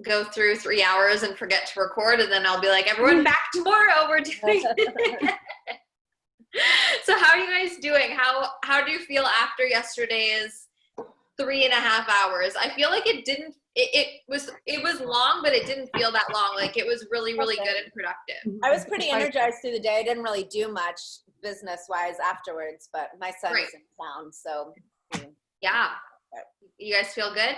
go through 3 hours and forget to record, and then I'll be like, everyone back tomorrow, we're doing it. So how are you guys doing? How do you feel after yesterday's 3.5 hours? I feel like it was long, but it didn't feel that long. Like it was really, really good and productive. I was pretty energized through the day. I didn't really do much business-wise afterwards, but my son is in town, so. Yeah. You guys feel good?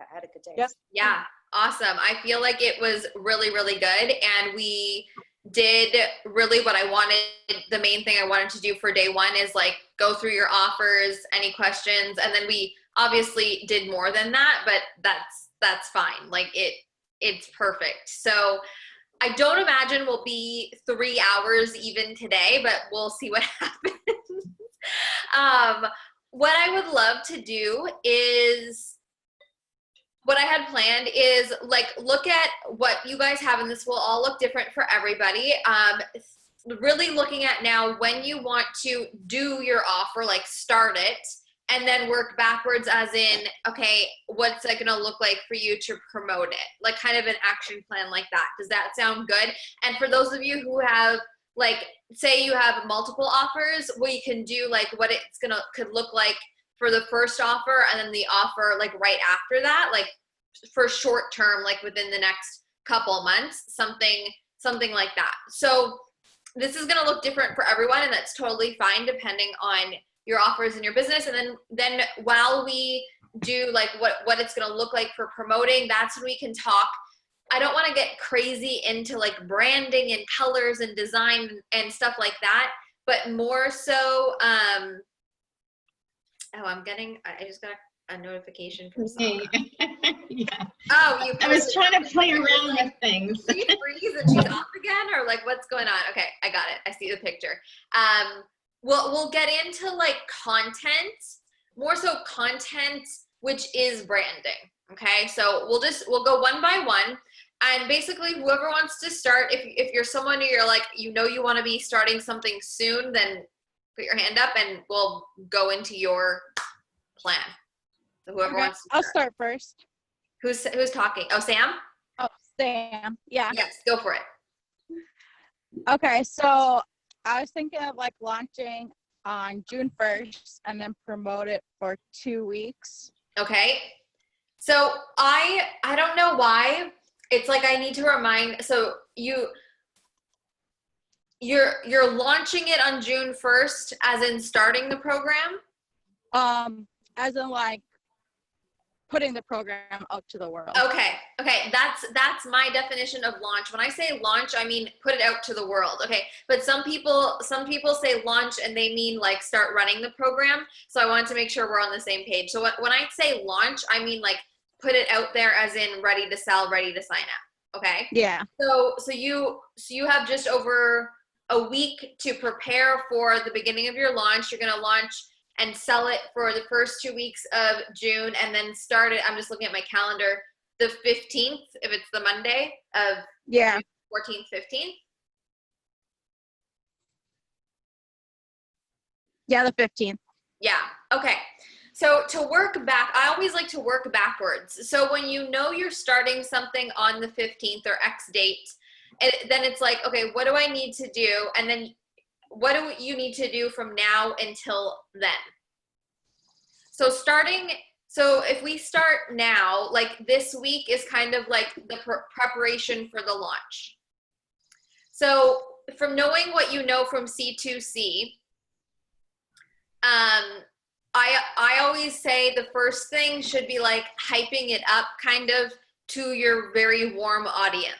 I had a good day. Yep. Yeah. Awesome. I feel like it was really, really good. And we did really what I wanted. The main thing I wanted to do for day one is like go through your offers, any questions. And then we obviously did more than that, but that's fine. Like it's perfect. So I don't imagine we'll be 3 hours even today, but we'll see what happens. What I would love to do is, what I had planned is like look at what you guys have, and this will all look different for everybody. Really looking at now when you want to do your offer, like start it, and then work backwards as in, okay, what's it gonna look like for you to promote it? Like kind of an action plan like that. Does that sound good? And for those of you who have, like, say you have multiple offers, what you can do, like what it's could look like for the first offer, and then the offer like right after that, like for short term, like within the next couple months, something like that. So this is going to look different for everyone, and that's totally fine depending on your offers and your business. And then while we do like what it's going to look like for promoting, that's when we can talk. I don't want to get crazy into like branding and colors and design and stuff like that, but more so, I just got a notification from someone. Yeah. Oh, I was trying to play around with things. Did she freeze and she's off again, or like what's going on? Okay, I got it. I see the picture. We'll get into like content, more so content, which is branding. Okay, so we'll go one by one. And basically whoever wants to start, if you're someone who you're like, you want to be starting something soon, then put your hand up and we'll go into your plan. So whoever wants to start. I'll start first. Who's talking? Oh, Sam? Oh, Sam. Yeah. Yes, go for it. Okay, so I was thinking of like launching on June 1st and then promote it for 2 weeks. Okay. So I don't know why. It's like I need to remind, so you're launching it on June 1st, as in starting the program? As in like putting the program out to the world. Okay, that's my definition of launch. When I say launch, I mean put it out to the world. Okay, but some people say launch and they mean like start running the program. So I wanted to make sure we're on the same page. So when I say launch, I mean like put it out there as in ready to sell, ready to sign up. Okay. Yeah. So you have just over a week to prepare for the beginning of your launch. You're going to launch and sell it for the first 2 weeks of June, and then start it. I'm just looking at my calendar, the 15th, if it's the Monday of June 14th, 15th. Yeah, the 15th. Yeah. Okay. So to work back, I always like to work backwards. So when you're starting something on the 15th or X date, then it's like, okay, what do I need to do? And then what do you need to do from now until then? So if we start now, like this week is kind of like the preparation for the launch. So from knowing what you know from C2C, I always say the first thing should be like hyping it up kind of to your very warm audience.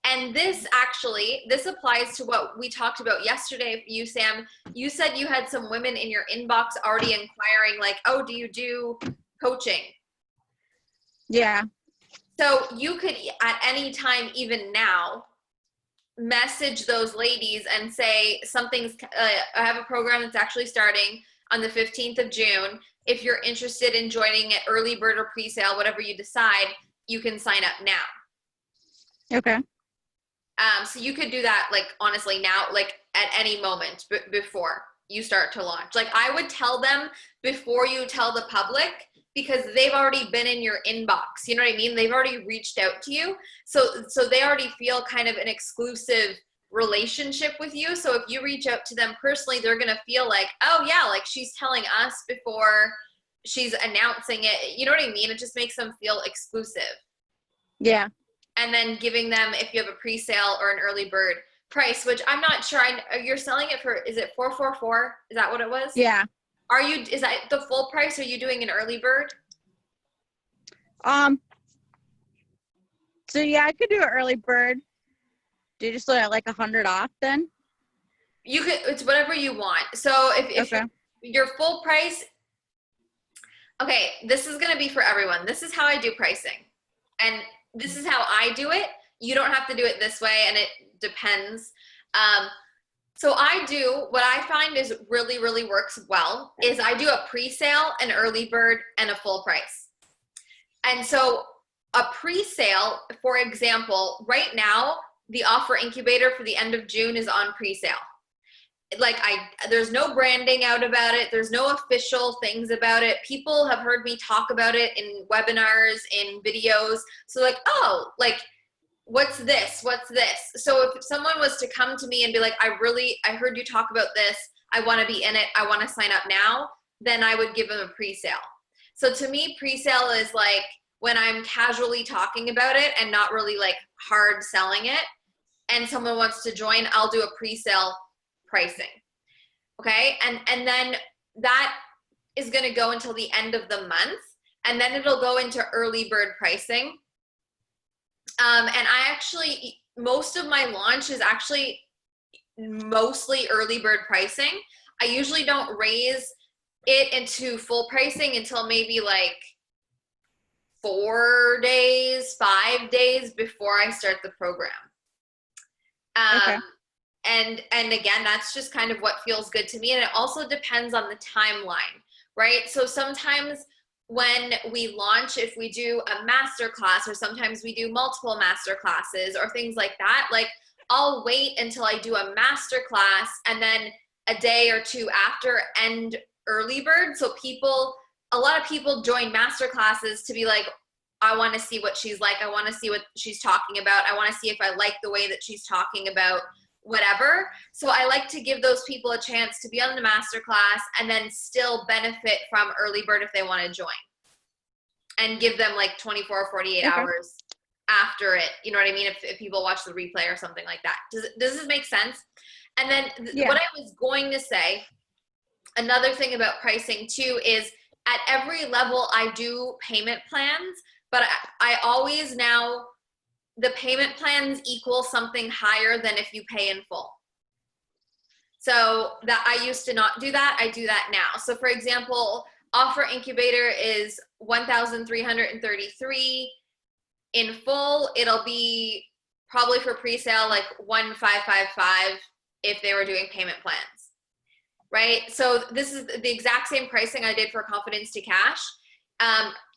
And this applies to what we talked about yesterday. You, Sam, you said you had some women in your inbox already inquiring like, oh, do you do coaching? Yeah. So you could at any time, even now, message those ladies and say I have a program that's actually starting on the 15th of June. If you're interested in joining it, early bird or pre-sale, whatever you decide, you can sign up now. Okay. So you could do that, like, honestly now, like at any moment before you start to launch. Like I would tell them before you tell the public, because they've already been in your inbox. You know what I mean? They've already reached out to you. So they already feel kind of an exclusive relationship with you. So if you reach out to them personally, they're going to feel like, oh yeah, like she's telling us before she's announcing it. You know what I mean? It just makes them feel exclusive. Yeah. And then giving them, if you have a pre-sale or an early bird price, which I'm not sure. You're selling it for, is it $444? Is that what it was? Yeah. Is that the full price? Or are you doing an early bird? So yeah, I could do an early bird. Do you just like 100 off then? You could, it's whatever you want. So if Okay. your full price, okay, this is going to be for everyone. This is how I do pricing. And this is how I do it. You don't have to do it this way, and it depends. So what I find is really, really works well is I do a pre-sale, an early bird, and a full price. And so a pre-sale, for example, right now, the offer incubator for the end of June is on pre-sale. Like there's no branding out about it. There's no official things about it. People have heard me talk about it in webinars, in videos. So like, oh, like, what's this? What's this? So if someone was to come to me and be like, I heard you talk about this. I want to be in it. I want to sign up now. Then I would give them a pre-sale. So to me, pre-sale is like when I'm casually talking about it and not really like hard selling it, and someone wants to join, I'll do a pre-sale pricing. Okay. And then that is going to go until the end of the month, and then it'll go into early bird pricing. And I actually, most of my launch is actually mostly early bird pricing. I usually don't raise it into full pricing until maybe like 4 days, 5 days before I start the program. Okay. And again, that's just kind of what feels good to me. And it also depends on the timeline, right? So sometimes when we launch, if we do a master class, or sometimes we do multiple master classes or things like that, like I'll wait until I do a master class and then a day or two after end early bird. So a lot of people join master classes to be like, I want to see what she's like. I want to see what she's talking about. I want to see if I like the way that she's talking about whatever. So I like to give those people a chance to be on the master class and then still benefit from early bird if they want to join, and give them like 24 or 48 hours after it. You know what I mean? If people watch the replay or something like that. Does this make sense? And then what I was going to say, another thing about pricing too, is at every level I do payment plans, but I always now, the payment plans equal something higher than if you pay in full. So that I used to not do that. I do that now. So for example, offer incubator is $1,333 in full. It'll be probably for pre-sale like $1,555 if they were doing payment plans, right? So this is the exact same pricing I did for Confidence to Cash.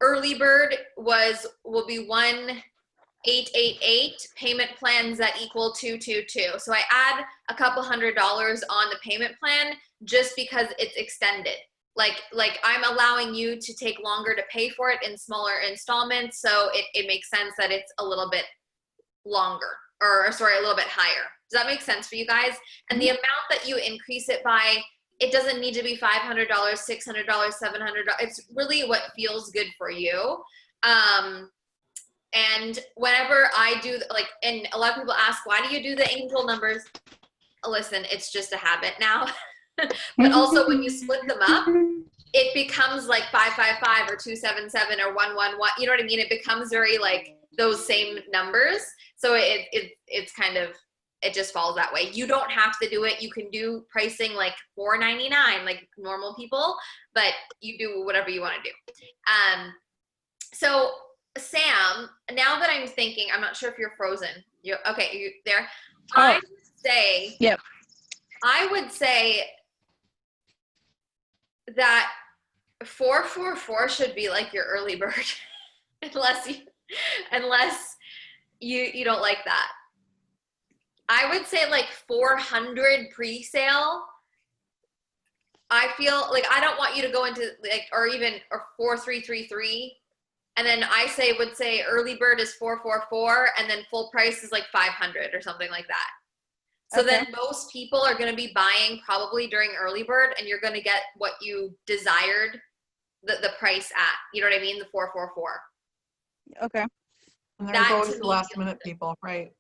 Early bird will be $1,888, payment plans that equal $222. So I add a couple $100 on the payment plan just because it's extended. Like I'm allowing you to take longer to pay for it in smaller installments. So it makes sense that it's a little bit longer, a little bit higher. Does that make sense for you guys? And the amount that you increase it by, it doesn't need to be $500, $600, $700. It's really what feels good for you. And whenever I do, and a lot of people ask, why do you do the angel numbers? Listen, it's just a habit now. But also when you split them up, it becomes like 555 or 277 or 111. You know what I mean? It becomes very like those same numbers. So it's kind of, it just falls that way. You don't have to do it. You can do pricing like $499 like normal people, but you do whatever you want to do. So Sam, now that I'm thinking, I'm not sure if you're frozen. You there? Oh. I would say, Yep. I would say that 444 should be like your early bird, unless you don't like that. I would say like 400 pre-sale I feel like I don't want you to go into like, or 4333. And then would say early bird is 444 and then full price is like 500 or something like that. So Okay. then most people are going to be buying probably during early bird and you're going to get what you desired the price at. You know what I mean? The 444. Okay. And there's That always to the me last feels minute good. people, right?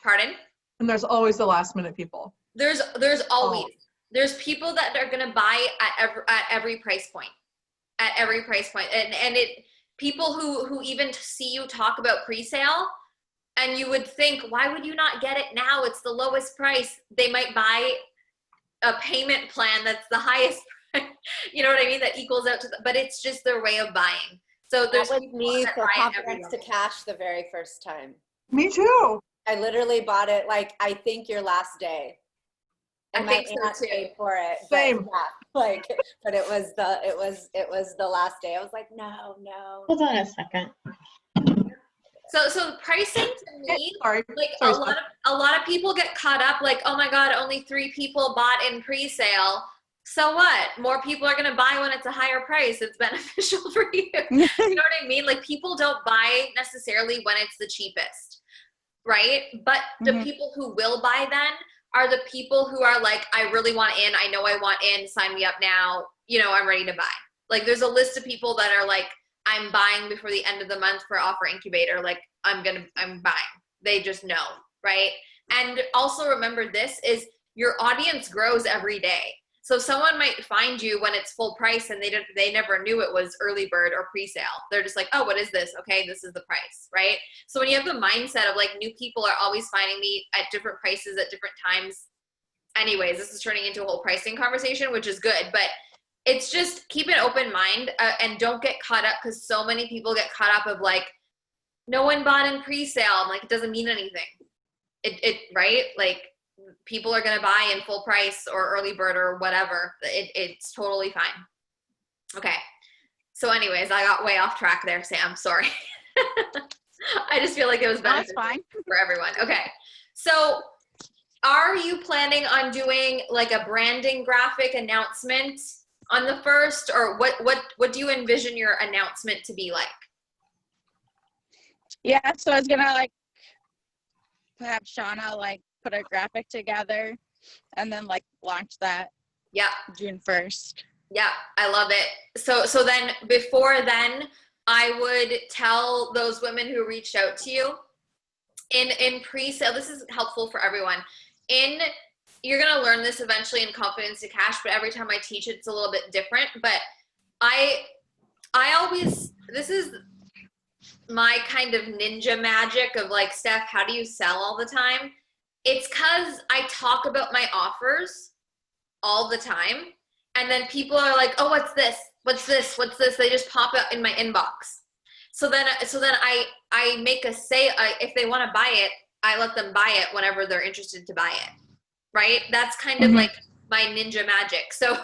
Pardon? And there's always the last minute people. There's always, there's people that are going to buy at every price point, and people who even see you talk about pre-sale, and you would think, why would you not get it now? It's the lowest price. They might buy a payment plan that's the highest price. You know what I mean? That equals out to, but it's just their way of buying. So there's That was people me that for buy it confidence to every cash the very first time. Me too. I literally bought it like, I think your last day. And I my think so aunt too. paid for it. Same. But it was the last day. I was like, no. Hold on a second. So pricing to me, Sorry. like Sorry, a lot of people get caught up like, oh my God, only 3 people bought in pre-sale. So what? More people are going to buy when it's a higher price. It's beneficial for you. You know what I mean? Like people don't buy necessarily when it's the cheapest, right? But the people who will buy then are the people who are like, I really want in. I know I want in. Sign me up now. You know, I'm ready to buy. Like there's a list of people that are like, I'm buying before the end of the month for Offer Incubator. Like I'm buying. They just know, right? And also remember this is your audience grows every day. So someone might find you when it's full price and they never knew it was early bird or pre-sale. They're just like, oh, what is this? Okay, this is the price, right? So when you have the mindset of like new people are always finding me at different prices at different times. Anyways, this is turning into a whole pricing conversation, which is good, but it's just keep an open mind and don't get caught up because so many people get caught up of like, no one bought in pre-sale. I'm like, it doesn't mean anything. Right? Like people are going to buy in full price or early bird or whatever. It's totally fine. Okay. So anyways, I got way off track there, Sam. Sorry. I just feel like it was beneficial for everyone. Okay. So are you planning on doing like a branding graphic announcement on the 1st, or what do you envision your announcement to be like? Yeah, so I was gonna like have Shauna like put a graphic together and then like launch that June 1st. Yeah, I love it. So then before then, I would tell those women who reached out to you in pre-sale, this is helpful for everyone. You're going to learn this eventually in Confidence to Cash, but every time I teach it, it's a little bit different. But I always, this is my kind of ninja magic of like, Steph, how do you sell all the time? It's because I talk about my offers all the time. And then people are like, oh, what's this? What's this? What's this? They just pop up in my inbox. So then I make a say, if they want to buy it, I let them buy it whenever they're interested to buy it. Right? That's kind of like my ninja magic. So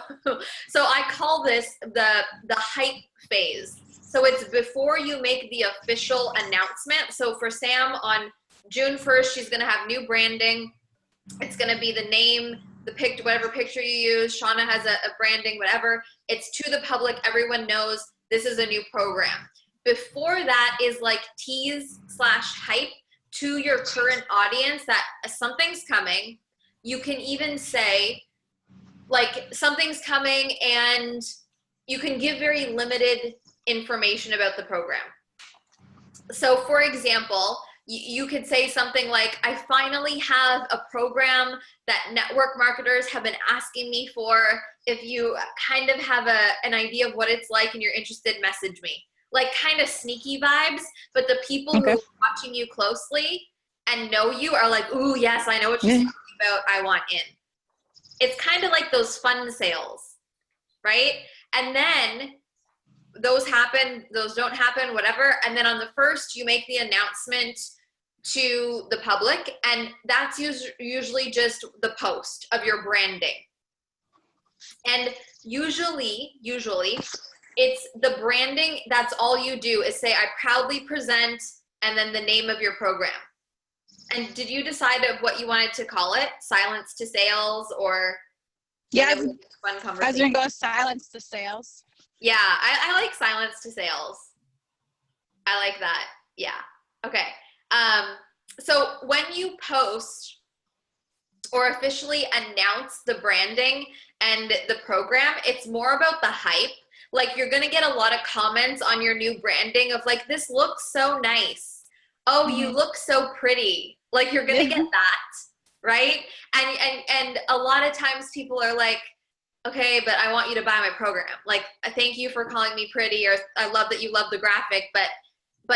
I call this the hype phase. So it's before you make the official announcement. So for Sam on June 1st, she's going to have new branding. It's going to be the name, the picture, whatever picture you use. Shauna has a branding, whatever. It's to the public. Everyone knows this is a new program. Before that is like tease/hype to your current audience that something's coming. You can even say like something's coming, and you can give very limited information about the program. So for example, you could say something like, I finally have a program that network marketers have been asking me for. If you kind of have an idea of what it's like and you're interested, message me. Like kind of sneaky vibes, but the people who are watching you closely and know you are like, ooh, yes, I know what she's talking about. I want in. It's kind of like those fun sales, right? And then those happen, those don't happen, whatever. And then on the 1st, you make the announcement to the public, and that's usually just the post of your branding. And usually it's the branding, that's all you do is say, I proudly present, and then the name of your program. And did you decide of what you wanted to call it? Silence to Sales or? Yeah, And it was a fun I was conversation. gonna go silence to sales. Yeah, I like silence to sales. I like that. Yeah. Okay. So when you post or officially announce the branding and the program, it's more about the hype. Like you're gonna get a lot of comments on your new branding of like, this looks so nice. Oh, you look so pretty. Like you're gonna get that, right? And a lot of times people are like, okay, but I want you to buy my program. Like, thank you for calling me pretty, or I love that you love the graphic, but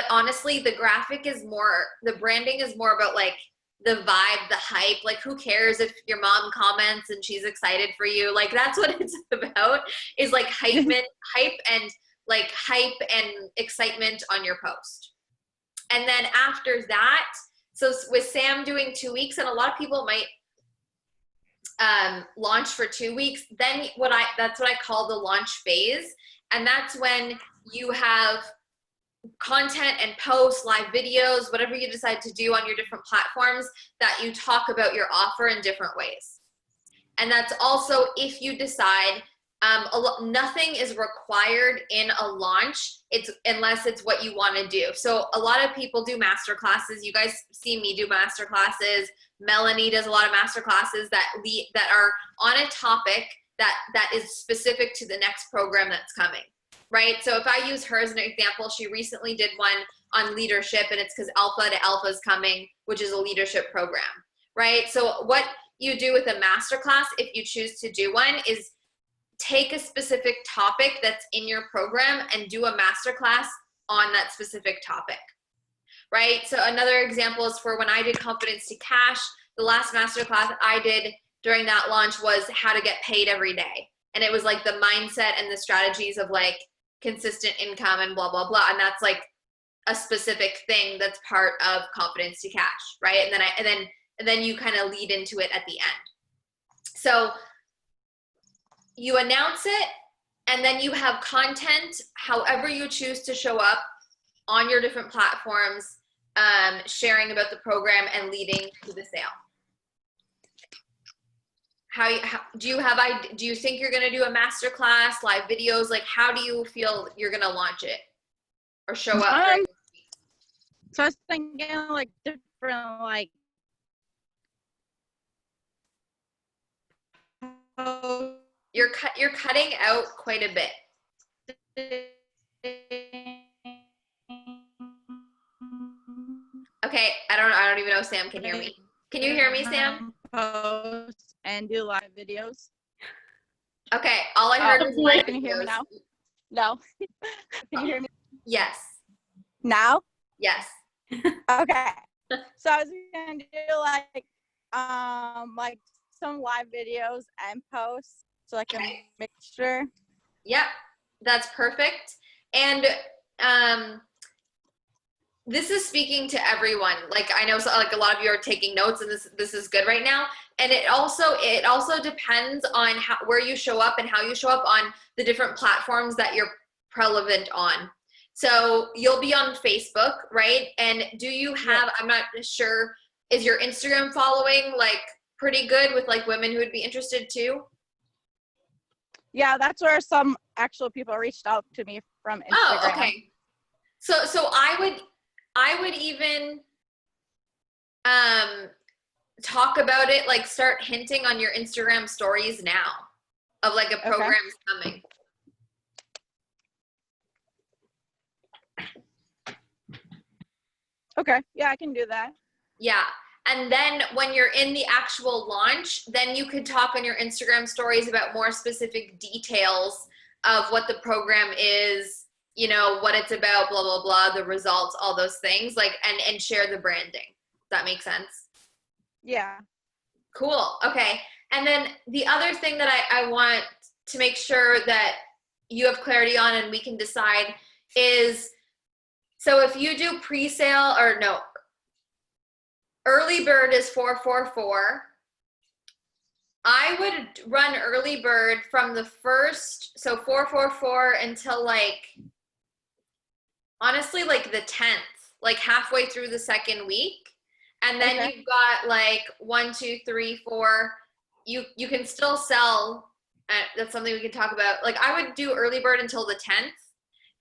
honestly, the graphic is more, the branding is more about like the vibe, the hype. Like, who cares if your mom comments and she's excited for you? Like, that's what it's about, is like hype and excitement on your post. And then after that, so with Sam doing 2 weeks, and a lot of people might launch for 2 weeks, then that's what I call the launch phase. And that's when you have content and posts, live videos, whatever you decide to do on your different platforms, that you talk about your offer in different ways. And that's also if you decide, nothing is required in a launch, unless it's what you want to do. So a lot of people do master classes. You guys see me do master classes. Melanie does a lot of master classes that are on a topic that is specific to the next program that's coming, right? So if I use her as an example, she recently did one on leadership, and it's because Alpha to Alpha is coming, which is a leadership program, right? So what you do with a master class, if you choose to do one, is take a specific topic that's in your program and do a master class on that specific topic, right? So another example is for when I did Confidence to Cash, the last master class I did during that launch was how to get paid every day. And it was like the mindset and the strategies of like consistent income and blah, blah, blah. And that's like a specific thing that's part of Confidence to Cash, right? And then you kind of lead into it at the end. So you announce it, and then you have content, however you choose to show up on your different platforms, sharing about the program and leading to the sale. Do you think you're going to do a master class, live videos? Like, how do you feel you're going to launch it or show up? So I was thinking like different, like, You're cutting out quite a bit. Okay, I don't even know if Sam can hear me. Can you hear me, Sam? Post and do live videos. Okay, all I heard was live videos. Can you hear me now? No. Can you hear me Yes. now? Yes. Okay. So I was gonna do like some live videos and posts, so like a mixture. Yep, that's perfect. And this is speaking to everyone. Like, I know like a lot of you are taking notes, and this is good right now. And it also depends on where you show up and how you show up on the different platforms that you're relevant on. So you'll be on Facebook, right? And do you have, I'm not sure, is your Instagram following like pretty good with like women who would be interested too? Yeah, that's where some actual people reached out to me from Instagram. Oh, okay. So I would even talk about it, like start hinting on your Instagram stories now of like a program's coming. Okay, yeah, I can do that. Yeah. And then when you're in the actual launch, then you could talk on your Instagram stories about more specific details of what the program is, you know, what it's about, blah, blah, blah, the results, all those things, like, and share the branding. Does that make sense? Yeah. Cool. Okay. And then the other thing that I want to make sure that you have clarity on and we can decide is, so if you do pre-sale, or no, early bird is 444. I would run early bird from the first, so 444 until like, honestly, like the 10th, like halfway through the second week. And then you've got like 1, 2, 3, 4, you can still sell. That's something we can talk about. Like I would do early bird until the 10th.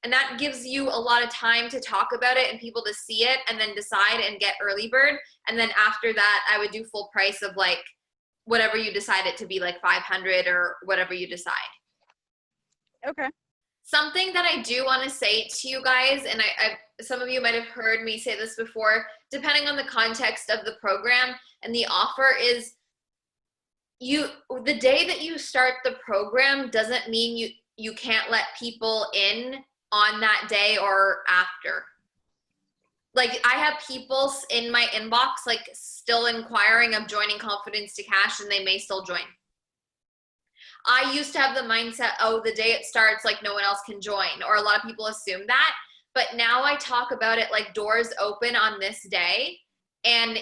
And that gives you a lot of time to talk about it and people to see it and then decide and get early bird. And then after that, I would do full price of like whatever you decide it to be, like 500 or whatever you decide. Okay. Something that I do want to say to you guys, and some of you might have heard me say this before, depending on the context of the program and the offer, is the day that you start the program doesn't mean you can't let people in on that day or after. Like I have people in my inbox like still inquiring of joining Confidence to Cash, and they may still join. I used to have the mindset, oh, the day it starts, like no one else can join, or a lot of people assume that. But now I talk about it like doors open on this day, and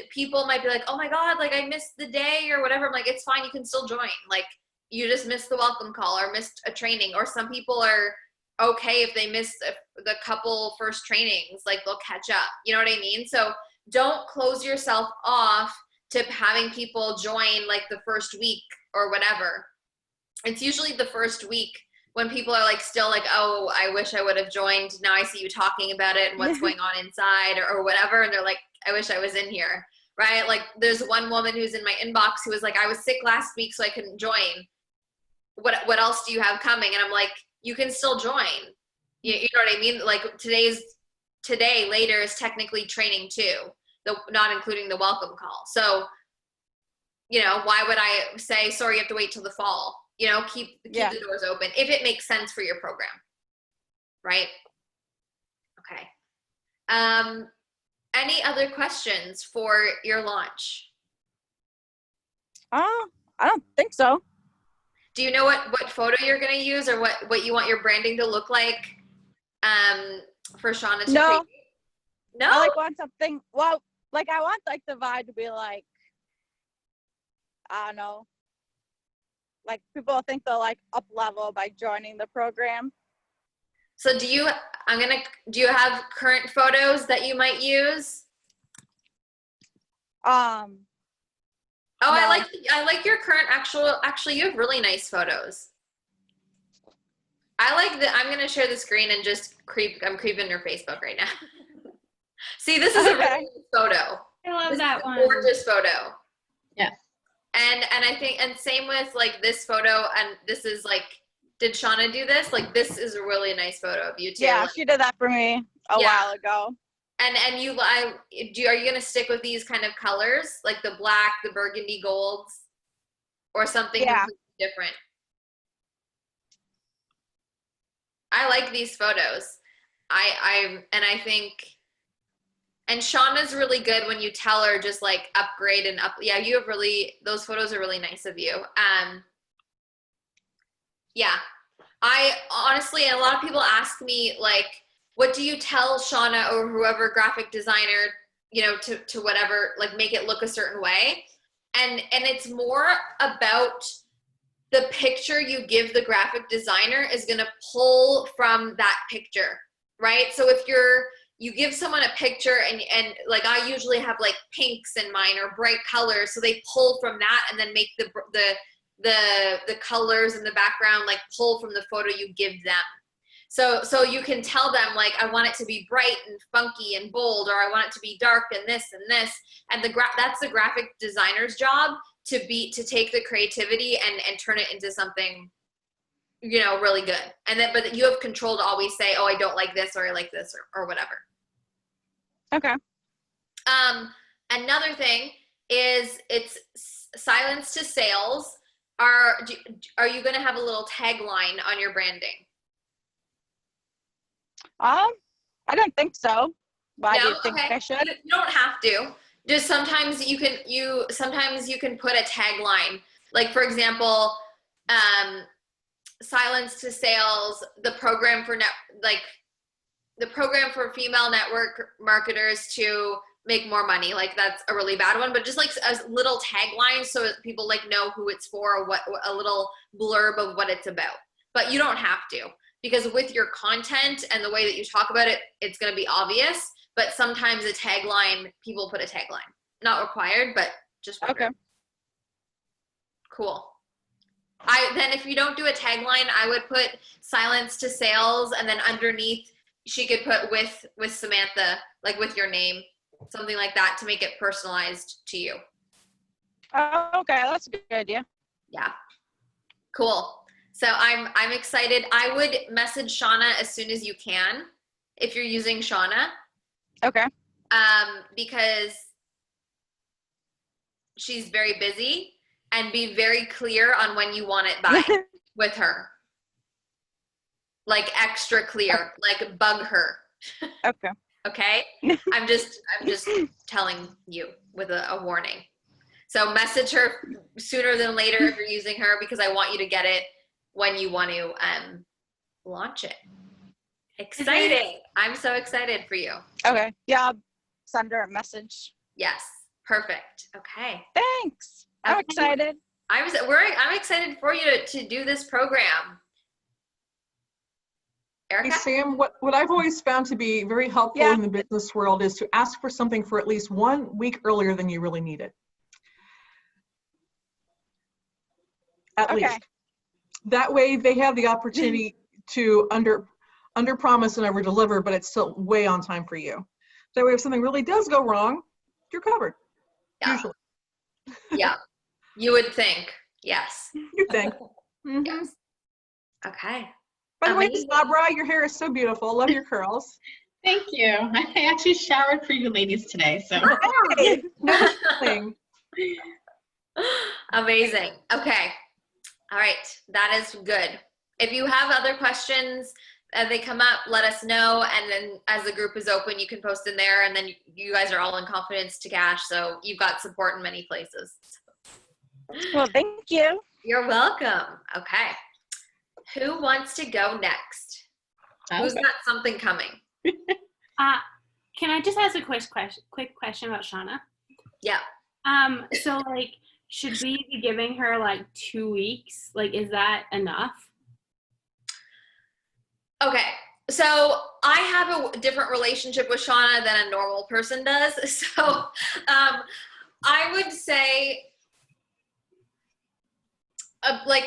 people might be like, oh my God, like I missed the day or whatever. I'm like, it's fine, you can still join. Like you just missed the welcome call or missed a training, or some people are okay if they miss the couple first trainings, like they'll catch up. You know what I mean? So don't close yourself off to having people join like the first week or whatever. It's usually the first week when people are like still like, oh, I wish I would have joined. Now I see you talking about it and what's going on inside or whatever. And they're like, I wish I was in here, right? Like there's one woman who's in my inbox who was like, I was sick last week, so I couldn't join. What else do you have coming? And I'm like, you can still join. You know what I mean? Like today later is technically training too, not including the welcome call. So, you know, why would I say, sorry, you have to wait till the fall? You know, keep the doors open if it makes sense for your program, right? Okay. Any other questions for your launch? I don't think so. Do you know what photo you're going to use, or what you want your branding to look like for Shauna to create? No? I want something, well, like I want like the vibe to be like, I don't know, like people think they'll like up level by joining the program. So do you have current photos that you might use? No. I like your current actually you have really nice photos. I like that. I'm going to share the screen and just I'm creeping your Facebook right now. See, this is a really nice photo. I love that one. Gorgeous photo. Yeah. And I think, and same with like this photo, and this is like, did Shauna do this? Like this is a really nice photo of you too. Yeah, she did that for me a while ago. And are you gonna stick with these kind of colors, like the black, the burgundy golds, or something completely different? I like these photos. I think, and Shauna's really good when you tell her just like upgrade and up. Yeah, you have those photos are really nice of you. Yeah, I honestly, and a lot of people ask me like, what do you tell Shauna or whoever graphic designer, you know, to whatever, like make it look a certain way. And it's more about the picture you give the graphic designer is going to pull from that picture, right? So if you give someone a picture and like I usually have like pinks in mine or bright colors, so they pull from that and then make the colors in the background like pull from the photo you give them. So you can tell them like, I want it to be bright and funky and bold, or I want it to be dark and this and this. And that's the graphic designer's job to take the creativity and turn it into something, you know, really good. And then, but you have control to always say, oh, I don't like this, or I like this, or whatever. Okay. Another thing is it's silence to sales. Are you going to have a little tagline on your branding? I don't think so. Why do you think okay. I should? You don't have to. Just sometimes you can put a tagline. Like for example, silence to sales, the program for female network marketers to make more money. Like that's a really bad one, but just like a little tagline so that people like know who it's for, or what a little blurb of what it's about. But you don't have to. Because with your content and the way that you talk about it, it's going to be obvious. But sometimes a tagline, people put a tagline. Not required, but just wondering. Okay. Cool. Then if you don't do a tagline, I would put silence to sales, and then underneath she could put with Samantha, like with your name, something like that to make it personalized to you. Oh, okay, that's a good idea. Yeah. Cool. So I'm excited. I would message Shauna as soon as you can if you're using Shauna. Okay. Because she's very busy, and be very clear on when you want it by with her. Like extra clear, like bug her. Okay. Okay? I'm just telling you with a warning. So message her sooner than later if you're using her, because I want you to get it when you want to launch it. Exciting. I'm so excited for you. Okay. Yeah, I'll send her a message. Yes. Perfect. Okay. Thanks. I'm Okay. excited. I'm excited for you to do this program. Hey, Erica? Sam, what I've always found to be very helpful Yeah. in the business world is to ask for something for at least 1 week earlier than you really need it. At Okay. least. That way they have the opportunity to under promise and over deliver, but it's still way on time for you. That way if something really does go wrong, you're covered. Yeah. Usually. Yeah. You would think. Yes. You think. Mhm. Yes. Okay. By the way, Amazing. Sabra, your hair is so beautiful. Love your curls. Thank you. I actually showered for you ladies today, so. Hey, no thing. Amazing. Okay. All right. That is good. If you have other questions as they come up, let us know. And then as the group is open, you can post in there. And then you guys are all in confidence to cash. So you've got support in many places. Well, thank you. You're welcome. Okay. Who wants to go next? Who's Okay. got something coming? Can I just ask a quick question about Shauna? Yeah. So like, should we be giving her like 2 weeks? Like, is that enough? Okay. So I have a different relationship with Shauna than a normal person does. So I would say like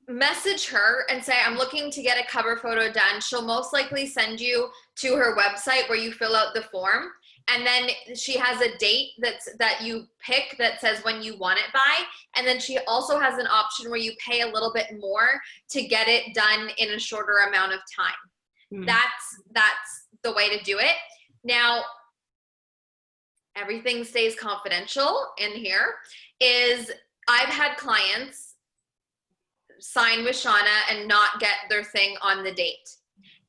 message her and say, I'm looking to get a cover photo done. She'll most likely send you to her website where you fill out the form. And then she has a date that you pick that says when you want it by. And then she also has an option where you pay a little bit more to get it done in a shorter amount of time. That's the way to do it. Now, everything stays confidential in here. I've had clients sign with Shauna and not get their thing on the date.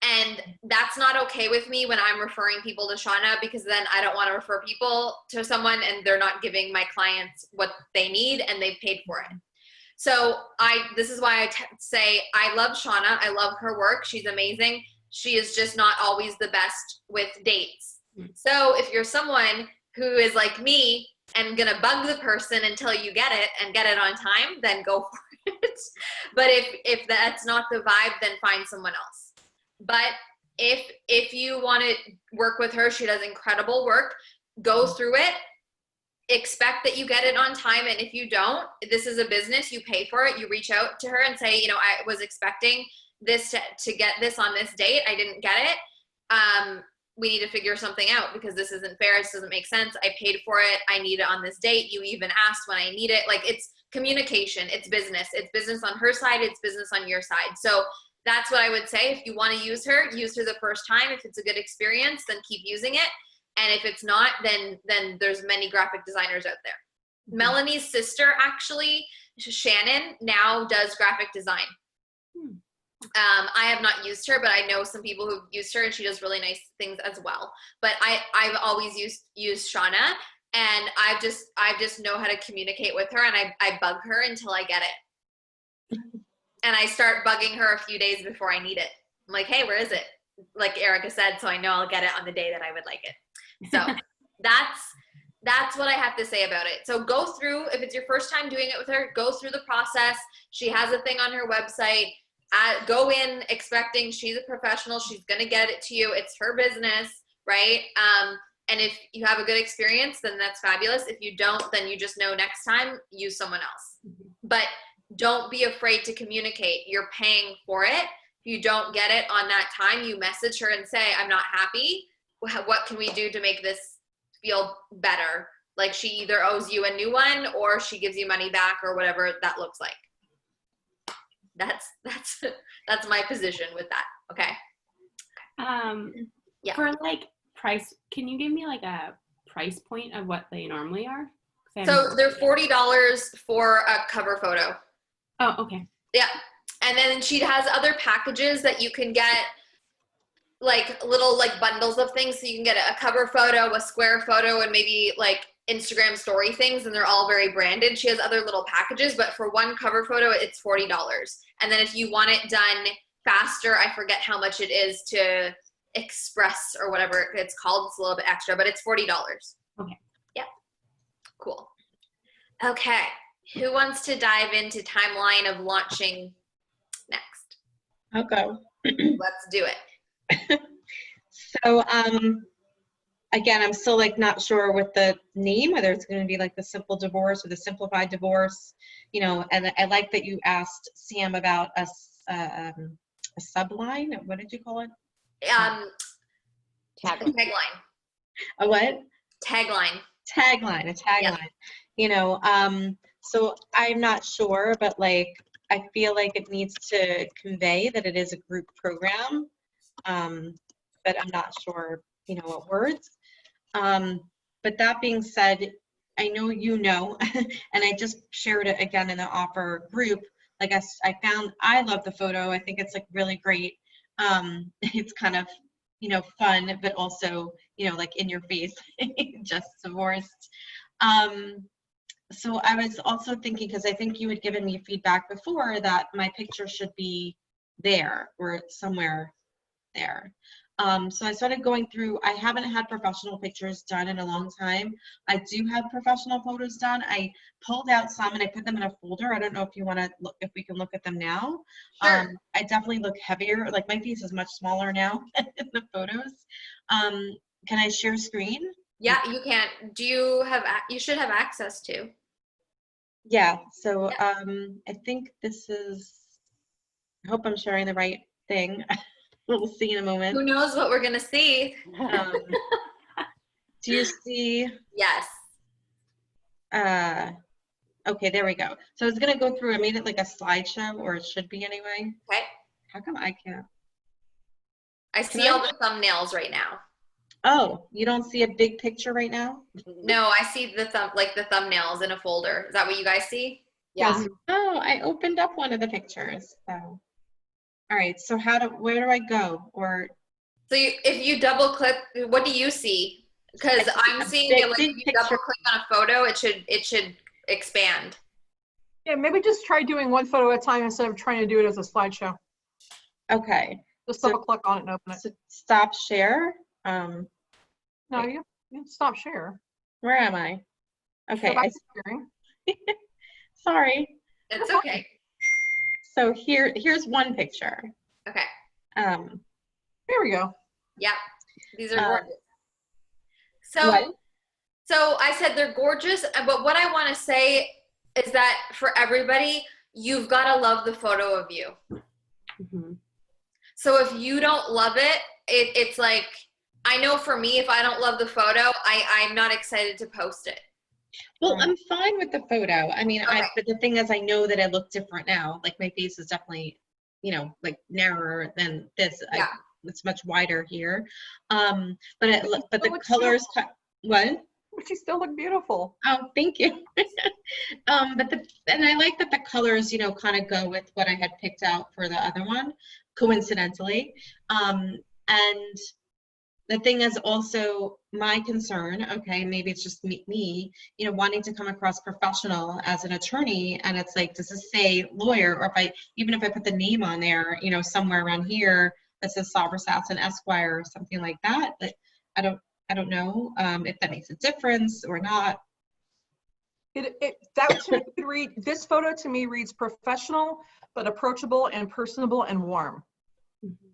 And that's not okay with me when I'm referring people to Shauna, because then I don't want to refer people to someone and they're not giving my clients what they need and they've paid for it. So this is why I say I love Shauna. I love her work. She's amazing. She is just not always the best with dates. So if you're someone who is like me and gonna bug the person until you get it and get it on time, then go for it. But if that's not the vibe, then find someone else. But if you want to work with her, she does incredible work. Go through it. Expect that you get it on time. And if you don't, this is a business. You pay for it. You reach out to her and say, I was expecting this to get this on this date. I didn't get it. We need to figure something out because this isn't fair. This doesn't make sense. I paid for it. I need it on this date. You even asked when I need it. Like, it's communication. It's business. It's business on her side. It's business on your side. So that's what I would say. If you want to use her the first time. If it's a good experience, then keep using it. And if it's not, then there's many graphic designers out there. Mm-hmm. Melanie's sister, actually, Shannon, now does graphic design. I have not used her, but I know some people who've used her, and she does really nice things as well. But I've always used Shauna, and I just know how to communicate with her, and I bug her until I get it. And I start bugging her a few days before I need it. I'm like, hey, where is it? Like Erica said, so I know I'll get it on the day that I would like it. So that's what I have to say about it. So go through, if it's your first time doing it with her, go through the process. She has a thing on her website. Go in expecting she's a professional. She's going to get it to you. It's her business, right? And if you have a good experience, then that's fabulous. If you don't, then you just know next time, use someone else. But don't be afraid to communicate. You're paying for it. If you don't get it on that time, you message her and say, I'm not happy. What can we do to make this feel better? Like she either owes you a new one or she gives you money back or whatever that looks like. That's my position with that. Okay. Yeah. For like price, can you give me like a price point of what they normally are? So they're $40 for a cover photo. Oh, okay. Yeah. And then she has other packages that you can get, like little like bundles of things. So you can get a cover photo, a square photo, and maybe like Instagram story things, and they're all very branded. She has other little packages, but for one cover photo, it's $40. And then if you want it done faster, I forget how much it is to express or whatever it's called. It's a little bit extra, but it's $40. Okay. Yep. Cool. Okay. Who wants to dive into timeline of launching next? I'll go. Let's do it. So, again, I'm still like not sure with the name, whether it's going to be like the simple divorce or the simplified divorce, you know, and I like that you asked Sam about a subline. What did you call it? Tagline. A what? Tagline. A tagline. Yeah. You know, so I'm not sure, but like, I feel like it needs to convey that it is a group program, but I'm not sure, you know, what words. But that being said, I know you know, and I just shared it again in the offer group. Like I love the photo. I think it's like really great. It's kind of, you know, fun, but also, you know, like in your face, just divorced. So I was also thinking, because I think you had given me feedback before that my picture should be there or somewhere there. So I started going through, I haven't had professional pictures done in a long time. I do have professional photos done. I pulled out some and I put them in a folder. I don't know if you want to look, if we can look at them now. Sure. I definitely look heavier. Like my face is much smaller now in the photos. Can I share screen? Yeah, you can. Do you have, you should have access to. Yeah, so I think this is, I hope I'm sharing the right thing. We'll see in a moment. Who knows what we're going to see? Do you see? Yes. Okay, there we go. So I was going to go through, I made it like a slideshow, or it should be anyway. Okay. How come I can't? I see all the thumbnails right now. Oh, you don't see a big picture right now? No, I see the thumbnails in a folder. Is that what you guys see? Yeah. Oh, I opened up one of the pictures. So, all right. So where do I go? Or So if you double click, what do you see? Because I'm seeing it like if you double click on a photo, it should expand. Yeah, maybe just try doing one photo at a time instead of trying to do it as a slideshow. okay. Just double click on it and open it. So stop share. No, you stop share. Where am I? Okay. Go back to sharing. Sorry. It's okay. So here's one picture. Okay. There we go. Yeah. These are gorgeous. What? So I said they're gorgeous, but what I want to say is that for everybody, you've got to love the photo of you. Mm-hmm. So if you don't love it, it's like, I know for me, if I don't love the photo, I'm not excited to post it. Well, I'm fine with the photo. I mean, Okay. but the thing is, I know that I look different now. Like my face is definitely, you know, like narrower than this. Yeah. It's much wider here. But the colors, what? But you still look beautiful. Oh, thank you. And I like that the colors, you know, kind of go with what I had picked out for the other one, coincidentally. And the thing is also my concern, okay, maybe it's just me, you know, wanting to come across professional as an attorney, and it's like, does this say lawyer? Or even if I put the name on there, you know, somewhere around here that says Sabra Sasson Esquire or something like that, but I don't know if that makes a difference or not. That to me could read, this photo to me reads professional, but approachable and personable and warm. Mm-hmm.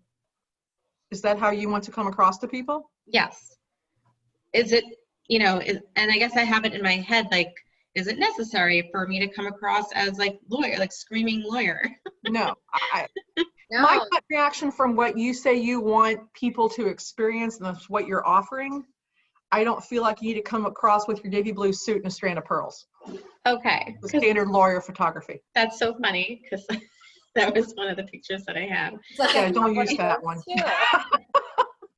Is that how you want to come across to people? Yes. is it, you know, and I guess I have it in my head, like, is it necessary for me to come across as like lawyer, like screaming lawyer? No, No. my gut reaction from what you say you want people to experience and that's what you're offering, I don't feel like you need to come across with your navy blue suit and a strand of pearls. Okay. The standard lawyer photography. That's so funny because that was one of the pictures that I have. It's like, Yeah, I don't want use one of that those one. too.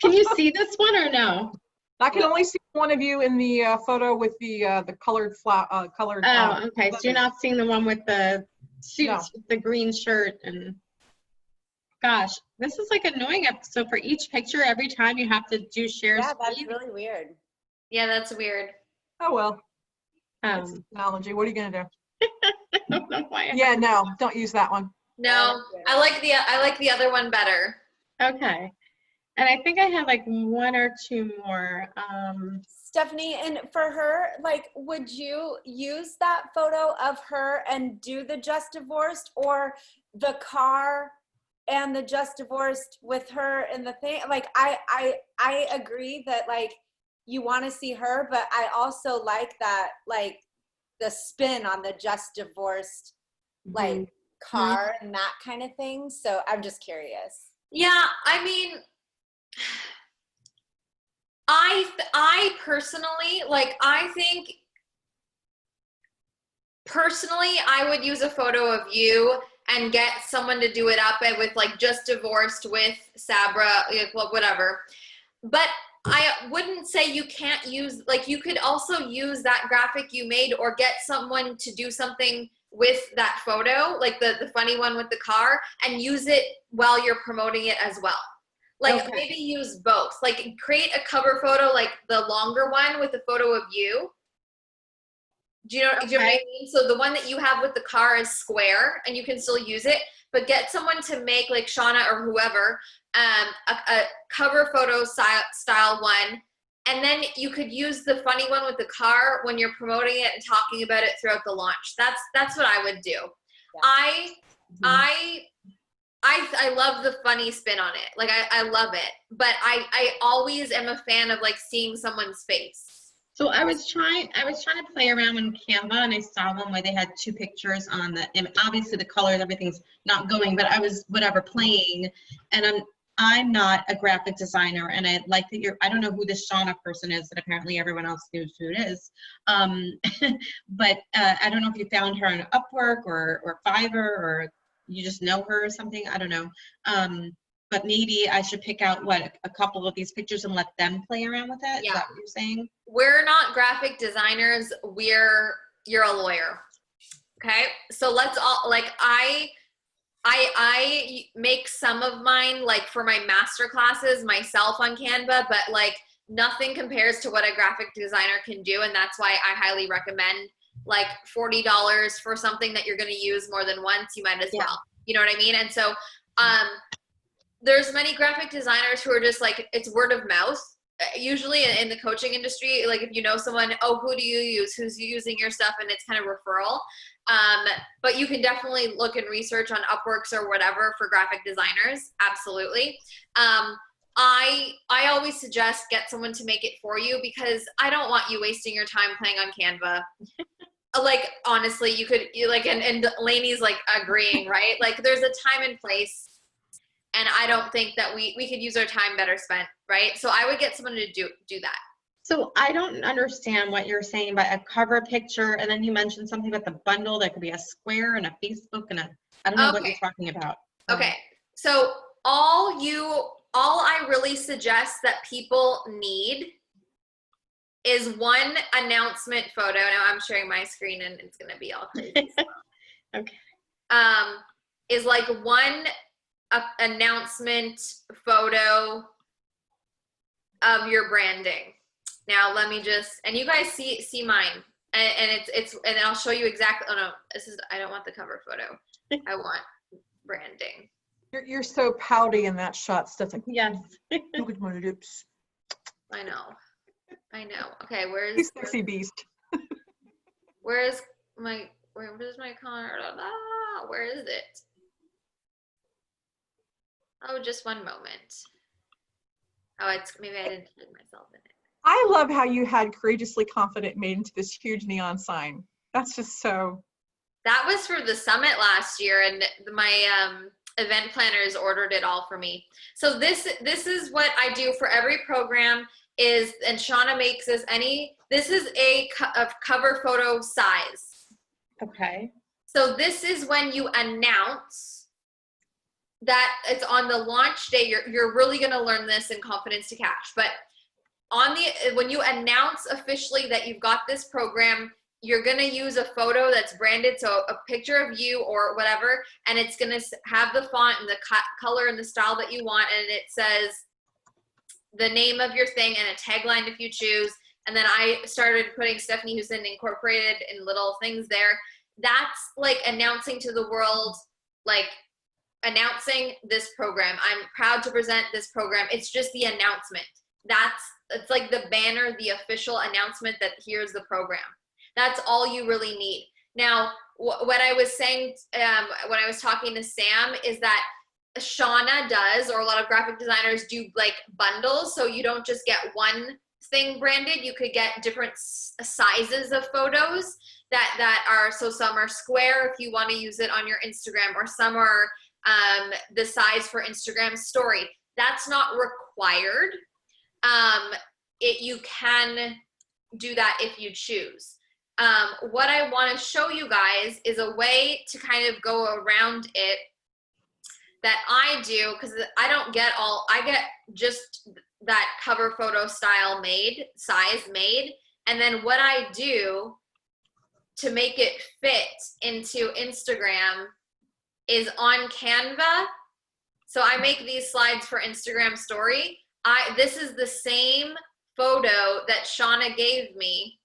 Can you see this one or no? I can only see one of you in the photo with the colored colored. Oh, okay. So you're not seeing the one with the suits, No. with the green shirt, and gosh, this is like annoying. So for each picture, every time you have to do share Yeah, that's screen. really weird. Yeah, that's weird. Oh well, it's technology. What are you gonna do? I don't know why. Yeah, no, don't use that one. No, I like the other one better. Okay. And I think I have like one or two more. Stephanie, and for her, like, would you use that photo of her and do the just divorced, or the car and the just divorced with her and the thing? Like, I agree that like you want to see her, but I also like that, like, the spin on the just divorced, like, car and that kind of thing. So I'm just curious. Yeah, I mean, I personally, like, I think personally I would use a photo of you and get someone to do it up and with like just divorced with Sabra, well, whatever. But I wouldn't say you can't use, like, you could also use that graphic you made or get someone to do something with that photo, like the funny one with the car, and use it while you're promoting it as well. Like, Okay. maybe use both. Like, create a cover photo, like the longer one with a photo of you. Do you know what I mean? So the one that you have with the car is square, and you can still use it, but get someone to make, like Shauna or whoever, a cover photo style one, and then you could use the funny one with the car when you're promoting it and talking about it throughout the launch. That's what I would do. Yeah. I love the funny spin on it. Like, I love it, but I always am a fan of like seeing someone's face. So I was trying to play around in Canva, and I saw one where they had two pictures on the image. Obviously the colors, everything's not going, but I was playing, and I'm not a graphic designer, and I like that I don't know who this Shauna person is, but apparently everyone else knows who it is. But I don't know if you found her on Upwork or Fiverr, or you just know her or something. I don't know. But maybe I should pick out a couple of these pictures and let them play around with it. Yeah. Is that what you're saying? We're not graphic designers. You're a lawyer. Okay. So let's all, like, I make some of mine, like, for my master classes myself on Canva, but like nothing compares to what a graphic designer can do. And that's why I highly recommend like $40 for something that you're going to use more than once. You might as well, you know what I mean? And so, there's many graphic designers who are just like, it's word of mouth. Usually in the coaching industry, like, if you know someone, oh, who do you use? Who's using your stuff? And it's kind of referral. But you can definitely look and research on Upworks or whatever for graphic designers. Absolutely. I always suggest get someone to make it for you, because I don't want you wasting your time playing on Canva. Like, honestly, you could, and Lainey's like agreeing, right? Like, there's a time and place. And I don't think that we could use our time better spent, right? So I would get someone to do that. So I don't understand what you're saying by a cover picture, and then you mentioned something about the bundle. That could be a square and a Facebook and I don't know what you're talking about. Okay. So all I really suggest that people need is one announcement photo. Now I'm sharing my screen and it's gonna be all crazy. Okay. Is like one announcement photo of your branding. Now let me just, and you guys see mine, and it's and I'll show you exactly. Oh no, I don't want the cover photo. I want branding. You're so pouty in that shot, Stephanie. Yes. Look at my lips. I know. Okay, You sexy beast. where's my card? Where is it? Oh, just one moment. Oh, maybe I didn't tag myself in it. I love how you had Courageously Confident made into this huge neon sign. That's just so. That was for the summit last year, and my event planners ordered it all for me. So this is what I do for every program is, and Shauna makes this this is a cover photo size. Okay. So this is when you announce that it's on the launch day. You're really going to learn this in Confidence to Cash, but when you announce officially that you've got this program, you're going to use a photo that's branded, so a picture of you or whatever, and it's going to have the font and the color and the style that you want, and it says the name of your thing and a tagline if you choose. And then I started putting Stephanie Houston Incorporated in little things there. That's like announcing to the world, like announcing this program. I'm proud to present this program. It's just the announcement. It's like the banner, the official announcement that here's the program. That's all you really need. Now, what I was saying when I was talking to Sam is that Shauna does, or a lot of graphic designers do, like bundles. So you don't just get one thing branded. You could get different sizes of photos that are, so some are square if you want to use it on your Instagram, or some are the size for Instagram story. That's not required. You can do that if you choose. What I want to show you guys is a way to kind of go around it that I do, because I get just that cover photo style size made. And then what I do to make it fit into Instagram is on Canva. So I make these slides for Instagram story. This is the same photo that Shauna gave me.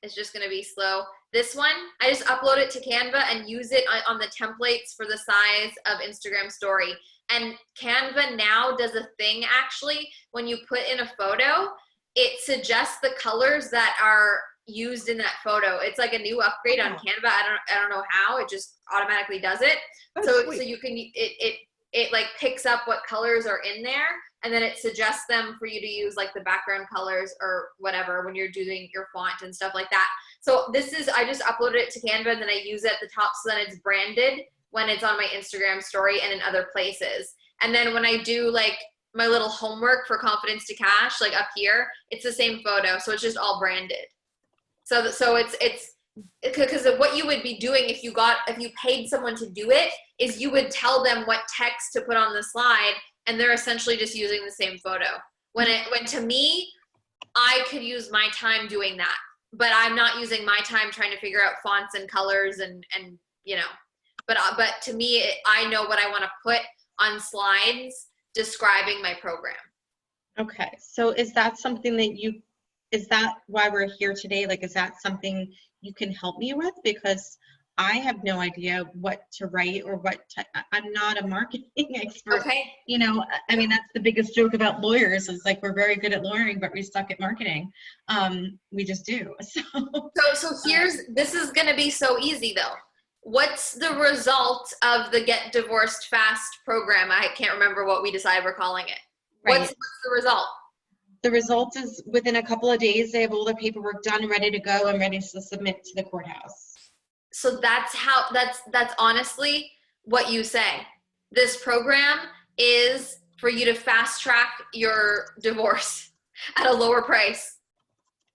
It's just going to be slow. This one, I just upload it to Canva and use it on the templates for the size of Instagram story. And Canva now does a thing, actually, when you put in a photo, it suggests the colors that are used in that photo. It's like a new upgrade on Canva. I don't know how, it just automatically does it. So you can, it like picks up what colors are in there, and then it suggests them for you to use, like the background colors or whatever when you're doing your font and stuff like that. So I just uploaded it to Canva, and then I use it at the top so then it's branded when it's on my Instagram story and in other places. And then when I do like my little homework for Confidence to Cash, like up here, it's the same photo. So it's just all branded. So it's because of what you would be doing if you paid someone to do it, is you would tell them what text to put on the slide, and they're essentially just using the same photo. When to me, I could use my time doing that, but I'm not using my time trying to figure out fonts and colors and you know, but to me, I know what I want to put on slides describing my program. Okay, so is that something that is that why we're here today? Like, is that something you can help me with? Because I have no idea what to write or I'm not a marketing expert. Okay. You know, I mean, that's the biggest joke about lawyers is like, we're very good at lawyering, but we suck at marketing. We just do. So this is going to be so easy though. What's the result of the Get Divorced Fast program? I can't remember what we decided we're calling it. Right. What's the result? The result is within a couple of days, they have all the paperwork done, ready to go, and ready to submit to the courthouse. So that's honestly what you say. This program is for you to fast track your divorce at a lower price.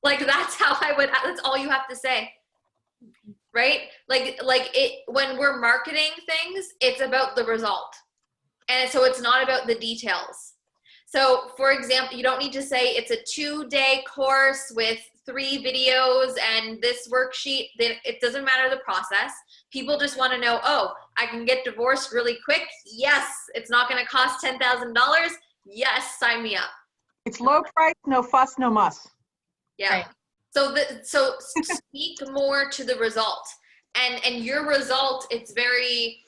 Like that's all you have to say. Right? Like when we're marketing things, it's about the result. And so it's not about the details. So for example, you don't need to say it's a 2-day course with 3 videos and this worksheet. It doesn't matter the process. People just want to know, oh, I can get divorced really quick. Yes. It's not going to cost $10,000. Yes. Sign me up. It's low price, no fuss, no muss. Yeah. Right. So speak more to the result, and your result, it's very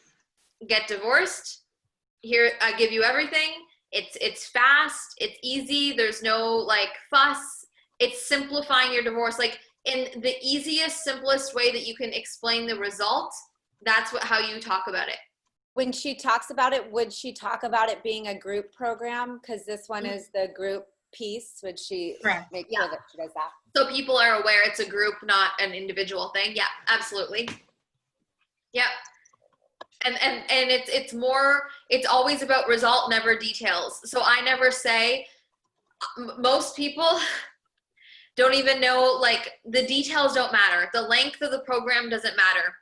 get divorced. Here, I give you everything. It's fast, it's easy, there's no like fuss. It's simplifying your divorce, like in the easiest, simplest way that you can explain the result. That's how you talk about it. When she talks about it, would she talk about it being a group program? Because this one is the group piece? Would she Correct. make Yeah. sure that she does that? So people are aware it's a group, not an individual thing. Yeah, absolutely. Yep. And it's always about result, never details. So I never say, most people don't even know, like, the details don't matter. The length of the program doesn't matter.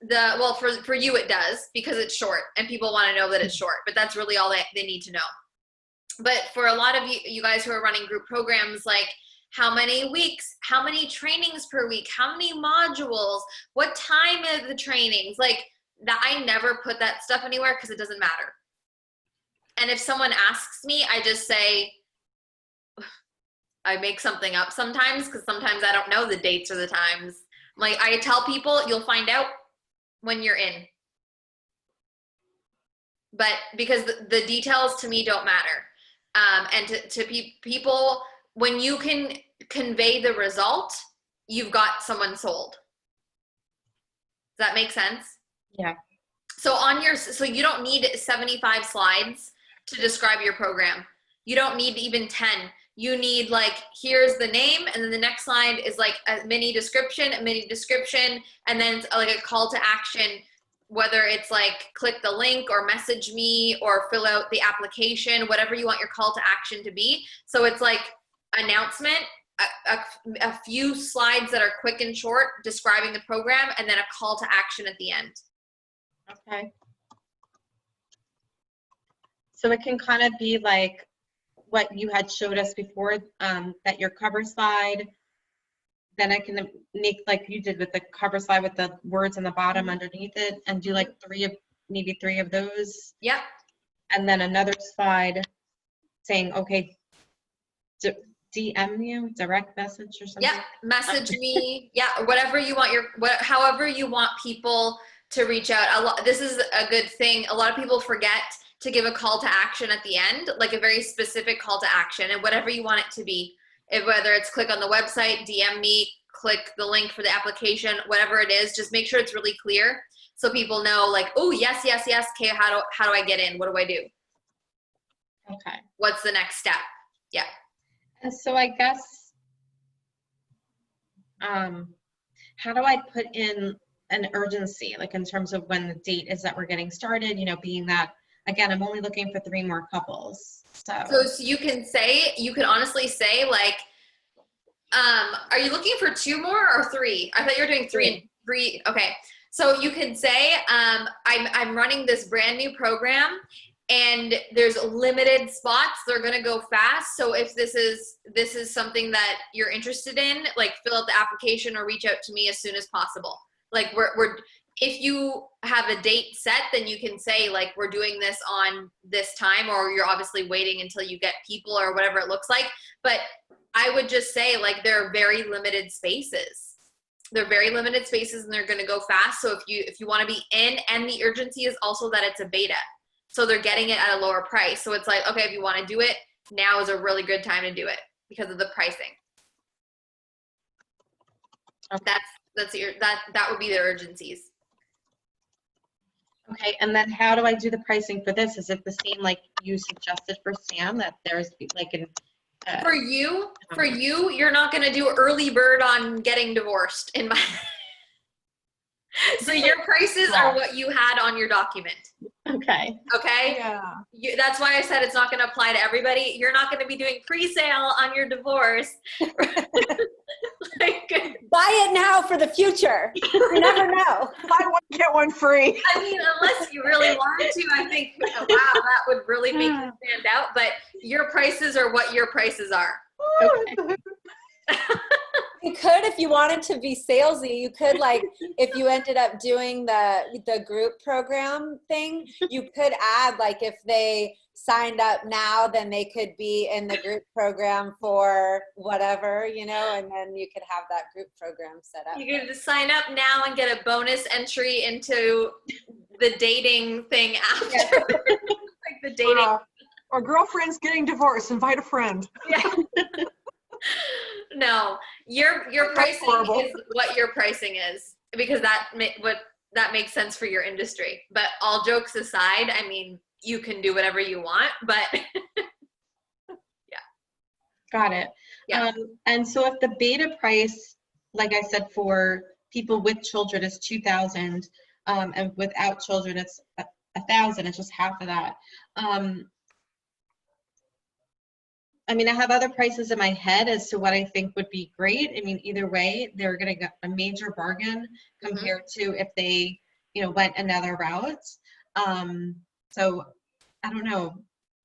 Well, for you it does, because it's short and people want to know that it's short, but that's really all they need to know. But for a lot of you guys who are running group programs, like, how many weeks, how many trainings per week, how many modules, what time are the trainings, like that, I never put that stuff anywhere because it doesn't matter. And if someone asks me, I just say, I make something up sometimes, because sometimes I don't know the dates or the times. Like, I tell people, you'll find out when you're in. But because the details to me don't matter. And to people, when you can convey the result, you've got someone sold. Does that make sense? Yeah. So you don't need 75 slides to describe your program. You don't need even 10. You need, like, here's the name, and then the next slide is like a mini description, and then like a call to action, whether it's like click the link or message me or fill out the application, whatever you want your call to action to be. So it's like announcement, a few slides that are quick and short describing the program, and then a call to action at the end. Okay. So it can kind of be like what you had showed us before, that your cover slide, then I can make like you did with the cover slide with the words on the bottom underneath it, and do like maybe three of those. Yep. And then another slide saying, okay, DM you, direct message or something. Yep. Message me. Yeah. Whatever you want however you want people to reach out. This is a good thing. A lot of people forget to give a call to action at the end, like a very specific call to action, and whatever you want it to be. Whether it's click on the website, DM me, click the link for the application, whatever it is, just make sure it's really clear so people know, like, oh, yes. Okay, how do I get in? What do I do? Okay. What's the next step? Yeah. And so I guess, how do I put in an urgency, like in terms of when the date is that we're getting started, being that, again, I'm only looking for 3 more couples. So you can honestly say, like, are you looking for 2 more or 3? I thought you were doing 3. Okay. So you can say, I'm running this brand new program and there's limited spots. They're going to go fast. So if this is something that you're interested in, like, fill out the application or reach out to me as soon as possible. Like, if you have a date set, then you can say, like, we're doing this on this time, or you're obviously waiting until you get people or whatever it looks like. But I would just say, like, there are very limited spaces. They're very limited spaces and they're going to go fast. So if you want to be in, and the urgency is also that it's a beta. So they're getting it at a lower price. So it's like, okay, if you want to do it, now is a really good time to do it because of the pricing. okay. That would be the urgencies. Okay, and then how do I do the pricing for this? Is it the same like you suggested for Sam, that there's like an For you, you're not going to do early bird on getting divorced in my. So your prices are what you had on your document. Okay. Okay. Yeah. That's why I said it's not going to apply to everybody. You're not going to be doing pre-sale on your divorce. Like, Buy it now for the future. You never know. Buy one, get one free. I mean, unless you really wanted to, I think, wow, that would really make you stand out. But your prices are what your prices are. Okay. You could, if you wanted to be salesy, you could, like, if you ended up doing the group program thing, you could add, like, if they signed up now, then they could be in the group program for whatever, and then you could have that group program set up. You could just sign up now and get a bonus entry into the dating thing after. Like the dating. Or girlfriend's getting divorced, invite a friend. Yeah. No, your pricing is what your pricing is, because that makes sense for your industry. But all jokes aside, I mean, you can do whatever you want, but yeah. Got it. Yeah. And so if the beta price, like I said, for people with children is 2,000, and without children it's 1,000, it's just half of that. I mean, I have other prices in my head as to what I think would be great. I mean, either way, they're going to get a major bargain compared to if they, you know, went another route. So I don't know,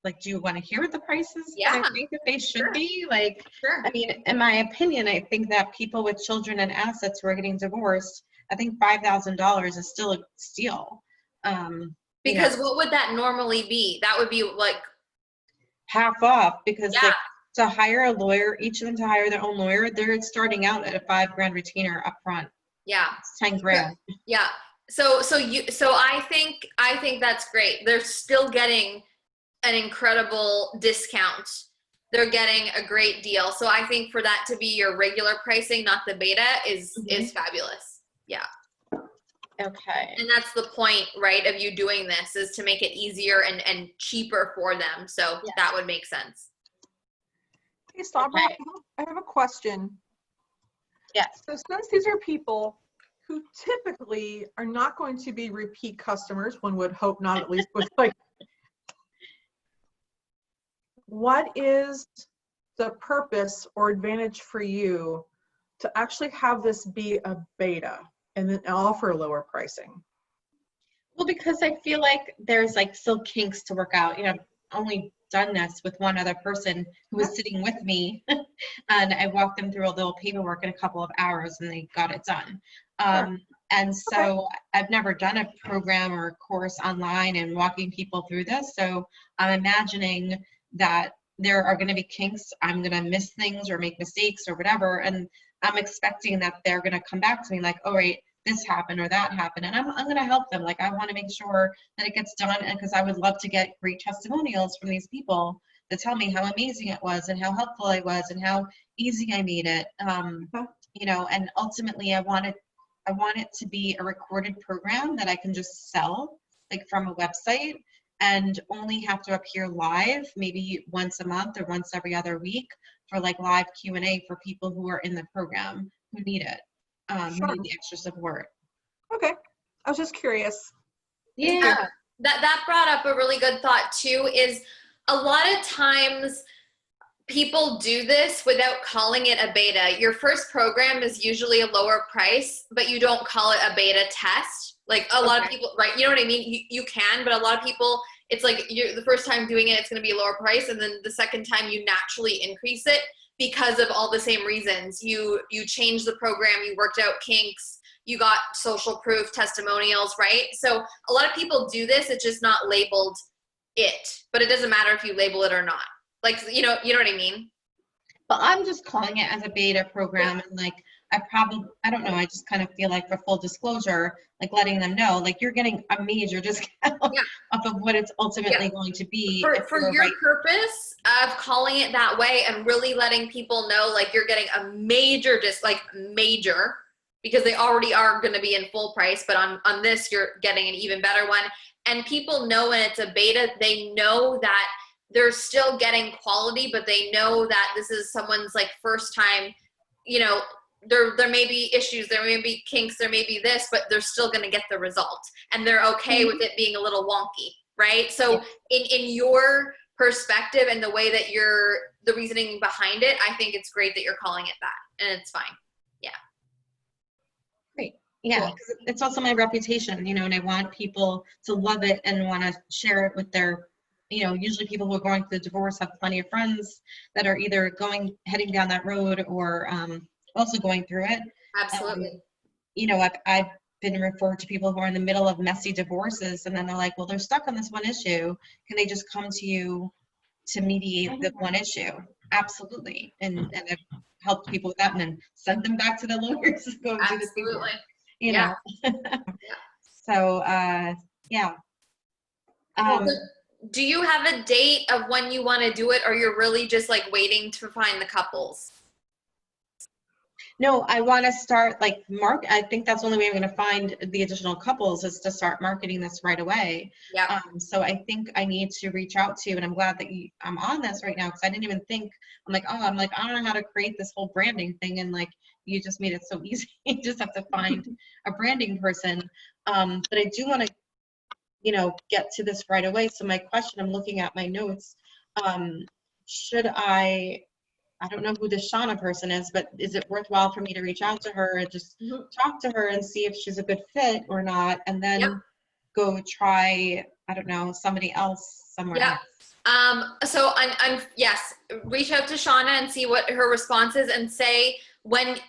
like, do you want to hear what the prices Yeah. that I think that they should Sure. be? Like, Sure. I mean, in my opinion, I think that people with children and assets who are getting divorced, I think $5,000 is still a steal. You Because know, what would that normally be? That would be like, half off, because yeah, like to hire a lawyer, each of them to hire their own lawyer, they're starting out at a $5,000 retainer up front. yeah, It's 10 grand. yeah. So I think that's great. They're still getting an incredible discount. They're getting a great deal. So I think for that to be your regular pricing, not the beta, is fabulous. Yeah. Okay. And that's the point, right, of you doing this, is to make it easier and cheaper for them. So Yeah. that would make sense. Hey, Sabra, Okay. I have a question. Yes. So since these are people who typically are not going to be repeat customers, one would hope not, at least with like, what is the purpose or advantage for you to actually have this be a beta and then offer lower pricing? Well, because I feel like there's like still kinks to work out. You know, I've only done this with one other person who was sitting with me, and I walked them through a little paperwork in a couple of hours and they got it done. And so I've never done a program or a course online and walking people through this. So I'm imagining that there are going to be kinks. I'm going to miss things or make mistakes or whatever. And I'm expecting that they're going to come back to me like, oh, right, this happened or that happened. And I'm going to help them. Like, I want to make sure that it gets done. And because I would love to get great testimonials from these people that tell me how amazing it was and how helpful I was and how easy I made it. You know, and ultimately I want it to be a recorded program that I can just sell, like from a website, and only have to appear live maybe once a month or once every other week for like live Q&A for people who are in the program who need it, who need the extra support. Okay, I was just curious. Yeah. That brought up a really good thought too, is a lot of times people do this without calling it a beta. Your first program is usually a lower price, but you don't call it a beta test. Like a lot of people, right? You know what I mean? You can, but a lot of people, it's like you're the first time doing it, it's going to be a lower price. And then the second time you naturally increase it because of all the same reasons. You changed the program, you worked out kinks, you got social proof, testimonials, right? So a lot of people do this. It's just not labeled it, but it doesn't matter if you label it or not. Like, you know what I mean? But I'm just calling it as a beta program. And like, I don't know, I just kind of feel like, for full disclosure, like letting them know, like, you're getting a major discount off of what it's ultimately going to be. For your purpose of calling it that way and really letting people know, like, you're getting a major major, because they already are going to be in full price, but on this, you're getting an even better one. And people know when it's a beta, they know that they're still getting quality, but they know that this is someone's like first time. You know, there may be issues, there may be kinks, there may be this, but they're still going to get the result, and they're okay with it being a little wonky, right? So in your perspective and the way that the reasoning behind it, I think it's great that you're calling it that, and it's fine. Yeah. Great. Yeah, Cool. because it's also my reputation, you know, and I want people to love it and want to share it with their, you know, usually people who are going through the divorce have plenty of friends that are either heading down that road or also going through it. Absolutely. You know, I've been referred to people who are in the middle of messy divorces, and then they're like, well, they're stuck on this one issue. Can they just come to you to mediate the one issue? Absolutely. And I've helped people with that and then sent them back to the lawyers to go do the paperwork. You know. So yeah. Do you have a date of when you want to do it, or you're really just like waiting to find the couples? No, I want to start like I think that's the only way I'm going to find the additional couples is to start marketing this right away. Yep. So I think I need to reach out to, and I'm glad that I'm on this right now because I didn't even think, I'm like, I don't know how to create this whole branding thing. And like, you just made it so easy. You just have to find a branding person. But I do want to, get to this right away. So my question, I'm looking at my notes. Should I don't know who this Shauna person is, but is it worthwhile for me to reach out to her and just talk to her and see if she's a good fit or not, and then Yep. go try, I don't know, somebody else somewhere Yep. else? So yes, reach out to Shauna and see what her response is and say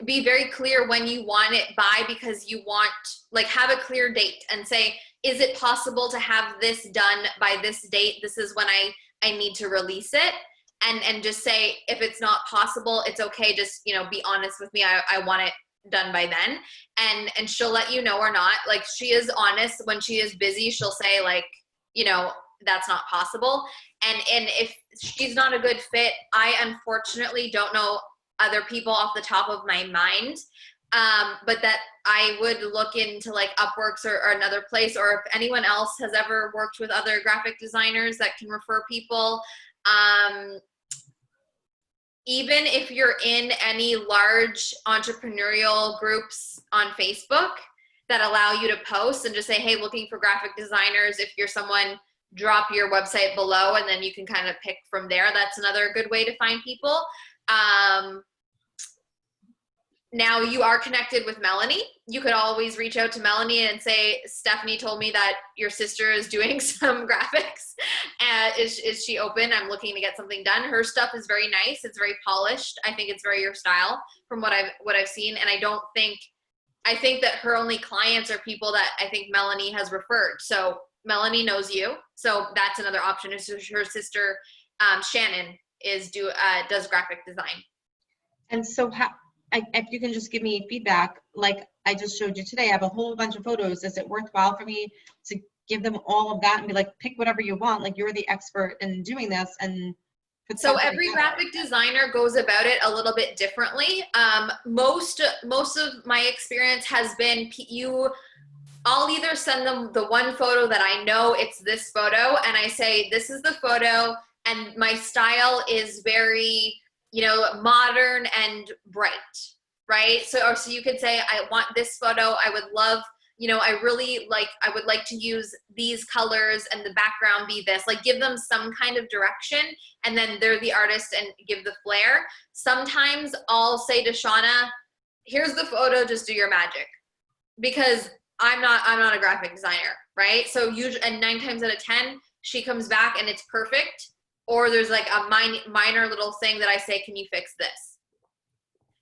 be very clear when you want it by, because you want, like, have a clear date and say, is it possible to have this done by this date? This is when I need to release it. And just say, if it's not possible, it's okay. Just, be honest with me. I want it done by then. And she'll let you know or not. Like, she is honest. When she is busy, she'll say, like, that's not possible. And if she's not a good fit, I unfortunately don't know other people off the top of my mind. But that I would look into like Upworks or another place, or if anyone else has ever worked with other graphic designers that can refer people. Even if you're in any large entrepreneurial groups on Facebook that allow you to post and just say, hey, looking for graphic designers. If you're someone, drop your website below and then you can kind of pick from there. That's another good way to find people. Now you are connected with Melanie. You could always reach out to Melanie and say, Stephanie told me that your sister is doing some graphics. Is she open? I'm looking to get something done. Her stuff is very nice. It's very polished. I think it's very your style from what I've seen. And I think that her only clients are people that I think Melanie has referred. So Melanie knows you. So that's another option. Is her sister, Shannon, does graphic design. And so if you can just give me feedback, like I just showed you today, I have a whole bunch of photos. Is it worthwhile for me to give them all of that and be like, pick whatever you want? Like, you're the expert in doing this. And so every graphic designer goes about it a little bit differently. Most of my experience has been I'll either send them the one photo that I know it's this photo, and I say, this is the photo, and my style is very, modern and bright, right? So you could say, I want this photo. I would love, I would like to use these colors and the background be this, like give them some kind of direction, and then they're the artist and give the flair. Sometimes I'll say to Shauna, here's the photo, just do your magic, because I'm not a graphic designer, right? So usually, and 9 times out of 10, she comes back and it's perfect. Or there's like a minor little thing that I say, can you fix this?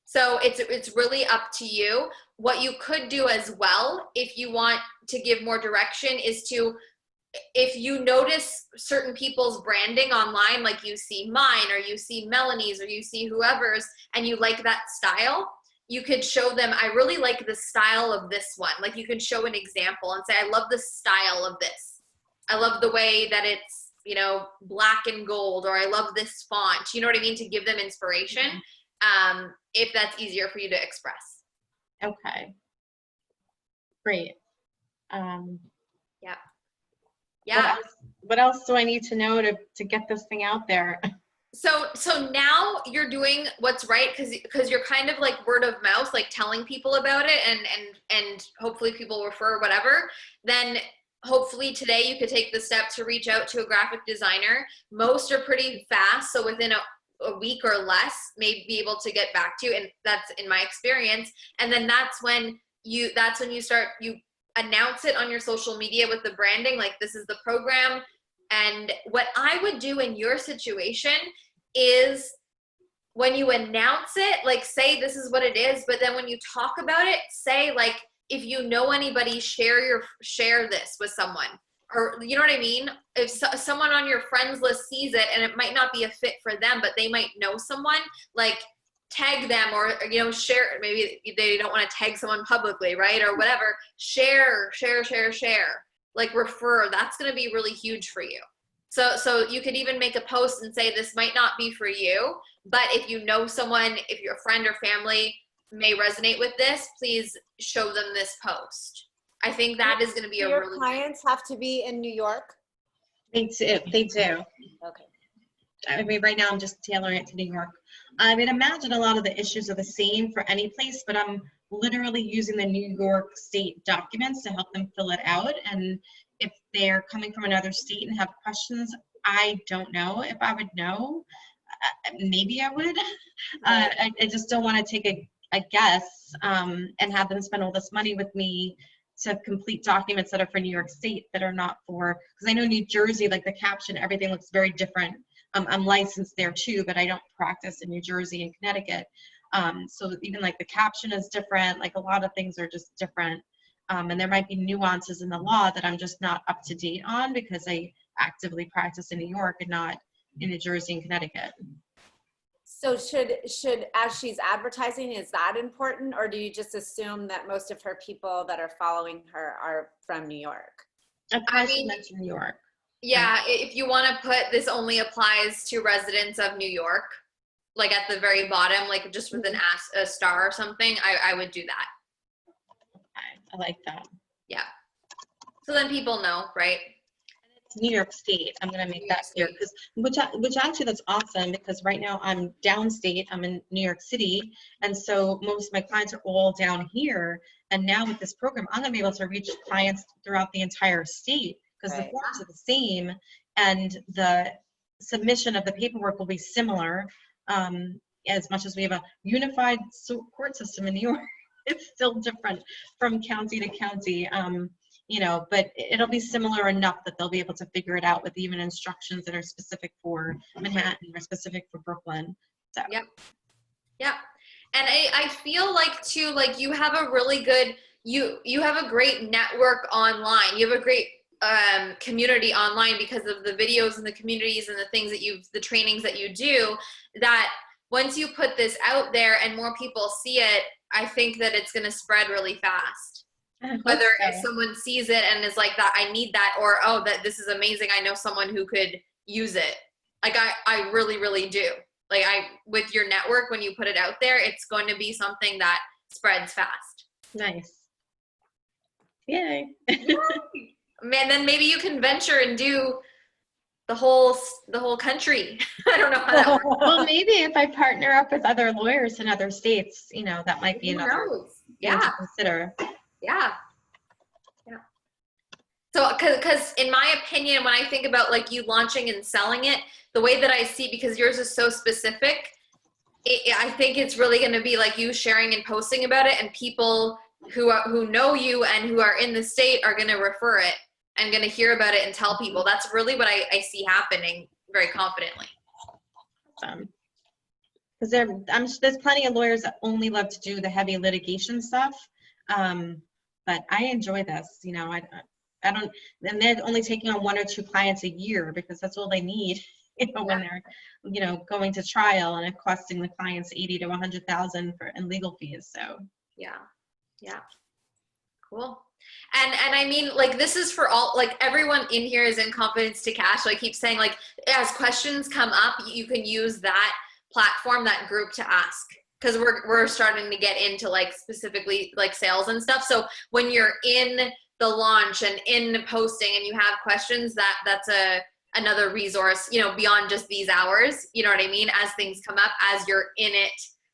So it's really up to you. What you could do as well, if you want to give more direction, is if you notice certain people's branding online, like you see mine or you see Melanie's or you see whoever's, and you like that style, you could show them, I really like the style of this one. Like, you can show an example and say, I love the style of this. I love the way that it's, black and gold, or I love this font, you know what I mean? To give them inspiration, if that's easier for you to express. Okay. Great. Yeah. What else do I need to know to get this thing out there? So now you're doing what's right, because you're kind of like word of mouth, like telling people about it, and hopefully people refer whatever. Then hopefully today you could take the step to reach out to a graphic designer. Most are pretty fast, so within a week or less, may be able to get back to you, and that's in my experience. And then that's when you announce it on your social media with the branding, like, this is the program. And what I would do in your situation is, when you announce it, like, say this is what it is, but then when you talk about it, say, like, if you know anybody, share this with someone, or you know what I mean? If someone on your friends list sees it and it might not be a fit for them, but they might know someone, like, tag them, or share. Maybe they don't want to tag someone publicly, right? Or whatever. Share. Like, refer. That's going to be really huge for you. So you could even make a post and say, this might not be for you, but if you know someone, if you're a friend or family, may resonate with this, please show them this post. I think that is going to be Do a your really clients have to be in New York? They do. They do. Okay. I mean, right now I'm just tailoring it to New York. I mean, imagine a lot of the issues are the same for any place, but I'm literally using the New York State documents to help them fill it out. And if they're coming from another state and have questions, I don't know if I would know. Maybe I would. I just don't want to take a guess and have them spend all this money with me to complete documents that are for New York State that are not for, because I know New Jersey, like the caption, everything looks very different. I'm licensed there too, but I don't practice in New Jersey and Connecticut. So even like the caption is different, like a lot of things are just different. And there might be nuances in the law that I'm just not up to date on because I actively practice in New York and not in New Jersey and Connecticut. So should as she's advertising, is that important, or do you just assume that most of her people that are following her are from New York? I should mention New York. Yeah, if you want to put this only applies to residents of New York, like at the very bottom, like just with a star or something, I would do that. Okay, I like that. Yeah. So then people know, right? New York State. I'm going to make New that clear York because which actually that's awesome because right now I'm downstate. I'm in New York City, and so most of my clients are all down here. And now with this program, I'm going to be able to reach clients throughout the entire state because the forms are the same, and the submission of the paperwork will be similar. As much as we have a unified court system in New York, it's still different from county to county. You know, but it'll be similar enough that they'll be able to figure it out with even instructions that are specific for Manhattan or specific for Brooklyn. So. Yep. Yeah. And I feel like too, like you have a really good, you have a great network online. You have a great community online because of the videos and the communities and the things that the trainings that you do, that once you put this out there and more people see it, I think that it's going to spread really fast. Whether if someone sees it and is like that, I need that, or, oh, that this is amazing, I know someone who could use it. Like I really, really do. Like with your network, when you put it out there, it's going to be something that spreads fast. Nice. Yay. Man, then maybe you can venture and do the whole country. I don't know how that works. Well, maybe if I partner up with other lawyers in other states, you know, that might be another thing to consider. Yeah. Yeah. So, because in my opinion, when I think about like you launching and selling it, the way that I see, because yours is so specific, I think it's really going to be like you sharing and posting about it, and people who know you and who are in the state are going to refer it and going to hear about it and tell people. That's really what I see happening very confidently. Because there's plenty of lawyers that only love to do the heavy litigation stuff. But I enjoy this, you know, I don't, and they're only taking on 1 or 2 clients a year because that's all they need, you know, when they're, you know, going to trial and it costing the clients 80 to 100,000 in legal fees. So yeah, cool. And I mean, like, this is for all, like, everyone in here is in Confidence to Cash. So I keep saying, like, as questions come up, you can use that platform, that group, to ask. Because we're starting to get into like specifically like sales and stuff. So when you're in the launch and in posting and you have questions, that's another resource, you know, beyond just these hours. You know what I mean? As things come up, as you're in it,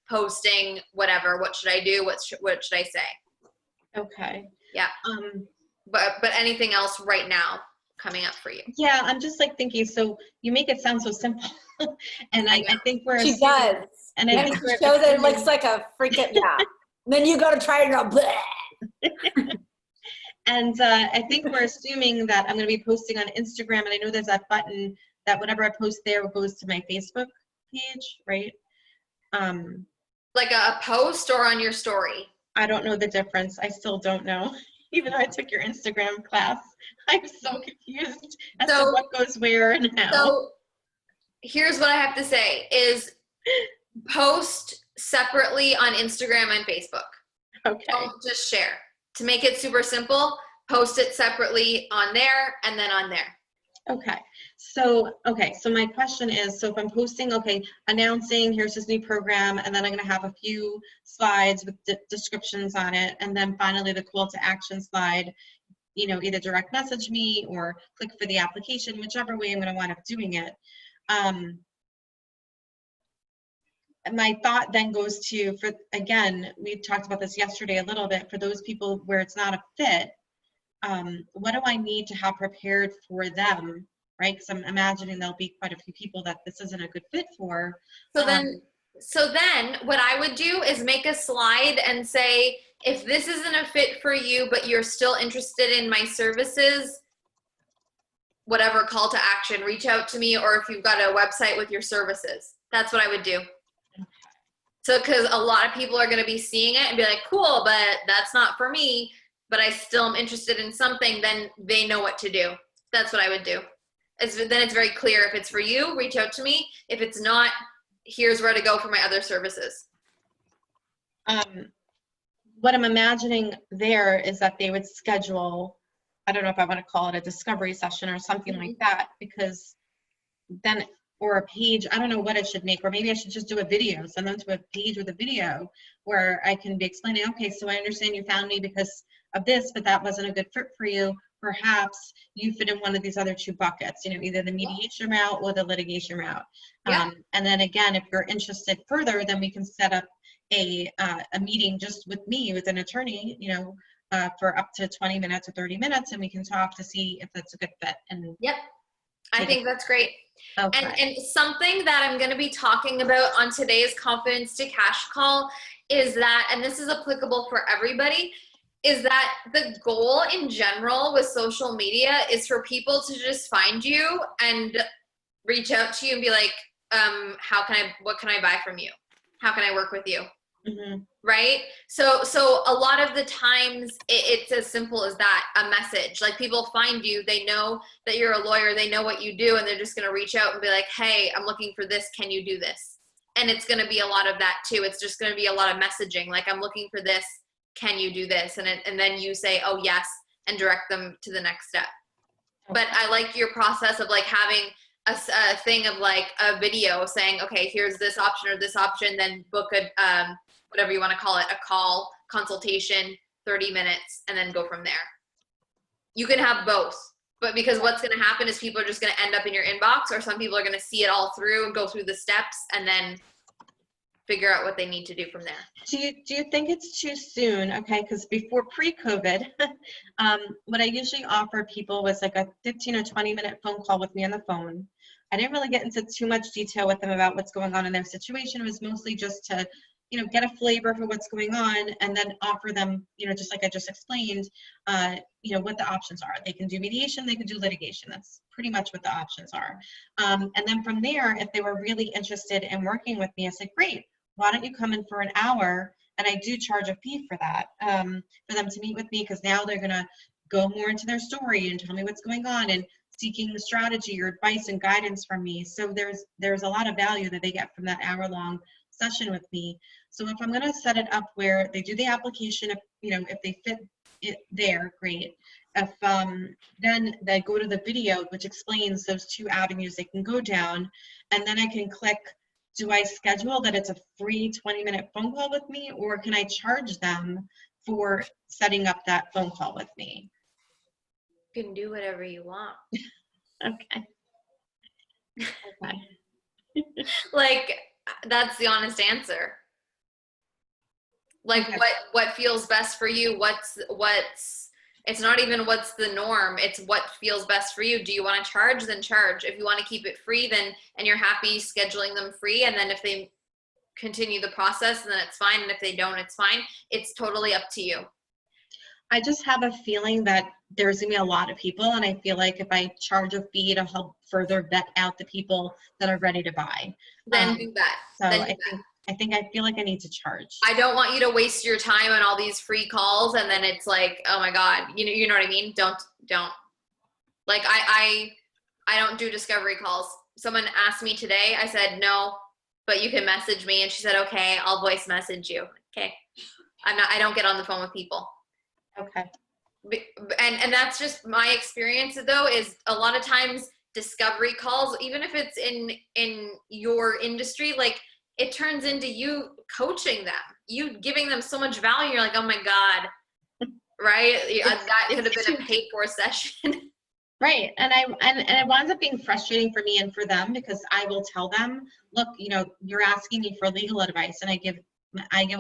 posting, whatever. What should I do? What should I say? Okay. Yeah. But anything else right now coming up for you? Yeah, I'm just like thinking. So you make it sound so simple, and I think she does. And I think she shows it looks like a freaking then you go to try it and go bleh. And I think we're assuming that I'm going to be posting on Instagram, and I know there's that button that whenever I post there goes to my Facebook page, right? Like a post or on your story? I don't know the difference. I still don't know. Even though I took your Instagram class, I'm so confused as to what goes where and how. So here's what I have to say is post separately on Instagram and Facebook. Okay. Don't just share. To make it super simple, post it separately on there and then on there. Okay. So my question is, so if I'm posting, okay, announcing, here's this new program, and then I'm going to have a few slides with descriptions on it, and then finally the call to action slide, either direct message me or click for the application, whichever way I'm going to wind up doing it. My thought then goes to, again, we talked about this yesterday a little bit, for those people where it's not a fit, what do I need to have prepared for them, right? Because I'm imagining there'll be quite a few people that this isn't a good fit for. So then what I would do is make a slide and say, if this isn't a fit for you, but you're still interested in my services, whatever call to action, reach out to me, or if you've got a website with your services. That's what I would do. So, because a lot of people are going to be seeing it and be like, cool, but that's not for me, but I still am interested in something, then they know what to do. That's what I would do. Then it's very clear. If it's for you, reach out to me. If it's not, here's where to go for my other services. What I'm imagining there is that they would schedule, I don't know if I want to call it a discovery session or something like that, because then, or a page, I don't know what I should make, or maybe I should just do a video, send them to a page with a video where I can be explaining, okay, so I understand you found me because of this, but that wasn't a good fit for you. Perhaps you fit in one of these other two buckets, either the mediation route or the litigation route. Yeah. And then again, if you're interested further, then we can set up a meeting just with me, with an attorney, for up to 20 minutes or 30 minutes, and we can talk to see if that's a good fit. And yep, I think that's great. Okay. And something that I'm going to be talking about on today's Confidence to Cash call is that, and this is applicable for everybody, is that the goal in general with social media is for people to just find you and reach out to you and be like, what can I buy from you? How can I work with you? Mm-hmm. Right? So a lot of the times it's as simple as that, a message. Like, people find you, they know that you're a lawyer, they know what you do, and they're just going to reach out and be like, hey, I'm looking for this. Can you do this? And it's going to be a lot of that too. It's just going to be a lot of messaging. Like, I'm looking for this. Can you do this? And then you say, oh, yes, and direct them to the next step. Okay. But I like your process of like having a thing of like a video saying, okay, here's this option or this option, then book a, whatever you want to call it, a call, consultation, 30 minutes, and then go from there. You can have both, but because what's going to happen is people are just going to end up in your inbox, or some people are going to see it all through and go through the steps and then figure out what they need to do from there. Do you think it's too soon? Okay, because before pre-COVID, what I usually offer people was like a 15 or 20-minute phone call with me on the phone. I didn't really get into too much detail with them about what's going on in their situation. It was mostly just to get a flavor for what's going on, and then offer them, just like I just explained, what the options are. They can do mediation, they can do litigation. That's pretty much what the options are. And then from there, if they were really interested in working with me, I said, great, why don't you come in for an hour? And I do charge a fee for that, for them to meet with me, because now they're gonna go more into their story and tell me what's going on and seeking the strategy or advice and guidance from me. So there's a lot of value that they get from that hour-long session with me. So if I'm going to set it up where they do the application, if they fit it there, great. If then they go to the video, which explains those two avenues they can go down, and then I can click, do I schedule that it's a free 20-minute phone call with me, or can I charge them for setting up that phone call with me? You can do whatever you want. Okay. Like, that's the honest answer. Like, okay. what feels best for you? It's not even what's the norm. It's what feels best for you. Do you want to charge? Then charge. If you want to keep it free, then, and you're happy scheduling them free, and then if they continue the process, then it's fine. And if they don't, it's fine. It's totally up to you. I just have a feeling that there's gonna be a lot of people, and I feel like if I charge a fee to help further vet out the people that are ready to buy, then do that. So then I feel like I need to charge. I don't want you to waste your time on all these free calls, and then it's like, oh my God, you know what I mean? Don't. Like, I don't do discovery calls. Someone asked me today, I said no, but you can message me, and she said, okay, I'll voice message you. Okay, I don't get on the phone with people. Okay. And that's just my experience though, is a lot of times discovery calls, even if it's in your industry, like it turns into you coaching them, you giving them so much value. You're like, oh my God, right? That could have been a paid for session. Right. And it winds up being frustrating for me and for them, because I will tell them, look, you know, you're asking me for legal advice, and I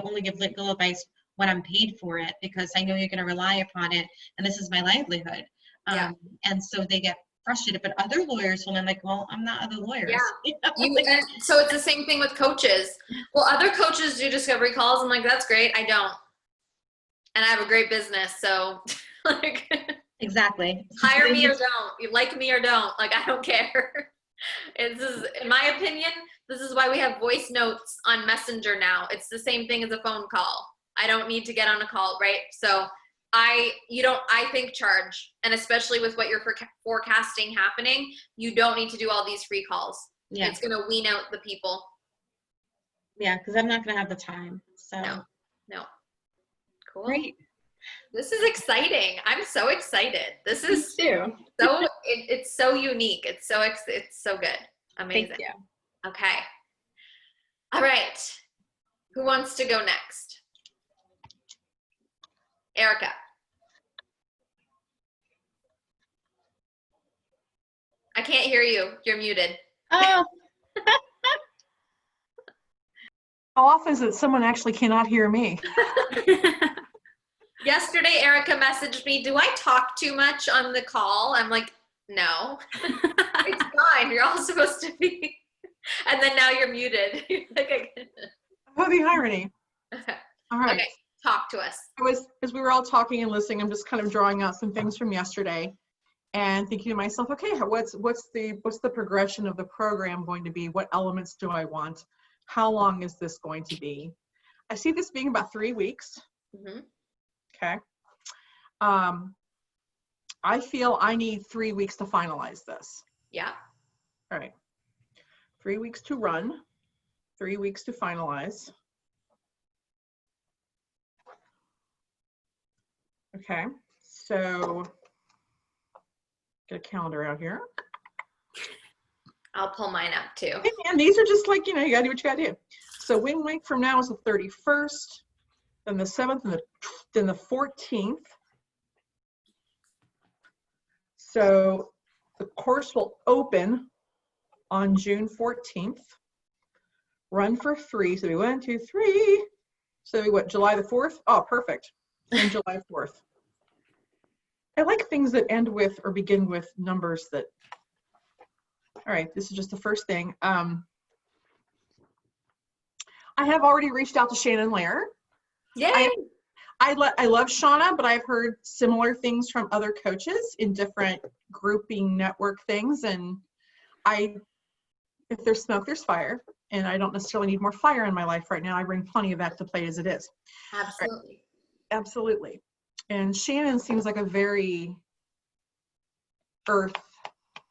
only give legal advice when I'm paid for it, because I know you're going to rely upon it, and this is my livelihood. Yeah. And so they get frustrated. But other lawyers, when I'm like, well, I'm not other lawyers. Yeah. And so it's the same thing with coaches. Well, other coaches do discovery calls. I'm like, that's great. I don't. And I have a great business. So like, Exactly. hire me or don't. You like me or don't. Like, I don't care. This is, in my opinion, this is why we have voice notes on Messenger now. It's the same thing as a phone call. I don't need to get on a call, right? So I think charge. And especially with what you're forecasting happening, you don't need to do all these free calls. Yeah. It's going to wean out the people. Yeah, because I'm not going to have the time. So No. Cool. Great. This is exciting. I'm so excited. This is Me too. so it's so unique. It's so good. Amazing. Thank you. Okay. All right. Who wants to go next? Erica. I can't hear you. You're muted. Oh, How often is it someone actually cannot hear me? Yesterday, Erica messaged me, do I talk too much on the call? I'm like, no. It's fine. You're all supposed to be. And then now you're muted. Oh, the irony. All right. Okay, talk to us. As we were all talking and listening, I'm just kind of drawing out some things from yesterday and thinking to myself, okay, what's the progression of the program going to be? What elements do I want? How long is this going to be? I see this being about 3 weeks. Mm-hmm. Okay. I feel I need 3 weeks to finalize this. Yeah. All right. 3 weeks to run, 3 weeks to finalize. Okay. So get a calendar out here. I'll pull mine up too. And these are just like, you know, you gotta do what you gotta do. So 1 week from now is the 31st, then the 7th, and then the 14th. So the course will open on June 14th. Run for 3. So we 1, 2, 3. So we what, July the 4th? Oh, perfect. And July 4th. I like things that end with or begin with numbers that. All right, this is just the first thing. I have already reached out to Shannon Lair. Yay! I love Shauna, but I've heard similar things from other coaches in different grouping network things. And if there's smoke, there's fire. And I don't necessarily need more fire in my life right now. I bring plenty of that to plate as it is. Absolutely. Right. Absolutely. And Shannon seems like a very earth,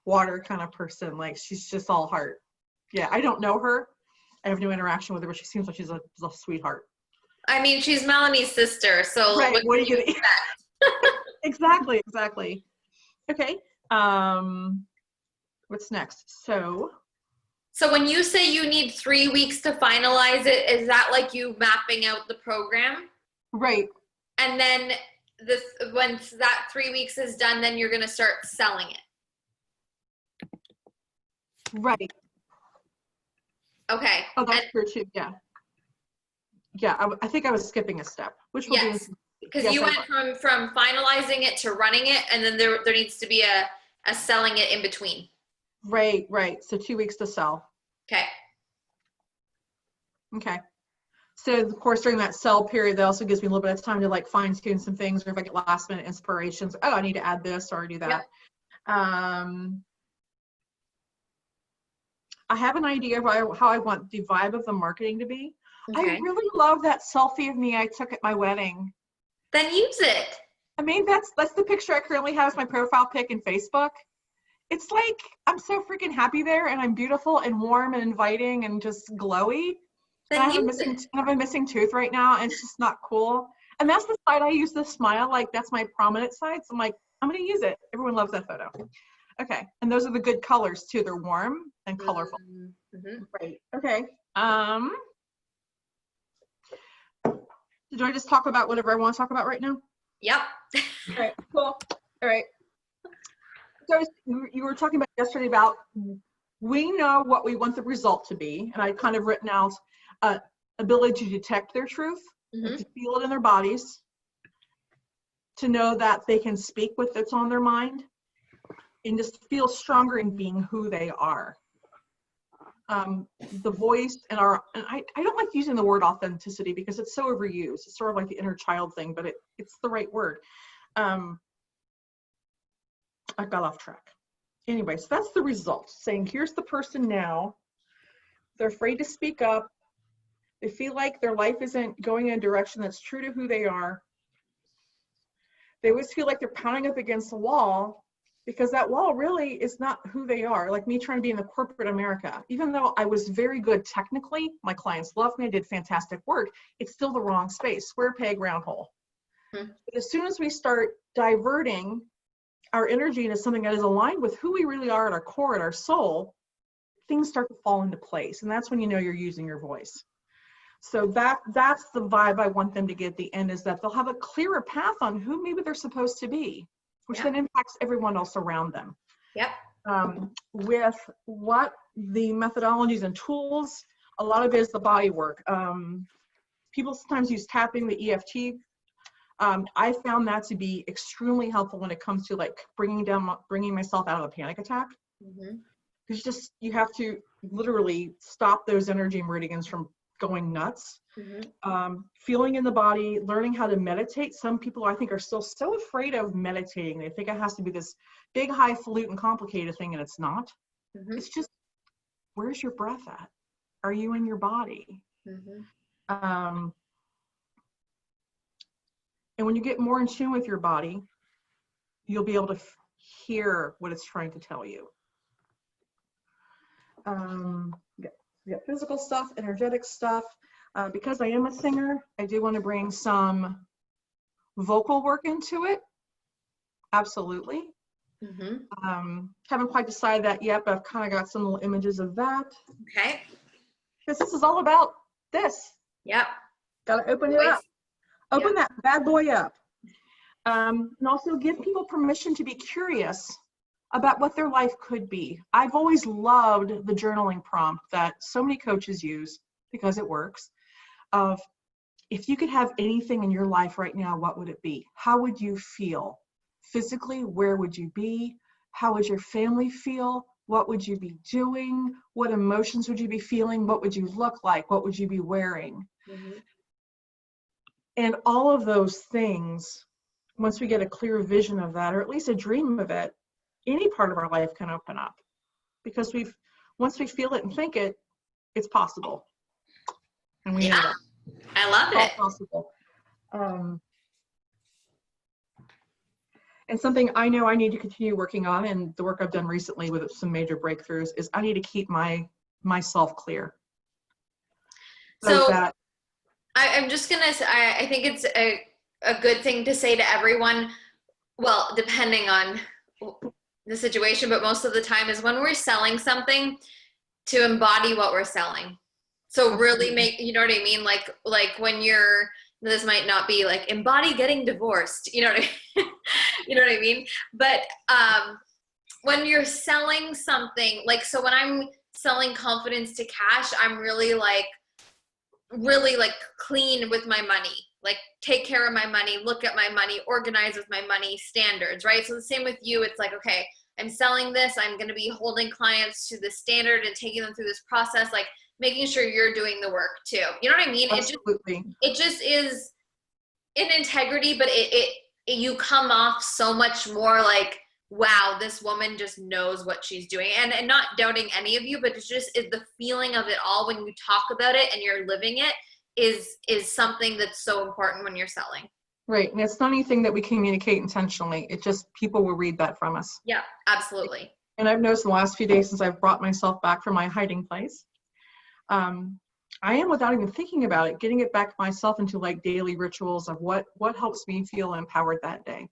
water kind of person. Like she's just all heart. Yeah, I don't know her. I have no interaction with her, but she seems like she's a sweetheart. I mean, she's Melanie's sister, so right. What are you gonna expect? Exactly. Okay. What's next? So when you say you need 3 weeks to finalize it, is that like you mapping out the program? Right. And then once that 3 weeks is done, then you're gonna start selling it. Right. Okay. Oh, that's true too. Yeah. Yeah, I think I was skipping a step, which will yes, because you went from finalizing it to running it, and then there needs to be a selling it in between. Right. So 2 weeks to sell. Okay. So of course, during that sell period, that also gives me a little bit of time to like fine tune some things, or if I get last minute inspirations, oh, I need to add this or do that. Yep. I have an idea of how I want the vibe of the marketing to be. Okay. I really love that selfie of me I took at my wedding. Then use it. I mean, that's the picture I currently have as my profile pic in Facebook. It's like, I'm so freaking happy there, and I'm beautiful and warm and inviting and just glowy. And I have a missing tooth right now, and it's just not cool. And that's the side I use to smile, like that's my prominent side. So I'm like, I'm gonna use it. Everyone loves that photo. Okay, and those are the good colors too. They're warm and colorful. Mm-hmm. Great. Okay. Do I just talk about whatever I want to talk about right now? Yep. All right. Cool. All right. So you were talking about yesterday about we know what we want the result to be, and I kind of written out ability to detect their truth, Mm-hmm. to feel it in their bodies, to know that they can speak what's on their mind, and just feel stronger in being who they are. The voice and I don't like using the word authenticity because it's so overused. It's sort of like the inner child thing, but it's the right word. I got off track. Anyway, so that's the result, saying here's the person now. They're afraid to speak up. They feel like their life isn't going in a direction that's true to who they are. They always feel like they're pounding up against a wall because that wall really is not who they are. Like me trying to be in the corporate America. Even though I was very good technically, my clients loved me, I did fantastic work, it's still the wrong space, square peg, round hole. But as soon as we start diverting our energy into something that is aligned with who we really are at our core, at our soul, things start to fall into place. And that's when you know you're using your voice. So that's the vibe I want them to get at the end, is that they'll have a clearer path on who maybe they're supposed to be, which then impacts everyone else around them. Yep. With what the methodologies and tools, a lot of it is the body work. People sometimes use tapping, the EFT. I found that to be extremely helpful when it comes to like bringing myself out of a panic attack. Mm-hmm. Because you have to literally stop those energy meridians from going nuts. Mm-hmm. Feeling in the body, learning how to meditate. Some people I think are still so afraid of meditating. They think it has to be this big, highfalutin, complicated thing, and it's not. Mm-hmm. It's just, where's your breath at? Are you in your body? Mm-hmm. And when you get more in tune with your body, you'll be able to hear what it's trying to tell you. We got physical stuff, energetic stuff. Because I am a singer, I do want to bring some vocal work into it. Absolutely. Mm-hmm. Haven't quite decided that yet, but I've kind of got some little images of that. Okay. Because this is all about this. Yep. Got to open it up. Open that bad boy up. And also give people permission to be curious about what their life could be. I've always loved the journaling prompt that so many coaches use because it works. Of if you could have anything in your life right now, what would it be? How would you feel? Physically, where would you be? How would your family feel? What would you be doing? What emotions would you be feeling? What would you look like? What would you be wearing? Mm-hmm. And all of those things, once we get a clear vision of that, or at least a dream of it, any part of our life can open up. Because once we feel it and think it, it's possible. And we know that. I love It's it. all possible. And something I know I need to continue working on, and the work I've done recently with some major breakthroughs, is I need to keep myself clear. So that I'm just gonna say, I think it's a good thing to say to everyone, well, depending on the situation, but most of the time, is when we're selling something, to embody what we're selling. So really make, you know what I mean? Like when you're, this might not be like embody getting divorced, you know what you know what I mean? But when you're selling something, like, so when I'm selling confidence to cash, I'm really like clean with my money, like take care of my money, look at my money, organize with my money standards, right? So the same with you. It's like, okay, I'm selling this. I'm going to be holding clients to this standard and taking them through this process, like making sure you're doing the work too. You know what I mean? Absolutely. It just is in integrity, but you come off so much more like, wow, this woman just knows what she's doing. And not doubting any of you, but it's just the feeling of it all when you talk about it and you're living it is something that's so important when you're selling. Right. And it's not anything that we communicate intentionally. It just, people will read that from us. Yeah, absolutely. And I've noticed in the last few days, since I've brought myself back from my hiding place, I am, without even thinking about it, getting it back myself into like daily rituals of what helps me feel empowered that day.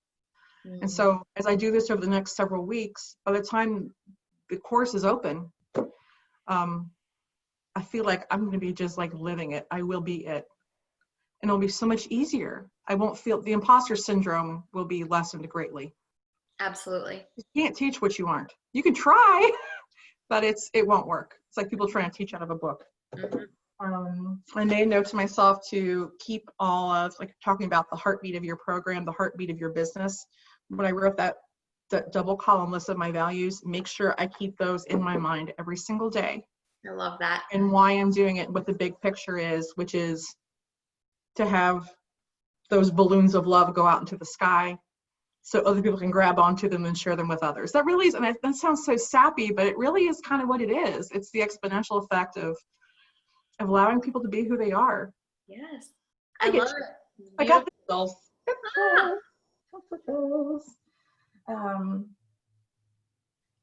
And so as I do this over the next several weeks, by the time the course is open, I feel like I'm going to be just like living it. I will be it. And it'll be so much easier. I won't feel the imposter syndrome will be lessened greatly. Absolutely. You can't teach what you aren't. You can try, but it won't work. It's like people trying to teach out of a book. I made a note to myself to keep all of, like, talking about the heartbeat of your program, the heartbeat of your business. When I wrote that double column list of my values, make sure I keep those in my mind every single day. I love that. And why I'm doing it, what the big picture is, which is to have those balloons of love go out into the sky so other people can grab onto them and share them with others. That really is, and that sounds so sappy, but it really is kind of what it is. It's the exponential effect of allowing people to be who they are. Yes. I love you. it. I got the bills.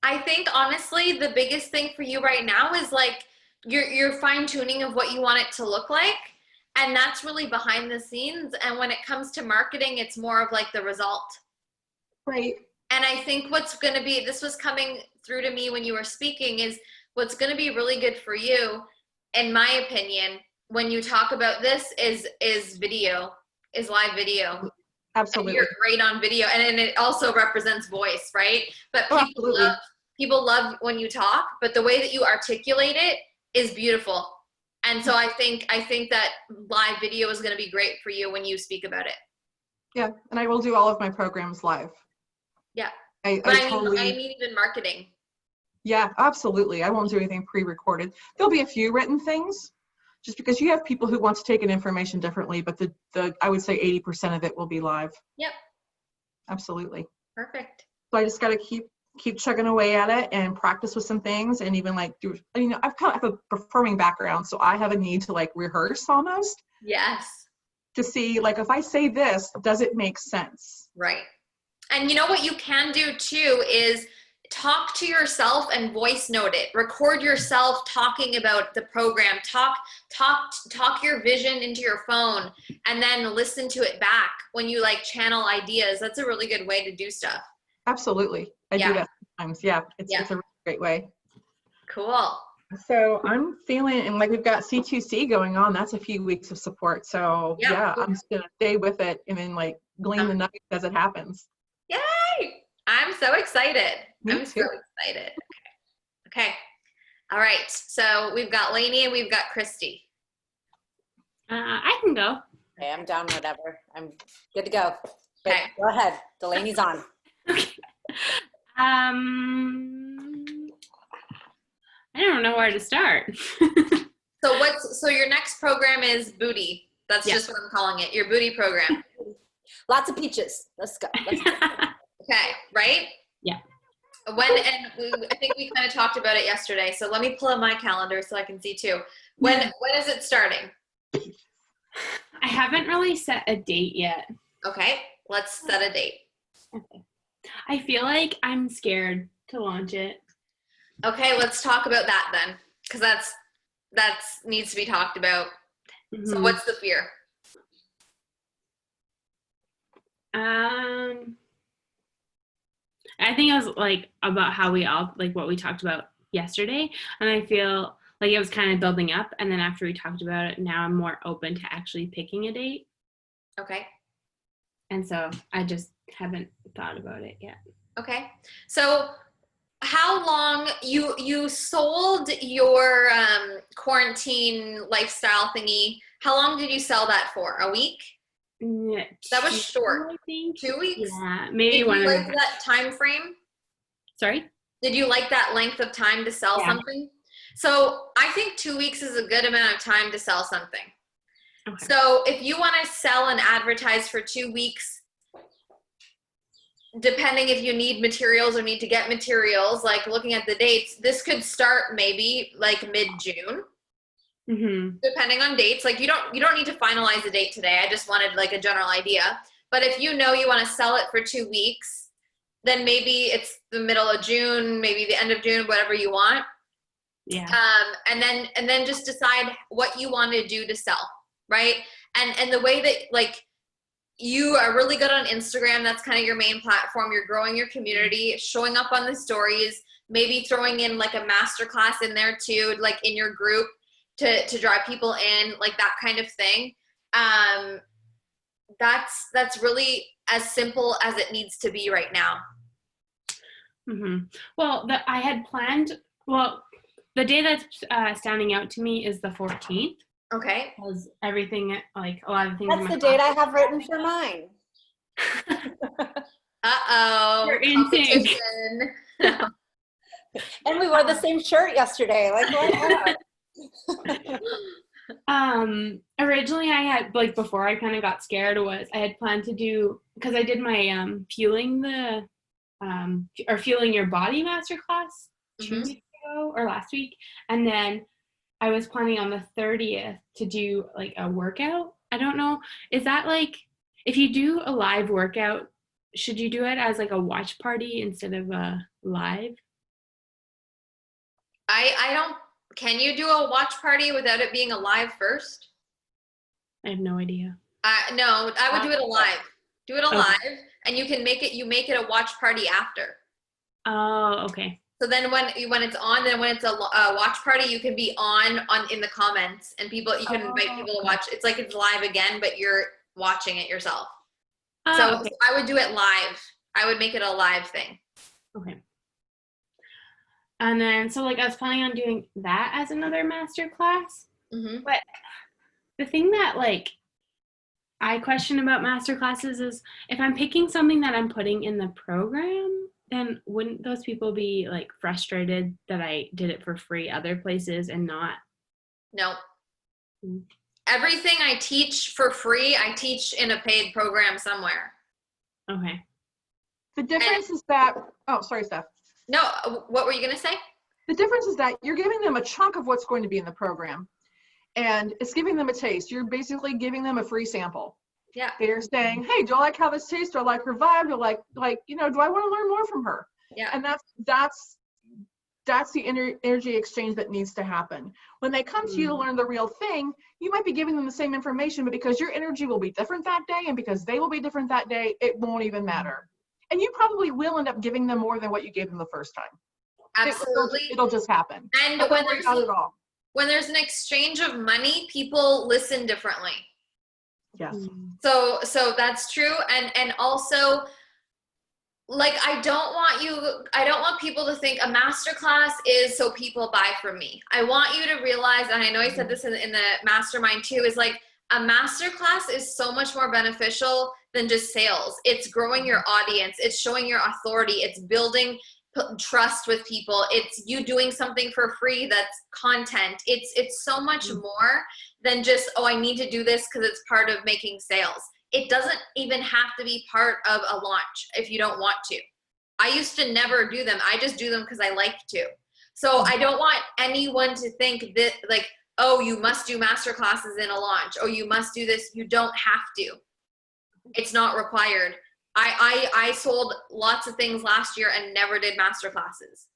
I think honestly, the biggest thing for you right now is like you're fine tuning of what you want it to look like. And that's really behind the scenes. And when it comes to marketing, it's more of like the result. Right. And I think what's going to be, this was coming through to me when you were speaking, is what's going to be really good for you, in my opinion, when you talk about this is video, is live video. Absolutely. And you're great on video. And it also represents voice, right? But people love when you talk, but the way that you articulate it is beautiful. And so I think that live video is going to be great for you when you speak about it. Yeah, and I will do all of my programs live. Yeah. I mean even marketing. Yeah, absolutely. I won't do anything pre-recorded. There'll be a few written things, just because you have people who want to take in information differently, but the I would say 80% of it will be live. Yep. Absolutely. Perfect. So I just got to keep chugging away at it and practice with some things, and even like do, I've kind of have a performing background, so I have a need to like rehearse almost. Yes. To see, like, if I say this, does it make sense? Right. And you know what you can do too is talk to yourself and voice note it. Record yourself talking about the program. Talk your vision into your phone, and then listen to it back when you like channel ideas. That's a really good way to do stuff. Absolutely. I do that sometimes. Yeah, it's a really great way. Cool. So I'm feeling, and like we've got C2C going on. That's a few weeks of support. So yeah, I'm just gonna stay with it and then like glean the nuggets as it happens. Yay! I'm so excited. Me too. So excited. Okay. All right. So we've got Lainey and we've got Christy. I can go. Okay, I'm down. Whatever. I'm good to go. Okay. Go ahead. Delaney's on. Okay. I don't know where to start. So your next program is Booty. That's just what I'm calling it. Your Booty program. Lots of peaches. Let's go. Okay, right? Yeah. I think we kind of talked about it yesterday. So let me pull up my calendar so I can see too. When is it starting? I haven't really set a date yet. Okay, let's set a date. Okay. I feel like I'm scared to launch it. Okay, let's talk about that then, because that's needs to be talked about. Mm-hmm. So what's the fear? I think it was like about how we all, like what we talked about yesterday, and I feel like it was kind of building up, and then after we talked about it, now I'm more open to actually picking a date. Okay. And so I just haven't thought about it yet. Okay. So how long you sold your quarantine lifestyle thingy? How long did you sell that for? A week? Yeah, that was short. I think 2 weeks. Yeah, maybe did one. You like that time frame? Sorry. Did you like that length of time to sell something? So I think 2 weeks is a good amount of time to sell something. Okay. So if you want to sell and advertise for 2 weeks, depending if you need materials or need to get materials, like looking at the dates, this could start maybe like mid-June. Mm-hmm. Depending on dates. Like you don't need to finalize the date today. I just wanted like a general idea. But if you know you want to sell it for 2 weeks, then maybe it's the middle of June, maybe the end of June, whatever you want. Yeah. And then just decide what you want to do to sell, right? And the way that like you are really good on Instagram. That's kind of your main platform. You're growing your community, showing up on the stories, maybe throwing in like a masterclass in there too, like in your group to drive people in, like that kind of thing. That's really as simple as it needs to be right now. Mm-hmm. Well, I had planned, well, the day that's standing out to me is the 14th. Okay. Because everything, like a lot of things. That's the date I have written for mine. Uh-oh. You're in sync. Competition. And we wore the same shirt yesterday. Like, what? Originally I had, like, before I kind of got scared, I had planned to do, because I did my fueling your body masterclass 2 weeks ago or last week, and then I was planning on the 30th to do like a workout. I don't know, is that like, if you do a live workout, should you do it as like a watch party instead of a live? I don't, can you do a watch party without it being a live first? I have no idea. No, I would do it alive. Do it Okay. alive, and you make it a watch party after. Oh, okay. So then when it's on, then when it's a watch party, you can be on in the comments, and you can invite people to watch. It's like it's live again, but you're watching it yourself. So Okay. I would do it live. I would make it a live thing. Okay. And then, so like I was planning on doing that as another master class. Mm-hmm. But the thing that like I question about master classes is if I'm picking something that I'm putting in the program, then wouldn't those people be like frustrated that I did it for free other places and not? No. Mm. Everything I teach for free, I teach in a paid program somewhere. Okay. The difference is that, oh, sorry, Steph. No, what were you going to say? The difference is that you're giving them a chunk of what's going to be in the program, and it's giving them a taste. You're basically giving them a free sample. Yeah. They're saying, hey, do I like how this tastes? Do I like her vibe? Do I like, do I want to learn more from her? Yeah. And that's the energy exchange that needs to happen. When they come to you to learn the real thing, you might be giving them the same information, but because your energy will be different that day and because they will be different that day, it won't even matter. And you probably will end up giving them more than what you gave them the first time. Absolutely. It'll just happen. And when there's an exchange of money, people listen differently. Yes. So that's true. And also, like, I don't want people to think a masterclass is so people buy from me. I want you to realize, and I know I said this in the mastermind too, is like a masterclass is so much more beneficial than just sales. It's growing your audience. It's showing your authority. It's building trust with people. It's you doing something for free that's content. It's so much more than just, oh, I need to do this because it's part of making sales. It doesn't even have to be part of a launch if you don't want to. I used to never do them. I just do them because I like to. So I don't want anyone to think that like, oh, you must do master classes in a launch. Oh, you must do this. You don't have to. It's not required. I sold lots of things last year and never did master classes.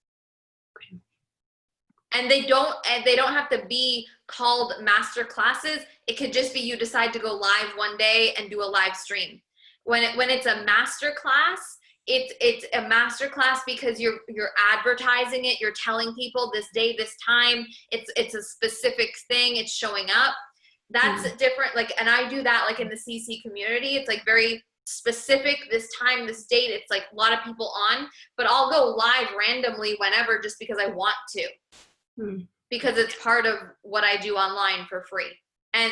And they don't have to be called master classes. It could just be you decide to go live one day and do a live stream. When it's a master class, it's a master class because you're advertising it. You're telling people this day, this time. It's a specific thing. It's showing up. That's different. Like, and I do that like in the CC community. It's like very specific, this time, this date. It's like a lot of people on, but I'll go live randomly whenever just because I want to. Because it's part of what I do online for free. And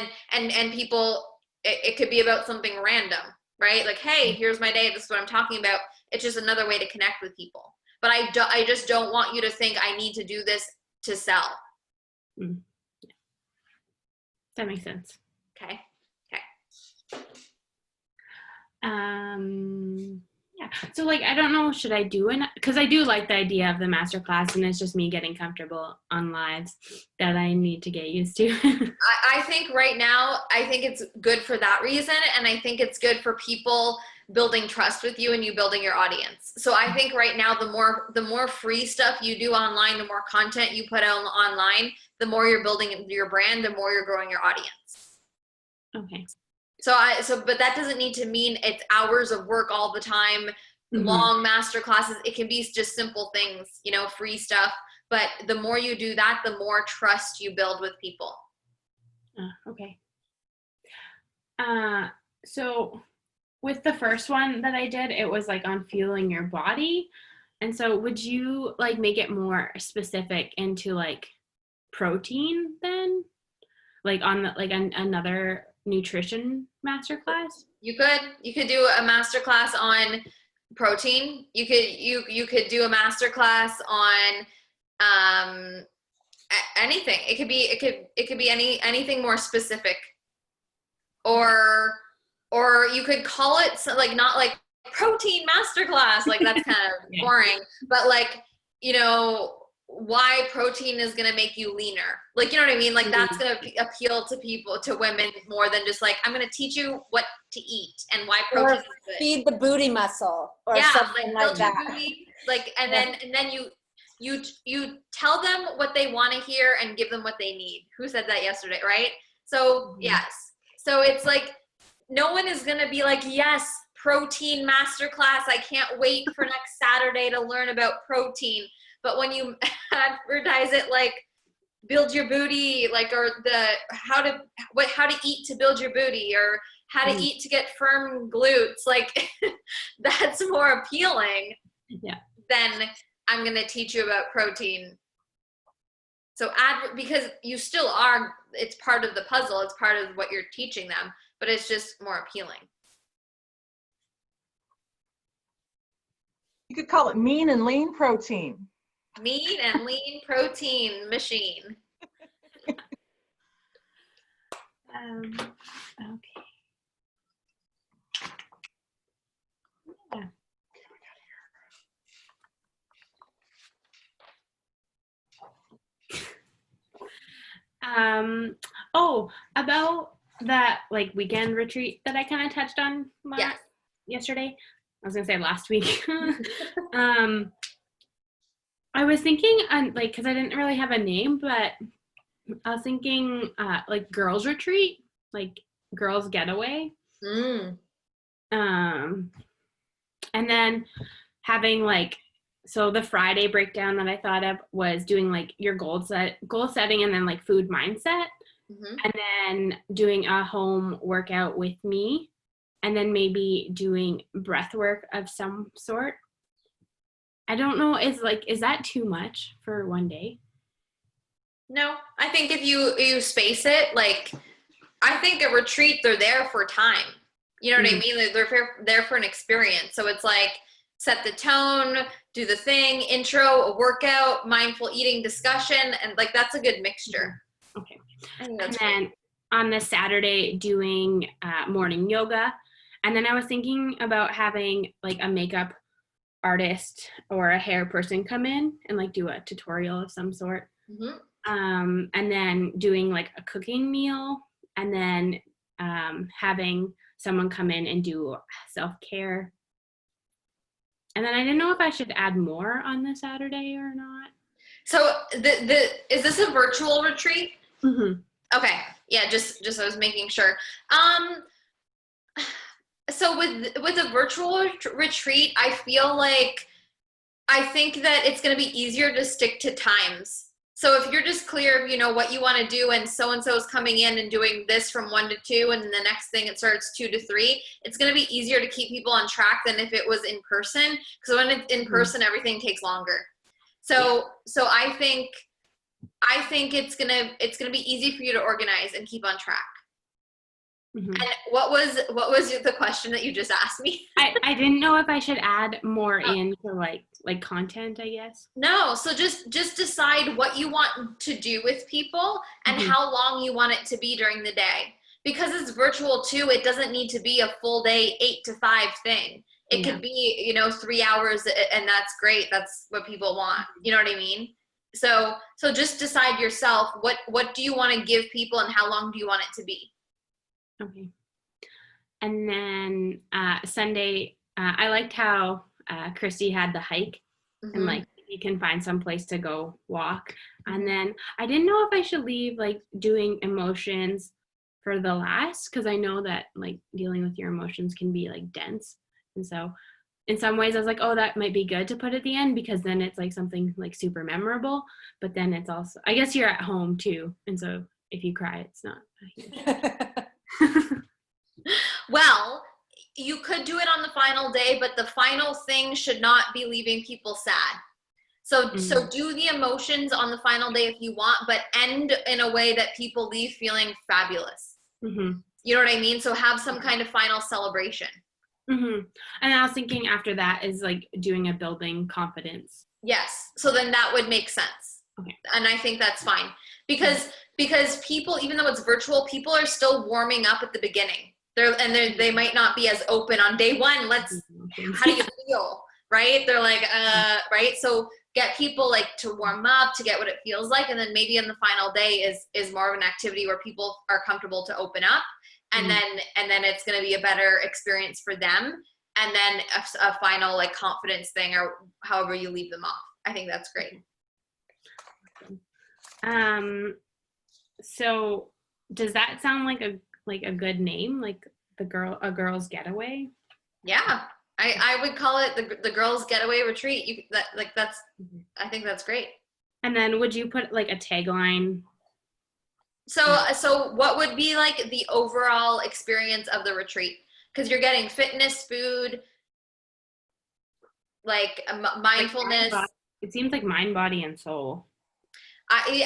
people, it could be about something random, right? Like, hey, here's my day. This is what I'm talking about. It's just another way to connect with people. But I just don't want you to think I need to do this to sell. That makes sense. Okay. Yeah. So like, I don't know, should I do it? Because I do like the idea of the master class, and it's just me getting comfortable on lives that I need to get used to. I think right now, I think it's good for that reason. And I think it's good for people building trust with you and you building your audience. So I think right now, the more free stuff you do online, the more content you put out online, the more you're building your brand, the more you're growing your audience. Okay. But that doesn't need to mean it's hours of work all the time, long master classes. It can be just simple things, free stuff. But the more you do that, the more trust you build with people. Okay. So with the first one that I did, it was like on fueling your body. And so would you like make it more specific into like protein then? Like on another nutrition masterclass? You could do a masterclass on protein. You could do a masterclass on anything. It could be anything more specific, or you could call it like, not like protein masterclass, like that's kind of Yeah. boring, but like, why protein is going to make you leaner. Like, you know what I mean? Like that's going to appeal to people, to women, more than just like, I'm going to teach you what to eat and why protein is good. Feed the booty muscle or something like build your that. booty, and then you tell them what they want to hear and give them what they need. Who said that yesterday, right? So yes. So it's like, no one is going to be like, yes, protein masterclass, I can't wait for next Saturday to learn about protein. But when you advertise it like build your booty, like, or the how to eat to build your booty, or how to eat to get firm glutes, like that's more appealing than I'm going to teach you about protein. So because you still are, it's part of the puzzle, it's part of what you're teaching them, but it's just more appealing. You could call it mean and lean protein. Mean and lean protein machine. Okay. Yeah. About that like weekend retreat that I kind of touched on yesterday. I was gonna say last week. I was thinking like, because I didn't really have a name, but I was thinking like girls retreat, like girls getaway. And then having like, so the Friday breakdown that I thought of was doing like your goal setting and then like food mindset, and then doing a home workout with me, and then maybe doing breath work of some sort. I don't know, is that too much for one day? No, I think if you space it, like, I think a retreat, they're there for time. You know what I mean? They're there for an experience. So it's like, set the tone, do the thing, intro, a workout, mindful eating discussion, and like that's a good mixture. Okay. And then on the Saturday doing morning yoga. And then I was thinking about having like a makeup artist or a hair person come in and like do a tutorial of some sort. And then doing like a cooking meal, and then having someone come in and do self-care. And then I didn't know if I should add more on the Saturday or not. So is this a virtual retreat? Okay. Yeah, just I was making sure. So with a virtual retreat, I think that it's going to be easier to stick to times. So if you're just clear of, what you want to do, and so is coming in and doing this from 1 to 2, and then the next thing it starts 2 to 3, it's going to be easier to keep people on track than if it was in person. Because when it's in person, everything takes longer. So I think it's gonna be easy for you to organize and keep on track. And what was the question that you just asked me? I didn't know if I should add more into like content, I guess. No, so just decide what you want to do with people and how long you want it to be during the day. Because it's virtual too, it doesn't need to be a full day 8 to 5 thing. It could be, 3 hours, and that's great. That's what people want. You know what I mean? So just decide yourself, what do you want to give people and how long do you want it to be? Okay. And then Sunday, I liked how Christy had the hike and like you can find some place to go walk. And then I didn't know if I should leave like doing emotions for the last, because I know that like dealing with your emotions can be like dense. And so in some ways I was like, oh, that might be good to put at the end, because then it's like something like super memorable. But then it's also, I guess you're at home too. And so if you cry, it's not a huge. Well, you could do it on the final day, but the final thing should not be leaving people sad. So do the emotions on the final day if you want, but end in a way that people leave feeling fabulous. Mm-hmm. You know what I mean? So have some kind of final celebration. Mm-hmm. And I was thinking after that is like doing a building confidence. Yes. So then that would make sense. Okay. And I think that's fine because people, even though it's virtual, people are still warming up at the beginning. They might not be as open on day one. How do you feel? Right? They're like, right. So get people like to warm up, to get what it feels like. And then maybe in the final day is more of an activity where people are comfortable to open up. And then it's going to be a better experience for them. And then a final like confidence thing, or however you leave them off. I think that's great. So does that sound like a good name, like a girl's getaway? Yeah, I would call it the girls' getaway retreat. I think that's great. And then would you put like a tagline? So what would be like the overall experience of the retreat? Because you're getting fitness, food, like mindfulness. Like it seems like mind, body, and soul.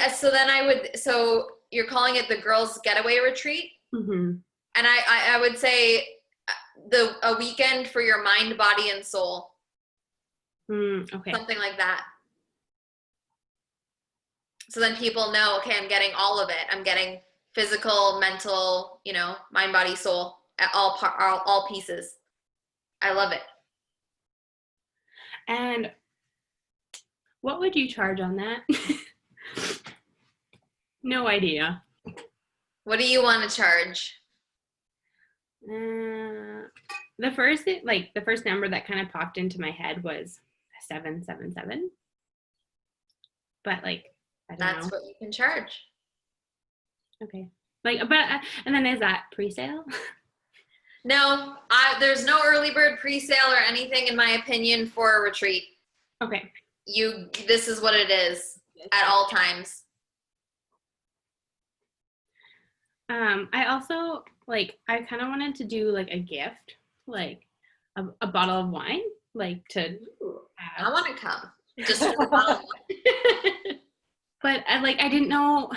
So you're calling it the girls' getaway retreat? Mm-hmm. And I would say a weekend for your mind, body, and soul. Okay. Something like that. So then people know, okay, I'm getting all of it. I'm getting physical, mental, mind, body, soul, all pieces. I love it. And what would you charge on that? No idea. What do you want to charge? The first number that kind of popped into my head was 777. But like, I don't know. That's what you can charge. Okay. And then is that pre-sale? No, there's no early bird pre-sale or anything in my opinion for a retreat. Okay. This is what it is at all times. I also I kind of wanted to do like a gift, like a bottle of wine, like to have. I want to come. Just for the bottle of wine. But I didn't know,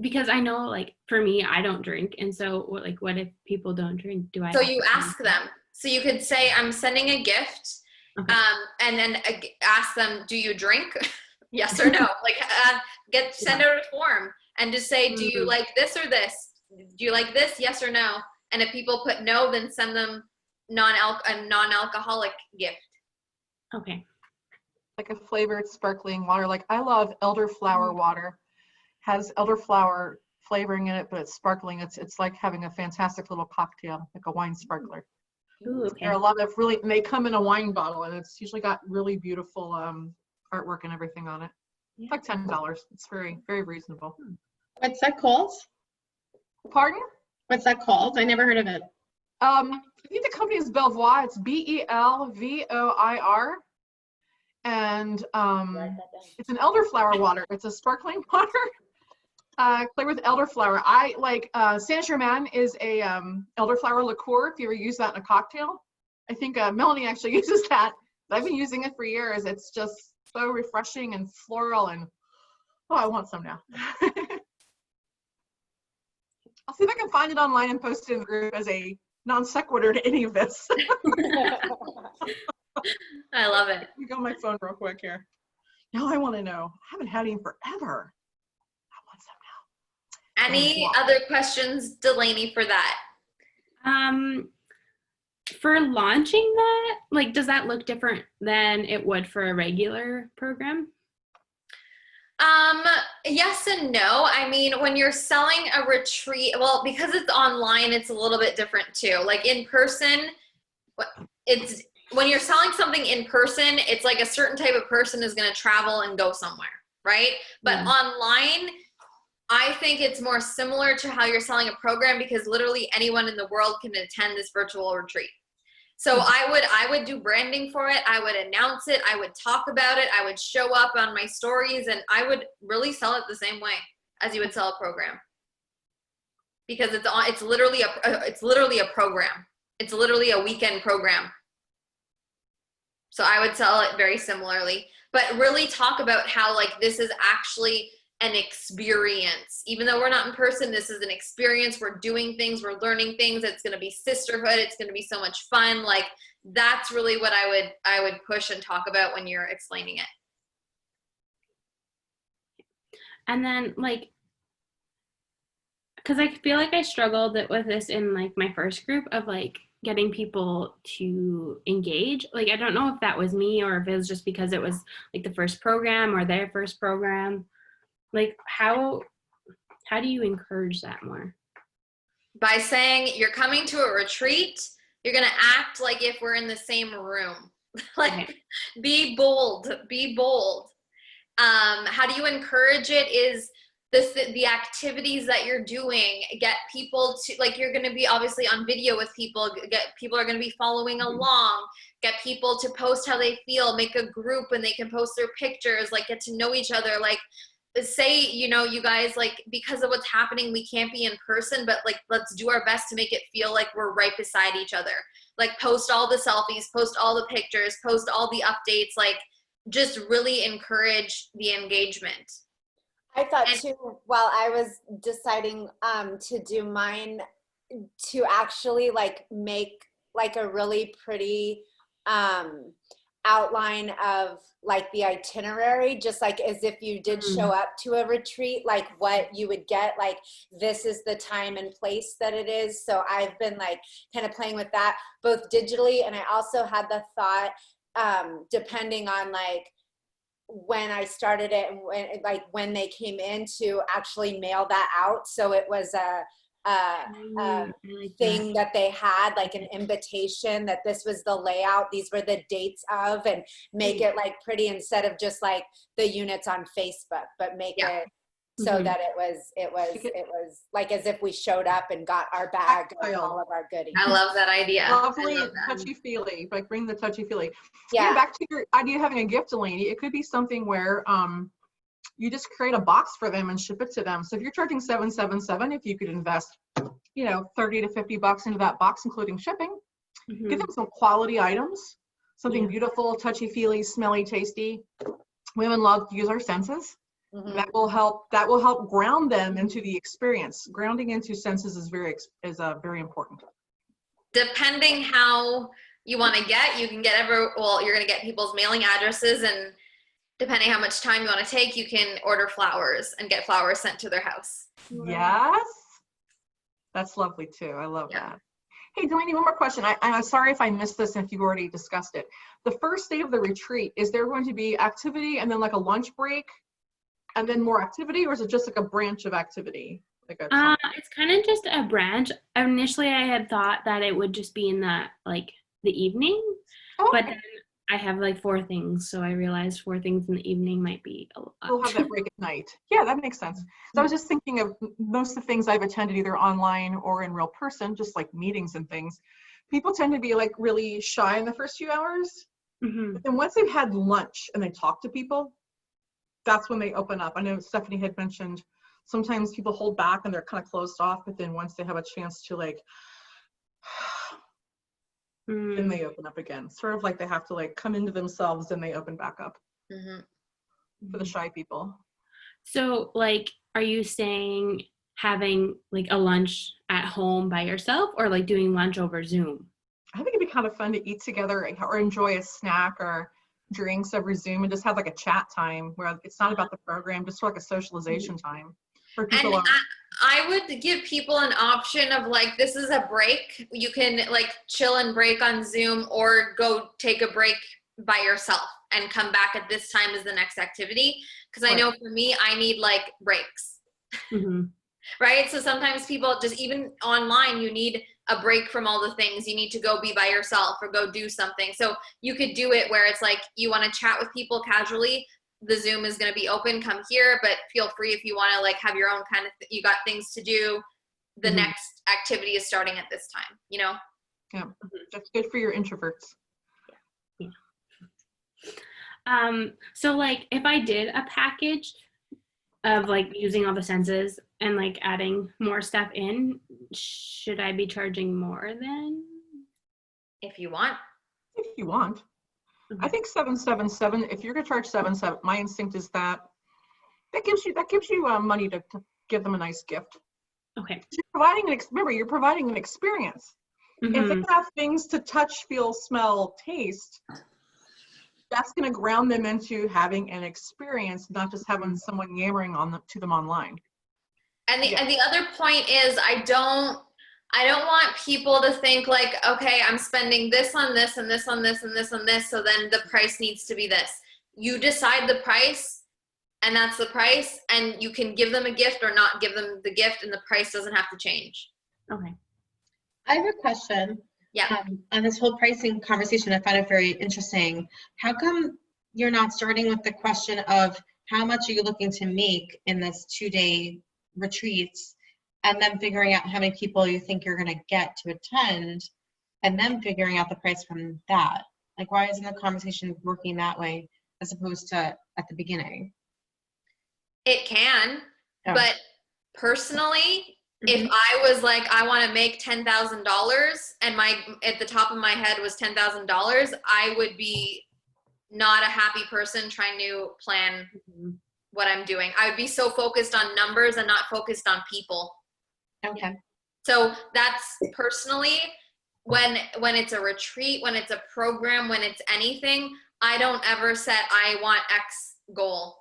because I know like for me, I don't drink, and so what if people don't drink? So you ask them. So you could say, I'm sending a gift, okay. And then ask them, do you drink? Yes or no? Send out a form and just say, do you like this or this? Do you like this? Yes or no? And if people put no, then send them a non-alcoholic gift. Okay. Like a flavored sparkling water. Like I love elderflower water. Has elderflower flavoring in it, but it's sparkling. It's like having a fantastic little cocktail, like a wine sparkler. Ooh, okay. There are a lot of and they come in a wine bottle, and it's usually got really beautiful artwork and everything on it. Yeah. It's like $10. It's very, very reasonable. What's that called? Pardon? What's that called? I never heard of it. I think the company is Belvoir. It's Belvoir. And it's an elderflower water. It's a sparkling water, clear with elderflower. I like Saint Germain is a elderflower liqueur. If you ever use that in a cocktail, I think Melanie actually uses that. I've been using it for years. It's just so refreshing and floral, and I want some now. I'll see if I can find it online and post it in the group as a non sequitur to any of this. I love it. Let me go on my phone real quick here. Now I want to know. I haven't had any forever. I want some now. Any other questions, Delaney, for that? For launching that, does that look different than it would for a regular program? Yes and no. I mean, when you're selling a retreat, well, because it's online, it's a little bit different too. Like in person, when you're selling something in person, it's like a certain type of person is going to travel and go somewhere, right? But online, I think it's more similar to how you're selling a program, because literally anyone in the world can attend this virtual retreat. So I would do branding for it. I would announce it. I would talk about it. I would show up on my stories, and I would really sell it the same way as you would sell a program, because it's literally a program. It's literally a weekend program. So I would sell it very similarly, but really talk about how like this is actually an experience. Even though we're not in person, this is an experience. We're doing things, we're learning things. It's going to be sisterhood. It's going to be so much fun. Like that's really what I would push and talk about when you're explaining it. And then like, because I feel like I struggled with this in like my first group of like getting people to engage. Like, I don't know if that was me or if it was just because it was like the first program or their first program. Like, how do you encourage that more? By saying you're coming to a retreat, you're going to act like if we're in the same room. Like, Okay. be bold, be bold. How do you encourage it is the activities that you're doing, get people to, like, you're going to be obviously on video with people, people are going to be following along, get people to post how they feel, make a group and they can post their pictures, like get to know each other, like say, you know, you guys, like, because of what's happening, we can't be in person, but like, let's do our best to make it feel like we're right beside each other. Like post all the selfies, post all the pictures, post all the updates, like just really encourage the engagement. I thought too, while I was deciding to do mine, to actually like make like a really pretty outline of like the itinerary, just like as if you did show up to a retreat, like what you would get, like this is the time and place that it is. So I've been like kind of playing with that both digitally, and I also had the thought, depending on like when I started it and when they came in, to actually mail that out. So it was a thing that they had, like an invitation that this was the layout, these were the dates of, and make it like pretty, instead of just like the units on Facebook, but make it so that it was like as if we showed up and got our bag of all of our goodies. I love that idea. Lovely, touchy-feely, like bring the touchy-feely. Yeah. Back to your idea of having a gift, Delaney, it could be something where you just create a box for them and ship it to them. So if you're charging $777, if you could invest, you know, $30 to $50 into that box, including shipping, give them some quality items, something beautiful, touchy-feely, smelly, tasty. Women love to use our senses. That will help ground them into the experience. Grounding into senses is very important. Depending how you want to get, you can get you're going to get people's mailing addresses, and depending how much time you want to take, you can order flowers and get flowers sent to their house. Yes, that's lovely too. I love that. Hey, Delaney, one more question. I'm sorry if I missed this and if you've already discussed it. The first day of the retreat, is there going to be activity and then like a lunch break and then more activity, or is it just like a branch of activity? It's kind of just a branch. Initially, I had thought that it would just be in the evening, but then I have like 4 things, so I realized 4 things in the evening might be a lot. We'll have that break at night. Yeah, that makes sense. So I was just thinking of most of the things I've attended either online or in real person, just like meetings and things. People tend to be like really shy in the first few hours, but then once they've had lunch and they talk to people, that's when they open up. I know Stephanie had mentioned sometimes people hold back and they're kind of closed off, but then once they have a chance to like, then they open up again. Sort of like they have to like come into themselves and they open back up for the shy people. So like, are you saying having like a lunch at home by yourself, or like doing lunch over Zoom? I think it'd be kind of fun to eat together or enjoy a snack or drinks over Zoom and just have like a chat time where it's not about the program, just sort of like a socialization time. For people and I would give people an option of like, this is a break. You can like chill and break on Zoom, or go take a break by yourself and come back at this time as the next activity. Because I know for me, I need like breaks. Right? So sometimes people just, even online, you need a break from all the things. You need to go be by yourself or go do something. So you could do it where it's like you want to chat with people casually, the Zoom is going to be open, come here, but feel free if you want to like have your own kind of, you got things to do. The next activity is starting at this time, you know? Yeah, that's good for your introverts. Yeah. So like if I did a package of like using all the senses and like adding more stuff in, should I be charging more then? If you want. If you want. I think 777, if you're gonna charge 77, my instinct is that gives you money to give them a nice gift. Okay. You're providing remember, you're providing an experience. If they have things to touch, feel, smell, taste, that's going to ground them into having an experience, not just having someone yammering to them online. And the other point is, I don't want people to think like, okay, I'm spending this on this and this on this and this on this, so then the price needs to be this. You decide the price, and that's the price, and you can give them a gift or not give them the gift, and the price doesn't have to change. Okay. I have a question. Yeah. On this whole pricing conversation, I find it very interesting. How come you're not starting with the question of how much are you looking to make in this 2-day retreats, and then figuring out how many people you think you're going to get to attend, and then figuring out the price from that? Like, why isn't the conversation working that way as opposed to at the beginning? It can, Oh. but personally, if I was like, I want to make $10,000 and at the top of my head was $10,000, I would be not a happy person trying to plan what I'm doing. I would be so focused on numbers and not focused on people. Okay. So that's personally, when it's a retreat, when it's a program, when it's anything, I don't ever set, I want X goal.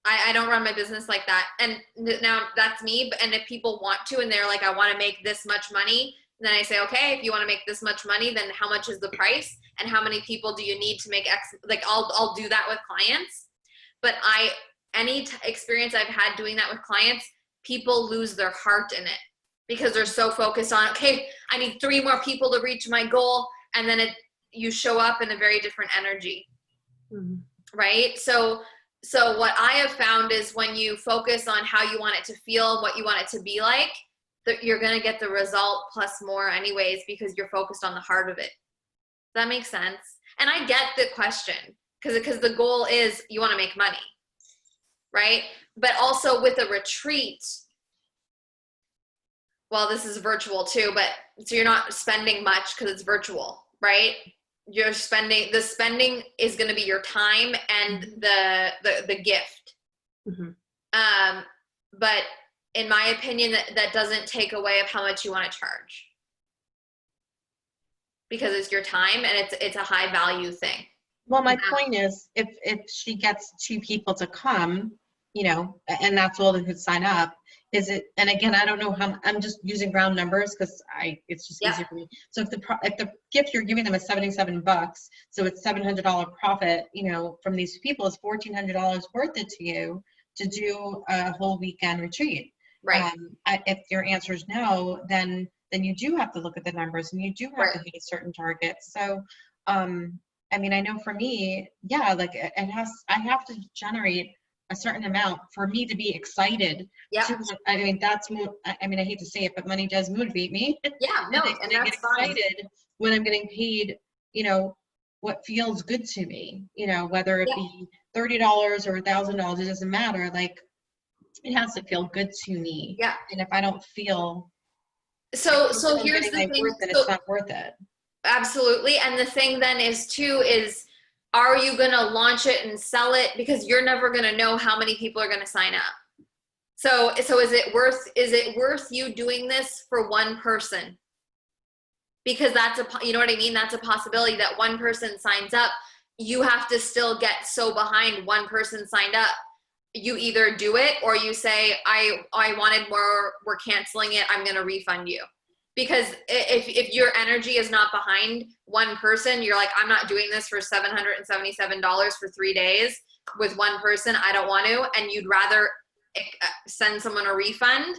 I don't run my business like that. And now that's me. And if people want to, and they're like, I want to make this much money, then I say, okay, if you want to make this much money, then how much is the price? And how many people do you need to make X? Like I'll do that with clients. But any experience I've had doing that with clients, people lose their heart in it because they're so focused on, okay, I need 3 more people to reach my goal. And then you show up in a very different energy. Right? So what I have found is when you focus on how you want it to feel, what you want it to be like, that you're going to get the result plus more anyways, because you're focused on the heart of it. Does that make sense? And I get the question because the goal is you want to make money, right? But also with a retreat, well, this is virtual too, but so you're not spending much because it's virtual, right? The spending is going to be your time and the gift. But in my opinion, that doesn't take away of how much you want to charge, because it's your time and it's a high value thing. Well, my point is, if she gets 2 people to come, you know, and that's all that could sign up, is it? And again, I don't know how. I'm just using round numbers because it's just easier for me. So if the gift you're giving them is $77, so it's $700 profit, you know, from these people is $1,400 worth it to you to do a whole weekend retreat. Right. If your answer is no, then you do have to look at the numbers and you do have to hit certain targets. So, I mean, I know for me, yeah, like I have to generate a certain amount for me to be excited. Yeah. I mean, I hate to say it, but money does motivate me. Yeah, no, and I that's get excited when I'm getting paid, you know, what feels good to me, you know, whether it be $30 or $1,000, it doesn't matter. Like, it has to feel good to me. Yeah. And if I don't feel so here's the thing, it's not worth it. Absolutely. And the thing then is too is, are you going to launch it and sell it? Because you're never going to know how many people are going to sign up. So is it worth you doing this for one person? Because you know what I mean? That's a possibility that one person signs up. You have to still get so behind one person signed up. You either do it or you say, I wanted more, we're canceling it, I'm going to refund you. Because if your energy is not behind one person, you're like, I'm not doing this for $777 for 3 days with one person, I don't want to, and you'd rather send someone a refund,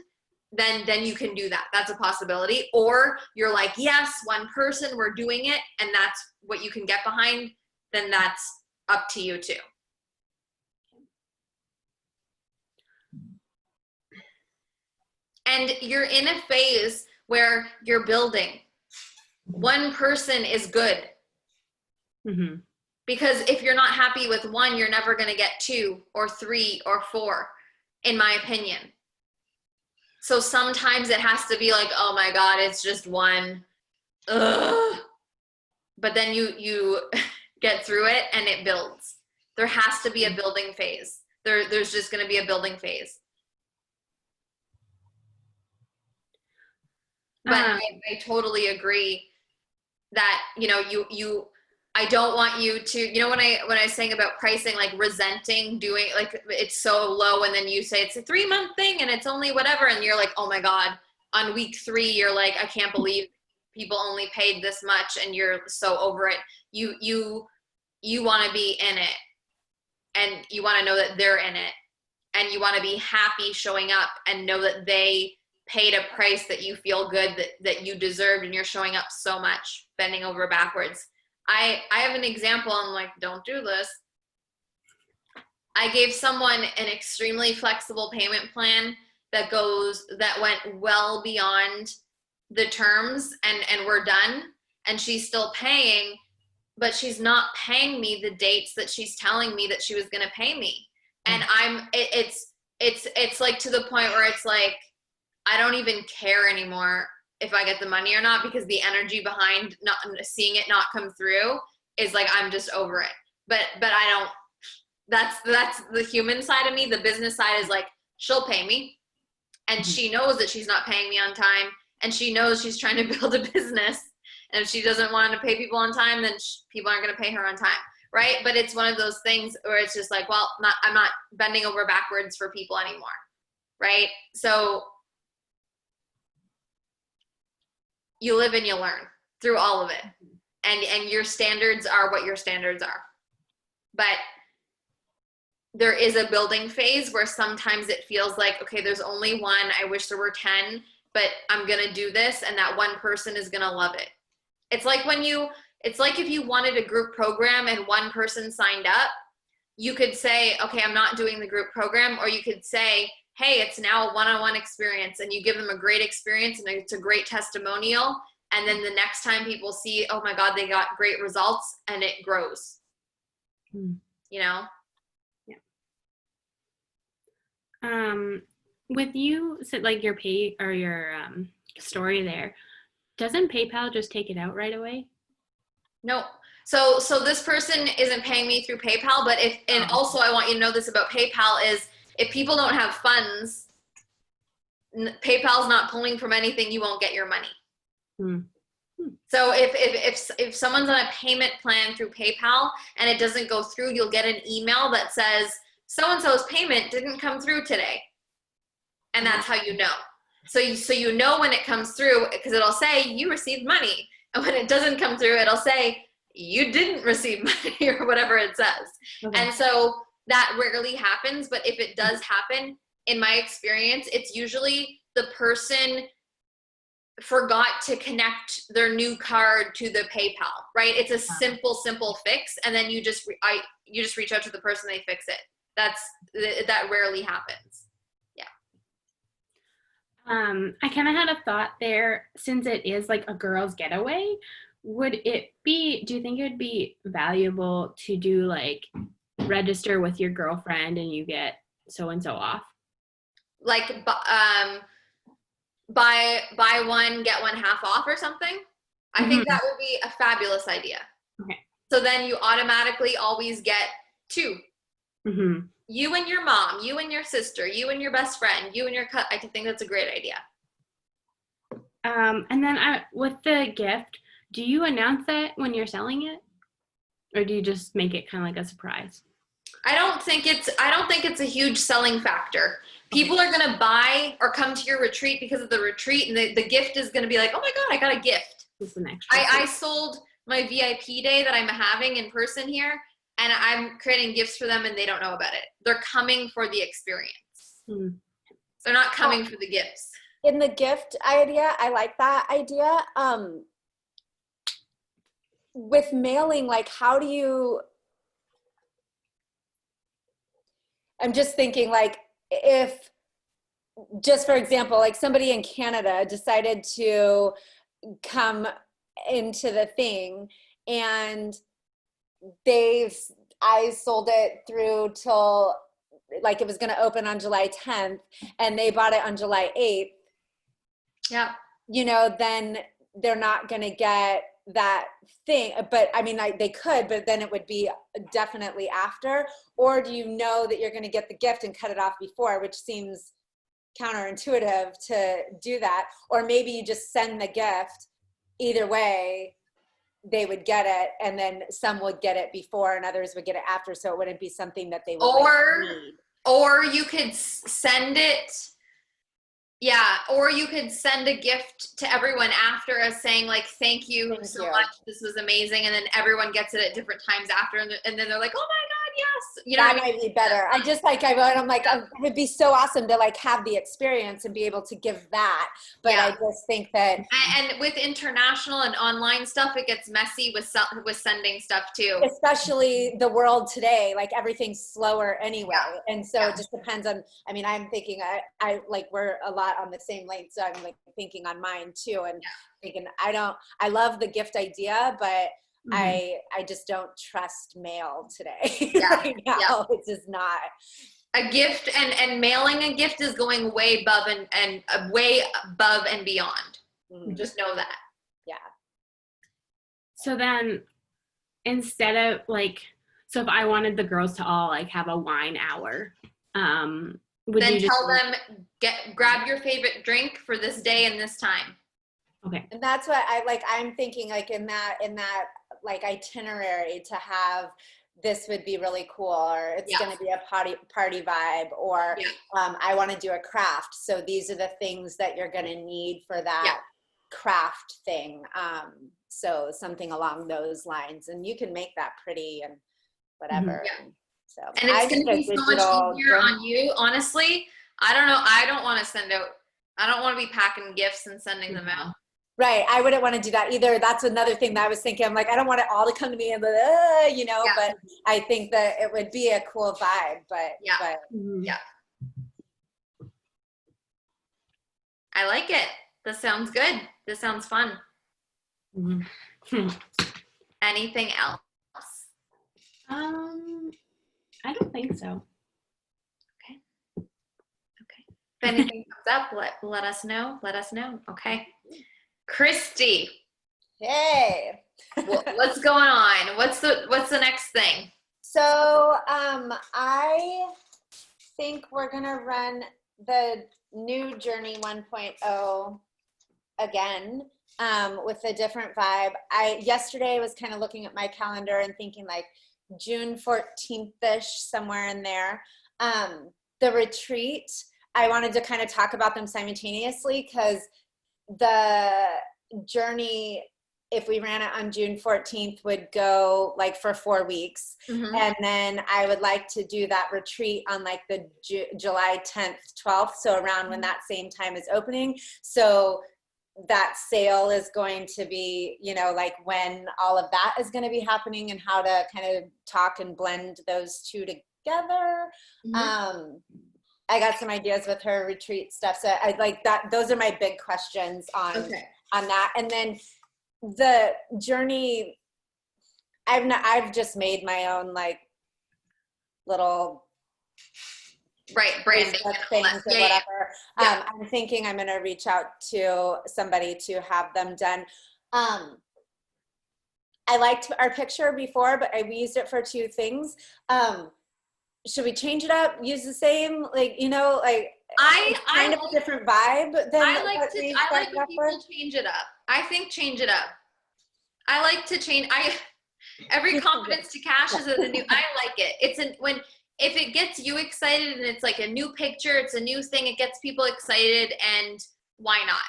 then you can do that. That's a possibility. Or you're like, yes, one person, we're doing it, and that's what you can get behind, then that's up to you too. And you're in a phase where you're building. One person is good. Mm-hmm. Because if you're not happy with one, you're never going to get 2 or 3 or 4, in my opinion. So sometimes it has to be like, oh my God, it's just one. Ugh. But then you get through it and it builds. There has to be a building phase. There's just going to be a building phase. But I totally agree that, you know, I don't want you to, when I was saying about pricing, like resenting doing, like it's so low, and then you say it's a 3-month thing and it's only whatever, and you're like, oh my God, on week 3, you're like, I can't believe people only paid this much, and you're so over it. You want to be in it, and you want to know that they're in it, and you want to be happy showing up and know that they paid a price that you feel good that you deserved, and you're showing up so much, bending over backwards. I have an example. I'm like, don't do this. I gave someone an extremely flexible payment plan that went well beyond the terms, and we're done, and she's still paying, but she's not paying me the dates that she's telling me that she was going to pay me. And it's like to the point where it's like, I don't even care anymore if I get the money or not, because the energy behind not seeing it not come through is like, I'm just over it. But I don't, that's the human side of me. The business side is like, she'll pay me, and she knows that she's not paying me on time, and she knows she's trying to build a business, and if she doesn't want to pay people on time, then people aren't going to pay her on time. Right. But it's one of those things where it's just like, well, I'm not bending over backwards for people anymore. Right. So you live and you learn through all of it. And your standards are what your standards are. But there is a building phase where sometimes it feels like, okay, there's only one. I wish there were 10, but I'm going to do this, and that one person is going to love it. It's like if you wanted a group program and one person signed up, you could say, okay, I'm not doing the group program. Or you could say, hey, it's now a one-on-one experience, and you give them a great experience and it's a great testimonial. And then the next time people see, oh my God, they got great results, and it grows, you know? Yeah. With you, so like your pay or your story there, doesn't PayPal just take it out right away? No. So this person isn't paying me through PayPal, but also I want you to know this about PayPal is, if people don't have funds, PayPal's not pulling from anything, you won't get your money. So if someone's on a payment plan through PayPal and it doesn't go through, you'll get an email that says, so-and-so's payment didn't come through today. And that's how you know. So you know when it comes through, because it'll say you received money. And when it doesn't come through, it'll say you didn't receive money, or whatever it says. Okay. And so that rarely happens, but if it does happen, in my experience, it's usually the person forgot to connect their new card to the PayPal, right? It's a simple fix, and then you just reach out to the person, they fix it. That rarely happens. Yeah. I kind of had a thought there, since it is like a girl's getaway, do you think it'd be valuable to do like register with your girlfriend and you get so-and-so off? Like, buy one, get one half off or something? I think that would be a fabulous idea. Okay. So then you automatically always get 2. Mm-hmm. You and your mom, you and your sister, you and your best friend, you and your I think that's a great idea. And then with the gift, do you announce it when you're selling it, or do you just make it kind of like a surprise? I don't think it's a huge selling factor. People are going to buy or come to your retreat because of the retreat, and the gift is going to be like, oh my God, I got a gift. It's an extra. I sold my VIP day that I'm having in person here, and I'm creating gifts for them, and they don't know about it. They're coming for the experience. They're not coming for the gifts. In the gift idea, I like that idea. With mailing, like, how do you, I'm just thinking, like, if just for example, like somebody in Canada decided to come into the thing, and I sold it through till like it was going to open on July 10th, and they bought it on July 8th. Yeah. Then they're not going to get that thing. But I mean, they could, but then it would be definitely after. Or do you know that you're going to get the gift and cut it off before, which seems counterintuitive to do that? Or maybe you just send the gift. Either way, they would get it, and then some would get it before and others would get it after, so it wouldn't be something that they would need. Or you could send it, or you could send a gift to everyone after us saying like, thank you so much, this was amazing, and then everyone gets it at different times after, and then they're like, oh my God, yes, that might be better. I'm like, it would be so awesome to like have the experience and be able to give that, but I just think that, and with international and online stuff, it gets messy with sending stuff too, especially the world today, like everything's slower anyway, and so it just depends on, I mean, I'm thinking I like, we're a lot on the same length, so I'm like thinking on mine too, and thinking I love the gift idea, but I just don't trust mail today. Right now. It's just not. A gift and mailing a gift is going way above and way above and beyond. Just know that. Yeah. So then instead of like, so if I wanted the girls to all like have a wine hour, would then you just tell them grab your favorite drink for this day and this time. Okay. And that's what I'm thinking like in that like itinerary to have, this would be really cool, or it's going to be a party vibe, or I want to do a craft. So these are the things that you're going to need for that craft thing. So something along those lines, and you can make that pretty and whatever. So, and it's going to be so much easier on you. Honestly, I don't know. I don't want to be packing gifts and sending them out. Right. I wouldn't want to do that either. That's another thing that I was thinking. I'm like, I don't want it all to come to me and, but I think that it would be a cool vibe, but I like it. This sounds good. This sounds fun. Anything else? I don't think so. Okay. If anything comes up, let us know. Okay. Christy. Hey. What's going on? What's the next thing? So I think we're gonna run the new Journey 1.0 again, with a different vibe. Yesterday was kind of looking at my calendar and thinking like June 14th-ish, somewhere in there. The retreat, I wanted to kind of talk about them simultaneously, because the journey, if we ran it on June 14th, would go like for 4 weeks. And then I would like to do that retreat on like the July 10th, 12th. So around when that same time is opening. So that sale is going to be, like when all of that is going to be happening, and how to kind of talk and blend those two together. I got some ideas with her retreat stuff. So I like that. Those are my big questions on that. And then the journey, I've just made my own like little branding things or whatever. I'm thinking I'm going to reach out to somebody to have them done. I liked our picture before, but we used it for 2 things. Should we change it up? Use the same, like, kind of a different vibe than I like when people change it up. I think change it up. I like to change. Every confidence to cash is a new. I like it. If it gets you excited and it's like a new picture, it's a new thing. It gets people excited, and why not?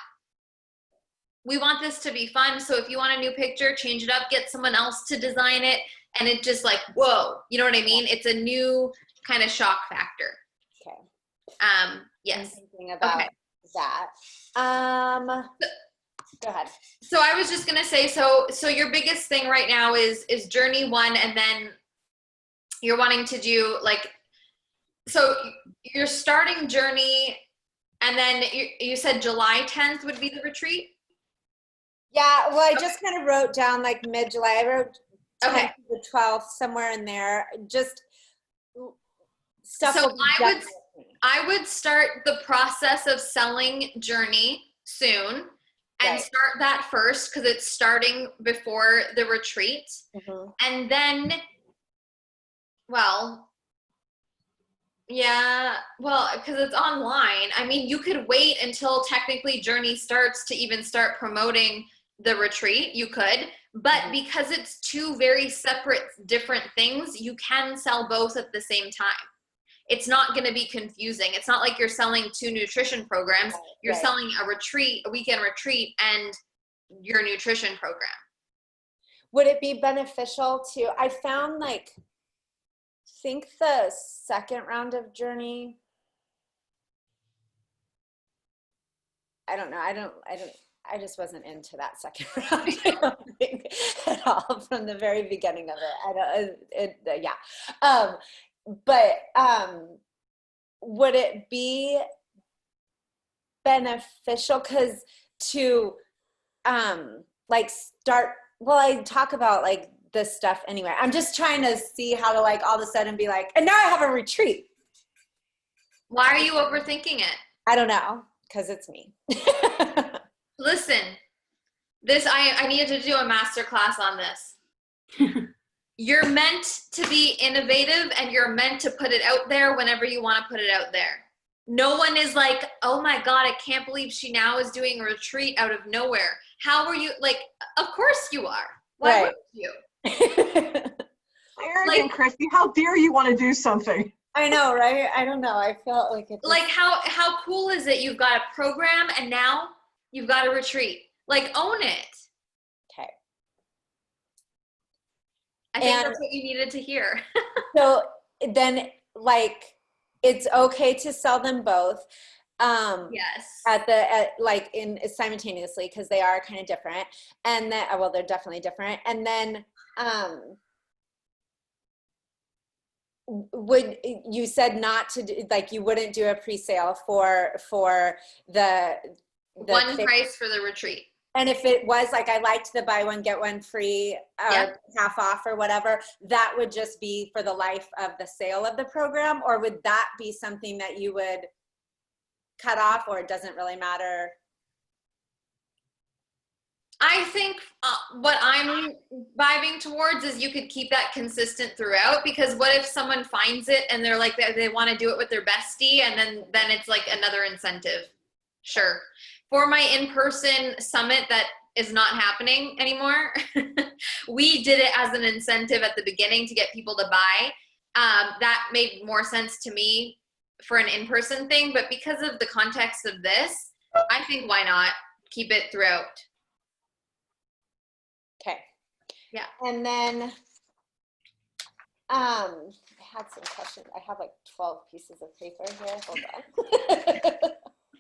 We want this to be fun. So if you want a new picture, change it up. Get someone else to design it, and it just like, whoa, you know what I mean? It's a new kind of shock factor. Okay. Yes. I'm thinking about that. Go ahead. So I was just gonna say, so your biggest thing right now is Journey 1, and then you're wanting to do like, so you're starting Journey, And then you said July 10th would be the retreat? Yeah, well, I just kind of wrote down like mid-July. I wrote 10th Okay. to the 12th, somewhere in there. Just stuff. So will be done with me. I would start the process of selling Journey soon and Right. start that first because it's starting before the retreat. Mhm. And then, well, yeah, well, because it's online. I mean, you could wait until technically Journey starts to even start promoting the retreat. You could, but because it's two very separate, different things, you can sell both at the same time. It's not going to be confusing. It's not like you're selling two nutrition programs. You're Right. selling a weekend retreat, and your nutrition program. Would it be beneficial to, I found like, think the second round of Journey, I don't know. I just wasn't into that second round, I don't think, at all from the very beginning of it. But would it be beneficial to like start, well, I talk about like this stuff anyway. I'm just trying to see how to like all of a sudden be like, and now I have a retreat. Why are you overthinking it? I don't know, because it's me. Listen, I needed to do a master class on this. You're meant to be innovative, and you're meant to put it out there whenever you want to put it out there. No one is like, oh my God, I can't believe she now is doing a retreat out of nowhere. How are you? Like, of course you are. Why Right. wouldn't you? Arrogant, Christy. How dare you want to do something? I know, right? I don't know. I felt like it. Like, how cool is it? You've got a program, and now you've got a retreat. Like, own it. Okay. I think And- that's what you needed to hear. So then, like, it's okay to sell them both. Yes. Like in simultaneously, because they are kind of different, and then well, they're definitely different. And then would you said not to do, like, you wouldn't do a pre-sale for the One price for the retreat. And if it was like, I liked the buy one get one free, half off or whatever, that would just be for the life of the sale of the program? Or would that be something that you would cut off, or it doesn't really matter? I think what I'm vibing towards is you could keep that consistent throughout, because what if someone finds it and they're like, they want to do it with their bestie, and then it's like another incentive. Sure. For my in-person summit that is not happening anymore, we did it as an incentive at the beginning to get people to buy. That made more sense to me for an in-person thing, but because of the context of this, I think why not keep it throughout. Okay. Yeah. And then I had some questions. I have like 12 pieces of paper here. Hold on.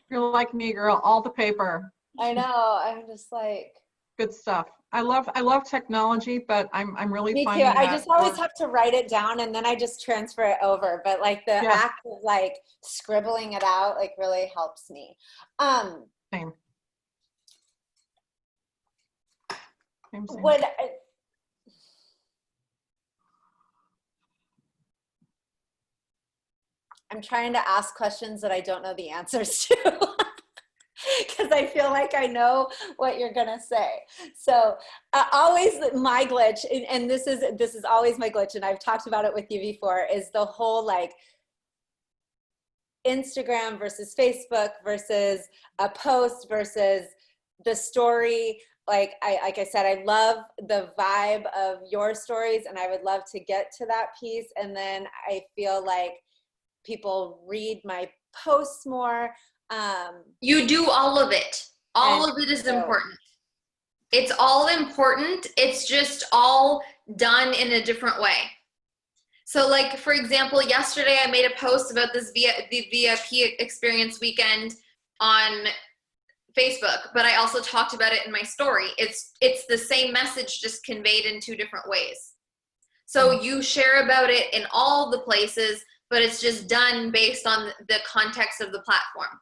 You're like me, girl. All the paper. I know. I'm just like, Good stuff. I love technology, but I'm really me too. finding I that just always have to write it down and then I just transfer it over. But like the Yeah. act of like scribbling it out like really helps me. Same. Same. Would I'm trying to ask questions that I don't know the answers to. Because I feel like I know what you're gonna say. So always my glitch, and this is always my glitch, and I've talked about it with you before, is the whole like Instagram versus Facebook versus a post versus the story. Like I said, I love the vibe of your stories, and I would love to get to that piece. And then I feel like people read my posts more. You do all of it. All of it is important. It's all important. It's just all done in a different way. So like, for example, yesterday I made a post about the VIP experience weekend on Facebook, but I also talked about it in my story. It's the same message, just conveyed in two different ways. So you share about it in all the places, but it's just done based on the context of the platform.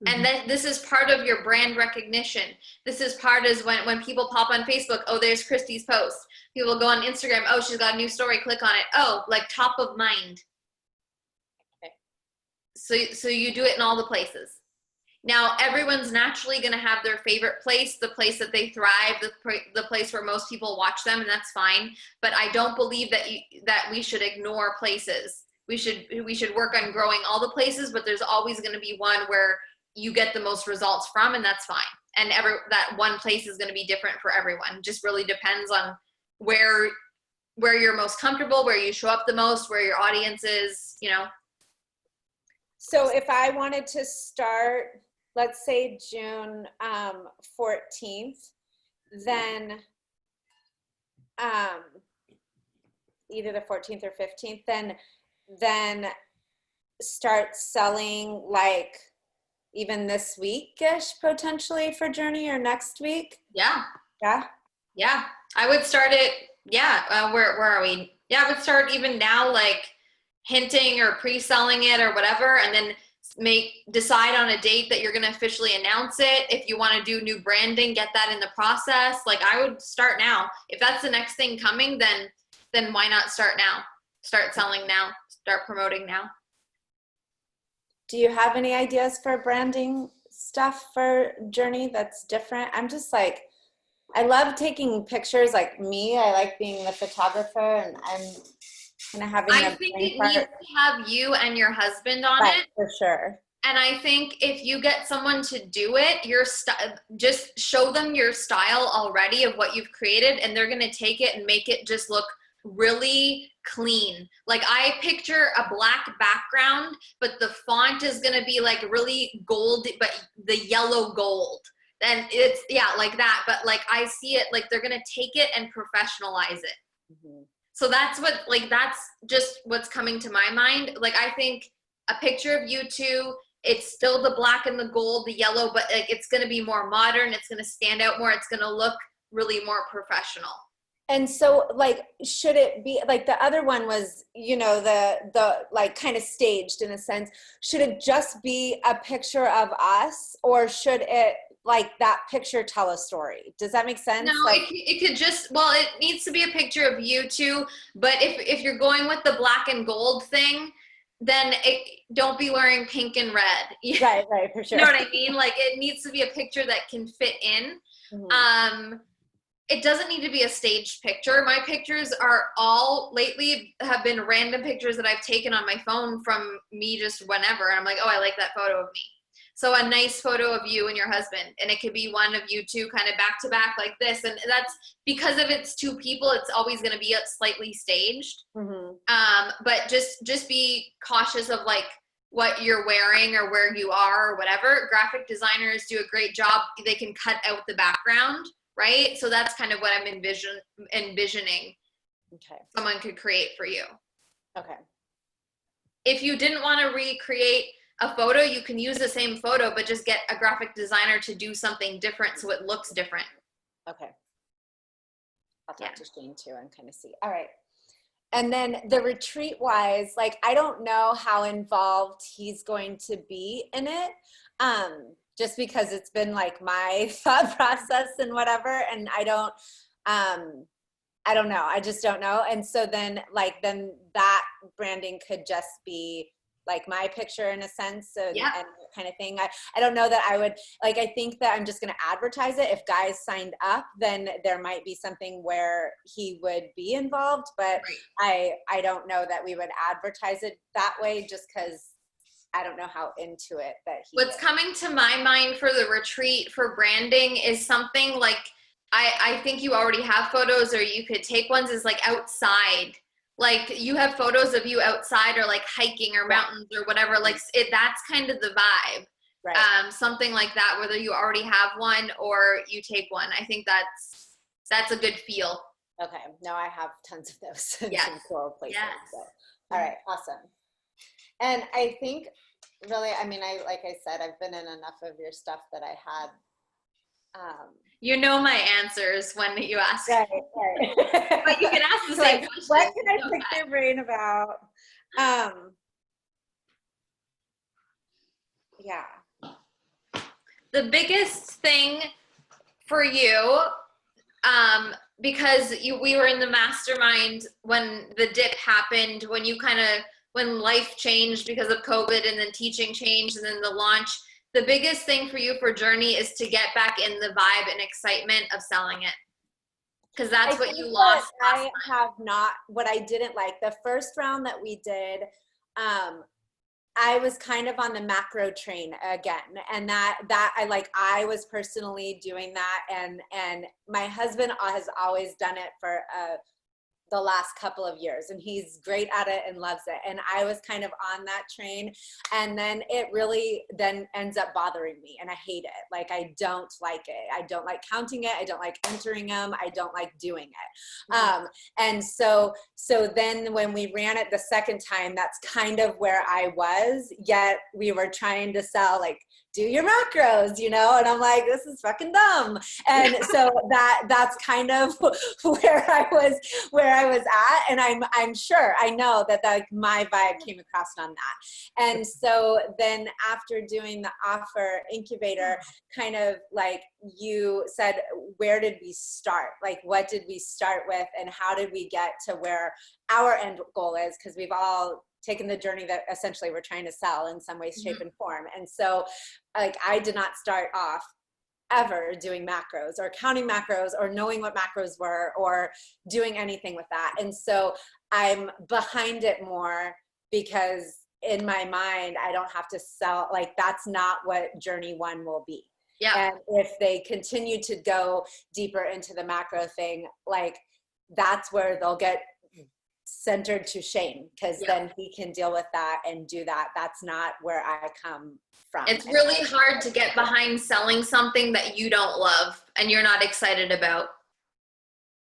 And then this is part of your brand recognition. This is part is when people pop on Facebook, oh, there's Christy's post. People go on Instagram, oh, she's got a new story, click on it. Oh, like top of mind. Okay. So you do it in all the places. Now, everyone's naturally going to have their favorite place, the place that they thrive, the place where most people watch them, and that's fine. But I don't believe that we should ignore places. We should work on growing all the places, but there's always going to be one where you get the most results from, and that's fine. And that one place is going to be different for everyone. Just really depends on where you're most comfortable, where you show up the most, where your audience is, you know. So if I wanted to start, let's say June 14th, then either the 14th or 15th, then start selling like even this week-ish potentially for Journey, or next week. Yeah. I would start it. Where are we? I would start even now, like hinting or pre-selling it or whatever, and then decide on a date that you're going to officially announce it. If you want to do new branding, get that in the process. Like, I would start now. If that's the next thing coming, then why not start now? Start selling now. Start promoting now. Do you have any ideas for branding stuff for Journey that's different? I'm just like, I love taking pictures, like me. I like being the photographer, and I'm kind of having I think it needs to have you and your husband on it. For sure. And I think if you get someone to do it, just show them your style already of what you've created, and they're going to take it and make it just look really clean. Like, I picture a black background, but the font is going to be like really gold, but the yellow gold. And it's, like that. But like, I see it like they're going to take it and professionalize it. Mm-hmm. So that's that's just what's coming to my mind. Like, I think a picture of you two, it's still the black and the gold, the yellow, but like, it's going to be more modern. It's going to stand out more. It's going to look really more professional. And so, like, should it be like the other one was, you know, the like kind of staged in a sense? Should it just be a picture of us, or should it, like, that picture tell a story? Does that make sense? No, it could just, it needs to be a picture of you two. But if you're going with the black and gold thing, then don't be wearing pink and red. Right, for sure. You know what I mean? Like, it needs to be a picture that can fit in. Mm-hmm. It doesn't need to be a staged picture. My pictures are all lately have been random pictures that I've taken on my phone from me just whenever. And I'm like, oh, I like that photo of me. So a nice photo of you and your husband. And it could be one of you two kind of back to back like this. And that's because if it's two people, it's always going to be slightly staged. Mm-hmm. But just be cautious of like what you're wearing or where you are or whatever. Graphic designers do a great job. They can cut out the background. Right? So that's kind of what I'm envisioning. Okay. Someone could create for you. Okay. If you didn't want to recreate a photo, you can use the same photo, but just get a graphic designer to do something different so it looks different. Okay. I'll talk to Shane too and kind of see. All right. And then the retreat wise, like, I don't know how involved he's going to be in it. Just because it's been like my thought process and whatever. And I don't know. I just don't know. And so then that branding could just be like my picture in a sense and kind of thing. I don't know that I would, like, I think that I'm just going to advertise it. If guys signed up, then there might be something where he would be involved, but I don't know that we would advertise it that way just because I don't know how into it that he What's is. coming to my mind for the retreat for branding is something like, I think you already have photos or you could take ones is like outside. Like, you have photos of you outside or like hiking or mountains or whatever. Like, that's kind of the vibe. Right. Something like that, whether you already have one or you take one. I think that's a good feel. Okay. No, I have tons of those in Yes. some cool places. Yes. So. All right. Awesome. And I think really, I mean, like I said, I've been in enough of your stuff that I had. You know my answers when you ask. Right. But you can ask the same question. What can I pick their brain about? Yeah. the biggest thing for you, because we were in the mastermind when the dip happened, when life changed because of COVID, and then teaching changed, and then the launch. The biggest thing for you for Journey is to get back in the vibe and excitement of selling it. Because that's what you lost. I have not, what I didn't like, the first round that we did, I was kind of on the macro train again. And I was personally doing that. And my husband has always done it for the last couple of years, and he's great at it and loves it. And I was kind of on that train, and then it really then ends up bothering me, and I hate it. Like, I don't like it. I don't like counting it. I don't like entering them. I don't like doing it. And so then when we ran it the second time, that's kind of where I was, yet we were trying to sell, like, do your macros, and I'm like, this is fucking dumb. And so that's kind of where I was at. And I'm sure, I know that my vibe came across on that. And so then after doing the offer incubator, kind of like you said, where did we start? Like, what did we start with, and how did we get to where our end goal is? Because we've all taken the journey that essentially we're trying to sell in some way, shape, and form. And so, like, I did not start off ever doing macros or counting macros or knowing what macros were or doing anything with that. And so I'm behind it more because in my mind, I don't have to sell, like, that's not what Journey 1 will be. Yeah. And if they continue to go deeper into the macro thing, like, that's where they'll get centered to Shane, because then he can deal with that and do that. That's not where I come from. It's really hard to get behind selling something that you don't love and you're not excited about.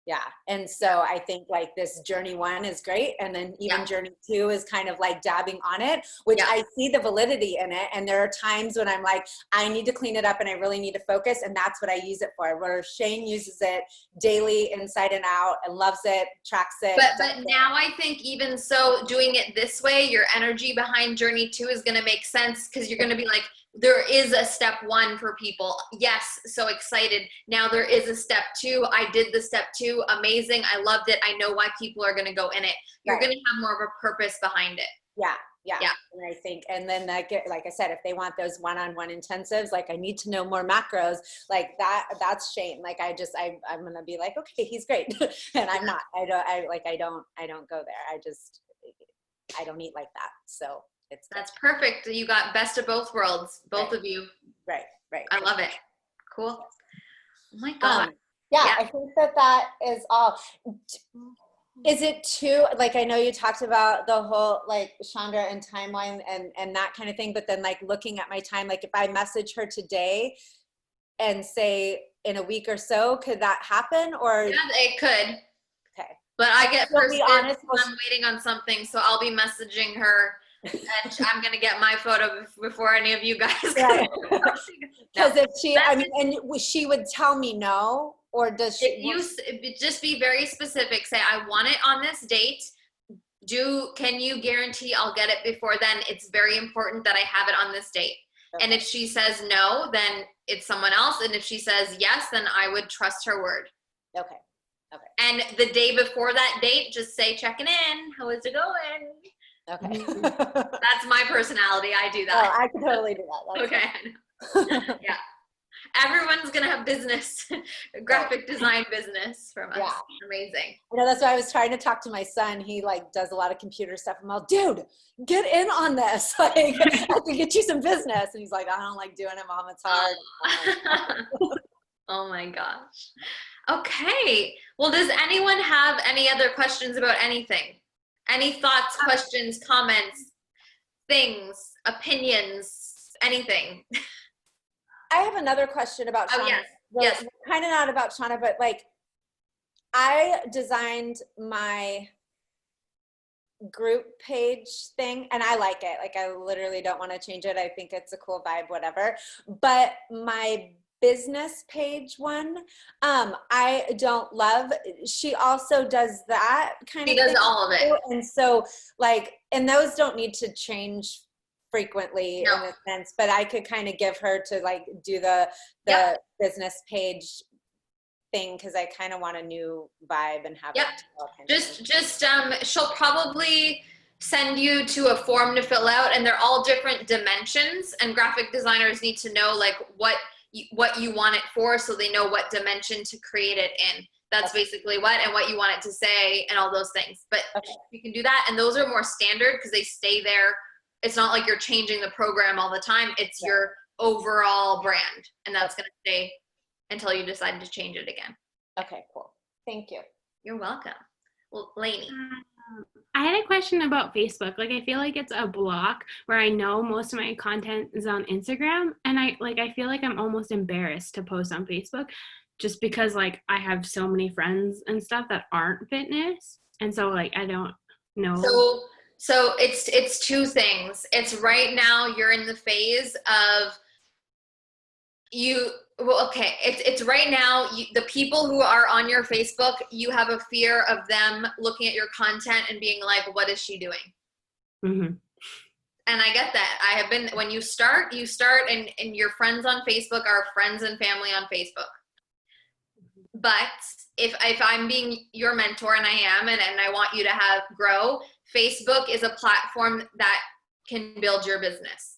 Yeah. And so I think, like, this Journey 1 is great. And then even Journey 2 is kind of like dabbing on it, which I see the validity in it. And there are times when I'm like, I need to clean it up and I really need to focus. And that's what I use it for, where Shane uses it daily, inside and out, and loves it, tracks it. But now I think, even so, doing it this way, your energy behind Journey 2 is going to make sense, because you're going to be like, there is a step 1 for people. Yes, so excited. Now there is a step 2. I did the step 2. Amazing. I loved it. I know why people are going to go in it. You're going to have more of a purpose behind it. Yeah. And I think, and then like I said, if they want those one-on-one intensives, like, I need to know more macros, like that's Shane. Like, I'm going to be like, okay, he's great. And I'm not, I don't go there. I don't eat like that. So that's perfect. You got best of both worlds, both of you. Right. I love it. Cool. Oh my God. I think that is all. Is it too, like, I know you talked about the whole, like, Chandra and timeline and that kind of thing, but then, like, looking at my time, like, if I message her today and say in a week or so, could that happen? Or yeah, it could. Okay. But I get To be honest, I'm waiting on something, so I'll be messaging her. And I'm gonna get my photo before any of you guys. Because if she, I mean, and she would tell me no, or does she? If you just be very specific. Say, I want it on this date. Can you guarantee I'll get it before then? It's very important that I have it on this date. Okay. And if she says no, then it's someone else. And if she says yes, then I would trust her word. Okay. And the day before that date, just say, checking in. How is it going? Okay. That's my personality. I do that. Oh, I can totally do that. Okay. Yeah. Everyone's going to have business, graphic design business from us. Yeah. Amazing. You know, that's why I was trying to talk to my son. He, like, does a lot of computer stuff. I'm like, dude, get in on this. Like, I can get you some business. And he's like, I don't like doing it, Mom. It's hard. Oh my gosh. Okay. Well, does anyone have any other questions about anything? Any thoughts, questions, comments, things, opinions, anything? I have another question about Shauna. Oh, yes. Kind of not about Shauna, but, like, I designed my group page thing and I like it. Like, I literally don't want to change it. I think it's a cool vibe, whatever. But my business page one, I don't love. She also does that kind of thing. She does all of it. And so, like, and those don't need to change frequently No. in a sense, but I could kind of give her to like do the Yep. business page thing because I kind of want a new vibe and have Yep. it all kinds of Just she'll probably send you to a form to fill out, and they're all different dimensions, and graphic designers need to know like what you want it for, so they know what dimension to create it in. That's basically and what you want it to say and all those things. But you can do that, and those are more standard because they stay there. It's not like you're changing the program all the time. It's your overall brand, and that's going to stay until you decide to change it again. Okay, cool. Thank you. You're welcome. Well, Lainey. I had a question about Facebook. Like, I feel like it's a block where I know most of my content is on Instagram, and I feel like I'm almost embarrassed to post on Facebook just because like I have so many friends and stuff that aren't fitness, and so like I don't know. So it's two things. It's right now you're in the phase of it's right now the people who are on your Facebook, you have a fear of them looking at your content and being like, what is she doing? Mm-hmm. And I get that. I have been, when you start and your friends on Facebook are friends and family on Facebook. But if I'm being your mentor, and I am, and I want you to grow, Facebook is a platform that can build your business.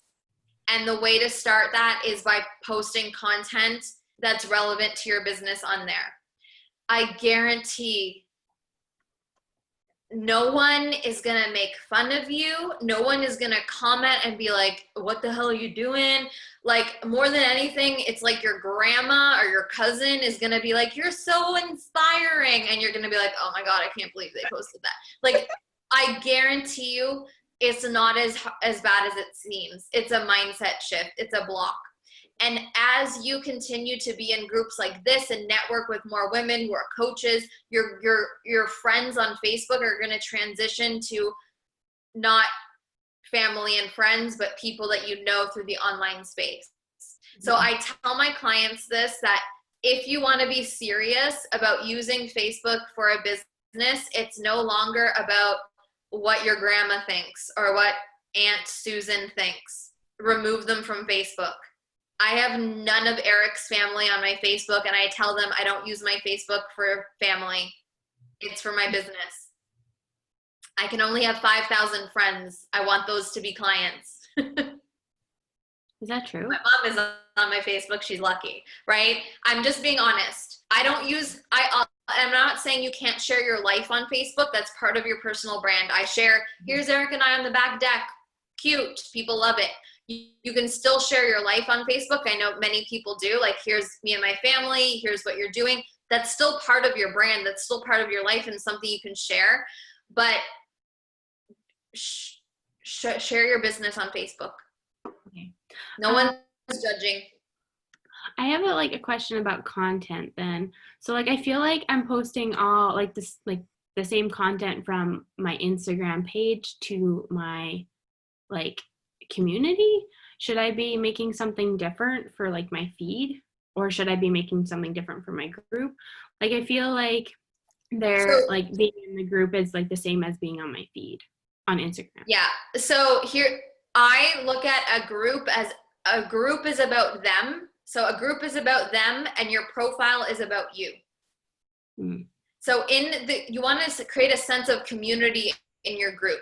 And the way to start that is by posting content that's relevant to your business on there. I guarantee no one is going to make fun of you. No one is going to comment and be like, what the hell are you doing? Like, more than anything, it's like your grandma or your cousin is going to be like, you're so inspiring. And you're going to be like, oh my God, I can't believe they posted that. Like, I guarantee you, it's not as bad as it seems. It's a mindset shift. It's a block. And as you continue to be in groups like this and network with more women who are coaches, your friends on Facebook are going to transition to not family and friends, but people that you know through the online space. So I tell my clients this, that if you want to be serious about using Facebook for a business, it's no longer about what your grandma thinks or what Aunt Susan thinks. Remove them from Facebook. I have none of Eric's family on my Facebook, and I tell them I don't use my Facebook for family. It's for my business. I can only have 5,000 friends. I want those to be clients. Is that true? My mom is on my Facebook. She's lucky, right? I'm just being honest. I'm not saying you can't share your life on Facebook. That's part of your personal brand. I share, here's Eric and I on the back deck. Cute. People love it. You can still share your life on Facebook. I know many people do. Like, here's me and my family. Here's what you're doing. That's still part of your brand. That's still part of your life and something you can share. But share your business on Facebook. Okay. No one's judging. I have a question about content then. So like, I feel like I'm posting all like this, like the same content from my Instagram page to my like community. Should I be making something different for like my feed, or should I be making something different for my group? Like, I feel like like being in the group is like the same as being on my feed on Instagram. Yeah. So here, I look at a group as a group is about them. So a group is about them, and your profile is about you. Mm. So you want to create a sense of community in your group.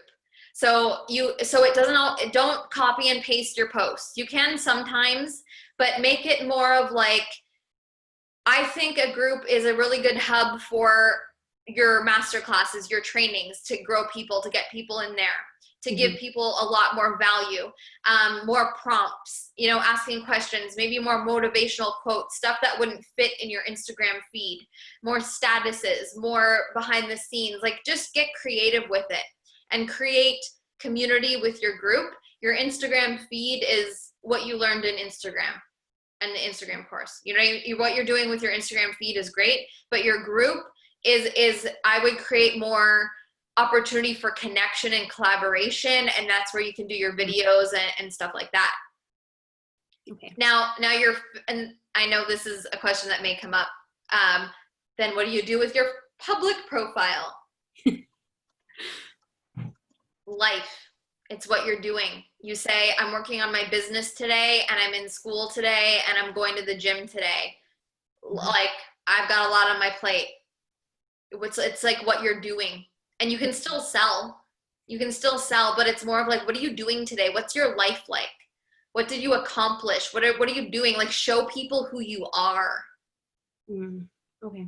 So don't copy and paste your posts. You can sometimes, but make it more of like, I think a group is a really good hub for your master classes, your trainings, to grow people, to get people in there, to give people a lot more value, more prompts, asking questions, maybe more motivational quotes, stuff that wouldn't fit in your Instagram feed, more statuses, more behind the scenes. Like, just get creative with it and create community with your group. Your Instagram feed is what you learned in Instagram and the Instagram course. What you're doing with your Instagram feed is great, but your group is I would create more opportunity for connection and collaboration, and that's where you can do your videos and stuff like that. Okay. Now and I know this is a question that may come up. Then what do you do with your public profile? Life. It's what you're doing. You say, I'm working on my business today, and I'm in school today, and I'm going to the gym today. Like, I've got a lot on my plate. It's like what you're doing. And you can still sell. You can still sell, but it's more of like, what are you doing today? What's your life like? What did you accomplish? What are you doing? Like, show people who you are. Okay.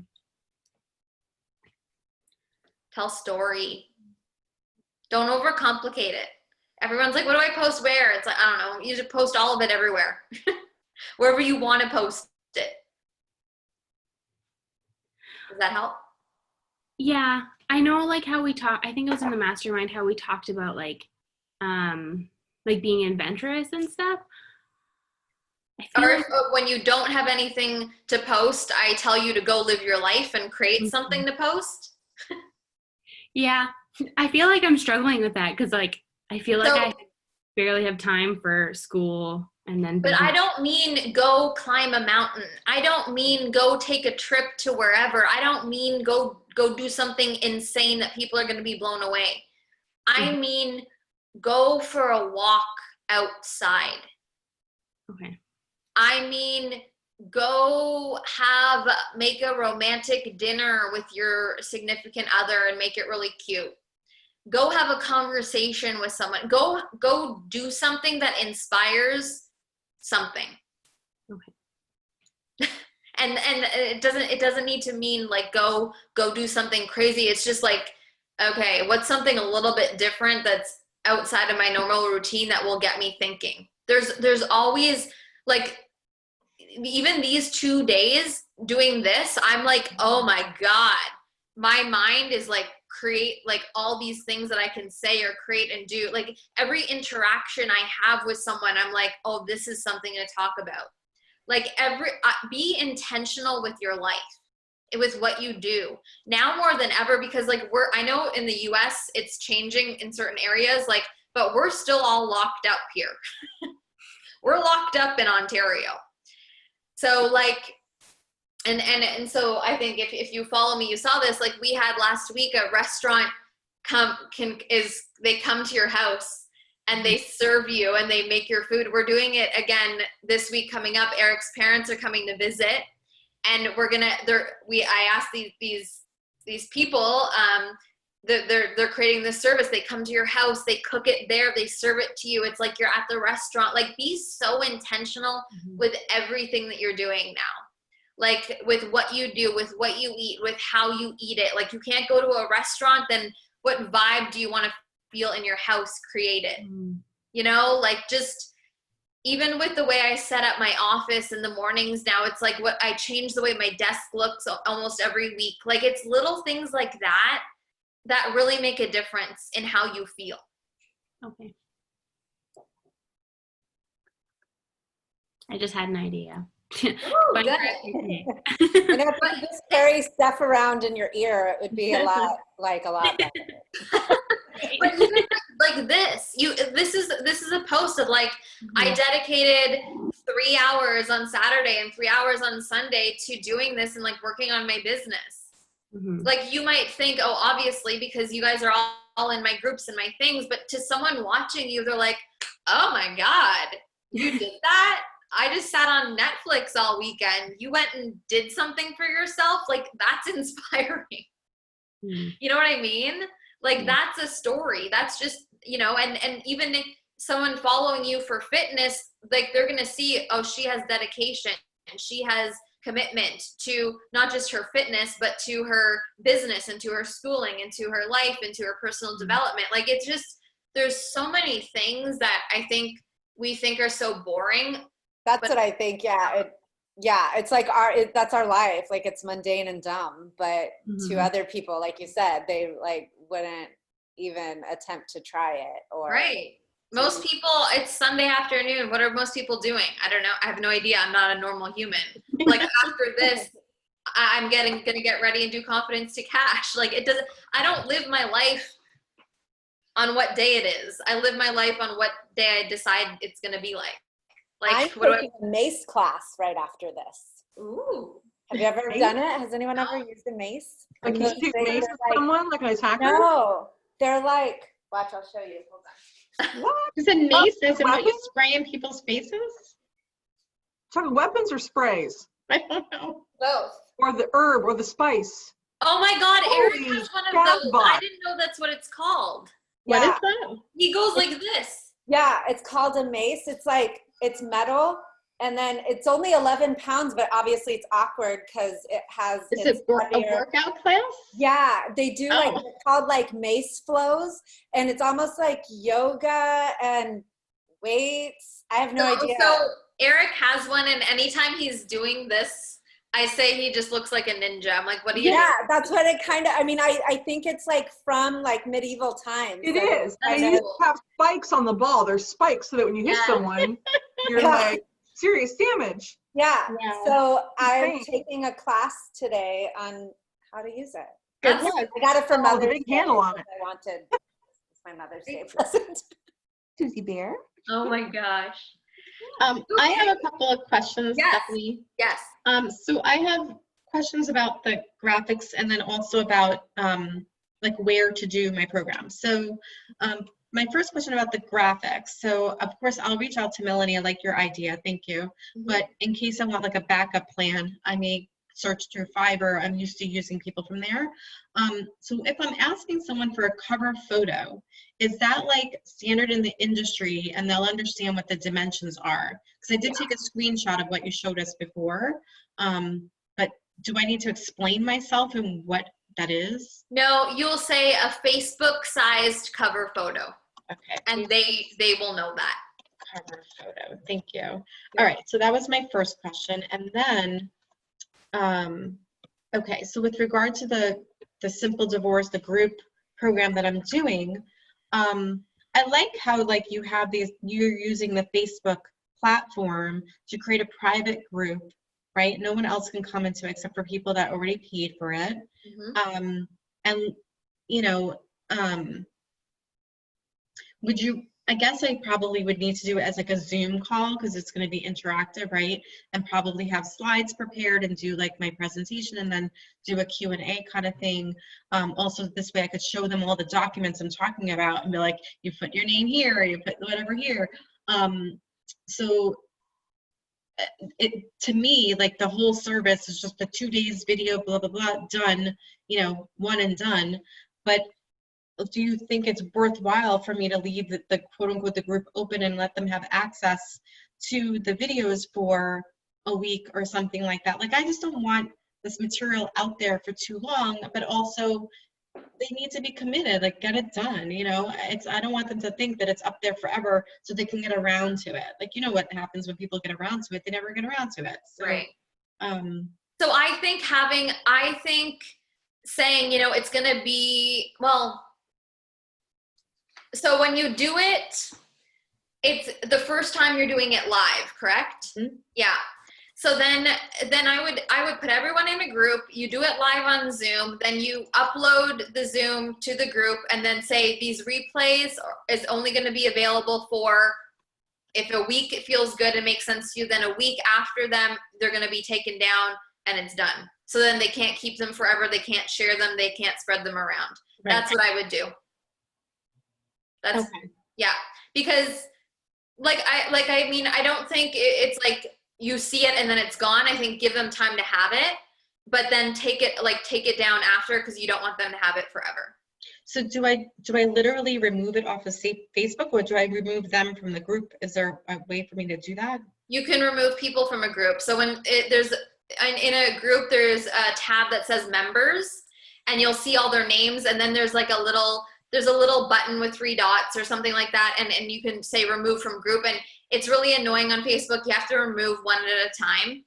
Tell story. Don't overcomplicate it. Everyone's like, what do I post where? It's like, I don't know. You just post all of it everywhere. Wherever you want to post it. Does that help? Yeah, I know, like, how we talk, I think it was in the mastermind how we talked about like being adventurous and stuff. I feel Or like, if, when you don't have anything to post, I tell you to go live your life and create something to post. yeah, I feel like I'm struggling with that because like I feel like I barely have time for school and then But I don't mean go climb a mountain. I don't mean go take a trip to wherever. I don't mean go do something insane that people are going to be blown away. I mean go for a walk outside. Okay. I mean go make a romantic dinner with your significant other and make it really cute. Go have a conversation with someone. Go do something that inspires something. Okay. And it doesn't need to mean like go do something crazy. It's just like, okay, what's something a little bit different that's outside of my normal routine that will get me thinking? There's always, like, even these 2 days doing this, I'm like, oh my God, my mind is like, create like all these things that I can say or create and do. Like every interaction I have with someone, I'm like, oh, this is something to talk about. Like be intentional with your life, with what you do now more than ever, because like I know in the US it's changing in certain areas, like, but we're still all locked up here. We're locked up in Ontario. So like, and so I think if you follow me, you saw this, like we had last week a restaurant they come to your house and they serve you and they make your food. We're doing it again this week coming up. Eric's parents are coming to visit, and I asked these people, they're creating this service. They come to your house, they cook it there, they serve it to you. It's like you're at the restaurant. Like, be so intentional with everything that you're doing now. Like with what you do, with what you eat, with how you eat it. Like, you can't go to a restaurant, then what vibe do you want to feel in your house? Create it. You know, like, just even with the way I set up my office in the mornings now, it's like what I change the way my desk looks almost every week. Like, it's little things like that that really make a difference in how you feel. Okay. I just had an idea. Ooh, good. And if you just carry stuff around in your ear, it would be a lot better. But even like this, this is a post of like, I dedicated 3 hours on Saturday and 3 hours on Sunday to doing this and like working on my business. Like, you might think, oh, obviously, because you guys are all in my groups and my things, but to someone watching you, they're like, oh my God, you did that? I just sat on Netflix all weekend. You went and did something for yourself? Like, that's inspiring. You know what I mean? Like, that's a story. That's just, you know, and even if someone following you for fitness, like, they're going to see, oh, she has dedication and she has commitment to not just her fitness, but to her business and to her schooling and to her life and to her personal development. Like, it's just, there's so many things that I think we think are so boring. That's what I think. Yeah. It's like that's our life. Like, it's mundane and dumb, but to other people, like you said, they like wouldn't even attempt to try it. Or right. Most people, it's Sunday afternoon. What are most people doing? I don't know. I have no idea. I'm not a normal human. Like, after this, I'm gonna get ready and do Confidence to Cash. Like, I don't live my life on what day it is. I live my life on what day I decide it's gonna be like. I'm taking a mace class right after this. Ooh. Have you ever done it? Has anyone ever used a mace? Like, you shoot mace at someone, like an attacker? No, they're like, watch, I'll show you. Hold on. What? Is it mace as in what you weapons? spray in people's faces? Talking weapons or sprays? I don't know. Both. Or the herb or the spice? Oh my God, Eric Holy has one of those. I Shadbot. didn't know that's what it's called. What Yeah. is that? He goes like this. Yeah, it's called a mace. It's like, it's metal, and then it's only 11 pounds, but obviously it's awkward because it has. Is it's it a heavier. workout class? Yeah, they do like, Oh. it's called like mace flows, and it's almost like yoga and weights. I have no idea. So Eric has one, and anytime he's doing this, I say he just looks like a ninja. I'm like, what do you Yeah, that's what it kind of, I mean, I think it's like from like medieval times. It So is. I They know. used to have spikes on the ball. There's spikes so that when you hit Yeah. someone, you're Yeah. like, serious damage. Yeah, Yeah. so I'm Insane. taking a class today on how to use it. That's Good. I got it for Oh, the Mother's big Day. handle on it. I wanted. It's my Mother's Day present. Susie Bear. Oh my gosh. I have a couple of questions, Yes. Stephanie. Yes. So I have questions about the graphics and then also about like where to do my program. So my first question about the graphics. So of course I'll reach out to Melanie. I like your idea, thank you. Mhm. But in case I want like a backup plan, I may search through Fiverr. I'm used to using people from there. So if I'm asking someone for a cover photo, is that like standard in the industry and they'll understand what the dimensions are? Because I did take a screenshot of what you showed us before. But do I need to explain myself and what that is? No, you'll say a Facebook-sized cover photo, Okay. and they will know that. Cover photo. Thank you. All right. So that was my first question. And then, okay. So with regard to the Simple Divorce, the group program that I'm doing, I like how like you have these, you're using the Facebook platform to create a private group, right? No one else can come into it except for people that already paid for it. Mhm. And you know, would you, I guess I probably would need to do it as like a Zoom call because it's going to be interactive, right? And probably have slides prepared and do like my presentation and then do a Q&A kind of thing. Also this way I could show them all the documents I'm talking about and be like, you put your name here, or you put whatever here. So it, to me, like the whole service is just a 2 days video, blah, blah, blah, done, you know, one and done. But do you think it's worthwhile for me to leave the quote unquote the group open and let them have access to the videos for a week or something like that? Like, I just don't want this material out there for too long, but also they need to be committed, like get it done, you know? I don't want them to think that it's up there forever so they can get around to it. Like, you know what happens when people get around to it, they never get around to it. So, Right. So I think saying, you know, it's going to be, well, so when you do it, it's the first time you're doing it live, correct? Mm-hmm. Yeah. So then I would put everyone in a group. You do it live on Zoom. Then you upload the Zoom to the group, and then say these replays is only going to be available for, if a week it feels good and makes sense to you. Then a week after them, they're going to be taken down, and it's done. So then they can't keep them forever. They can't share them. They can't spread them around. right. That's what I would do. That's Okay. yeah, because I mean, I don't think it's like you see it and then it's gone. I think give them time to have it, but then take it down after, because you don't want them to have it forever. So do I literally remove it off of Facebook, or do I remove them from the group? Is there a way for me to do that? You can remove people from a group. So when there's in a group, there's a tab that says members, and you'll see all their names, and then there's like a little button with 3 dots or something like that, and you can say remove from group. And it's really annoying on Facebook. You have to remove one at a time.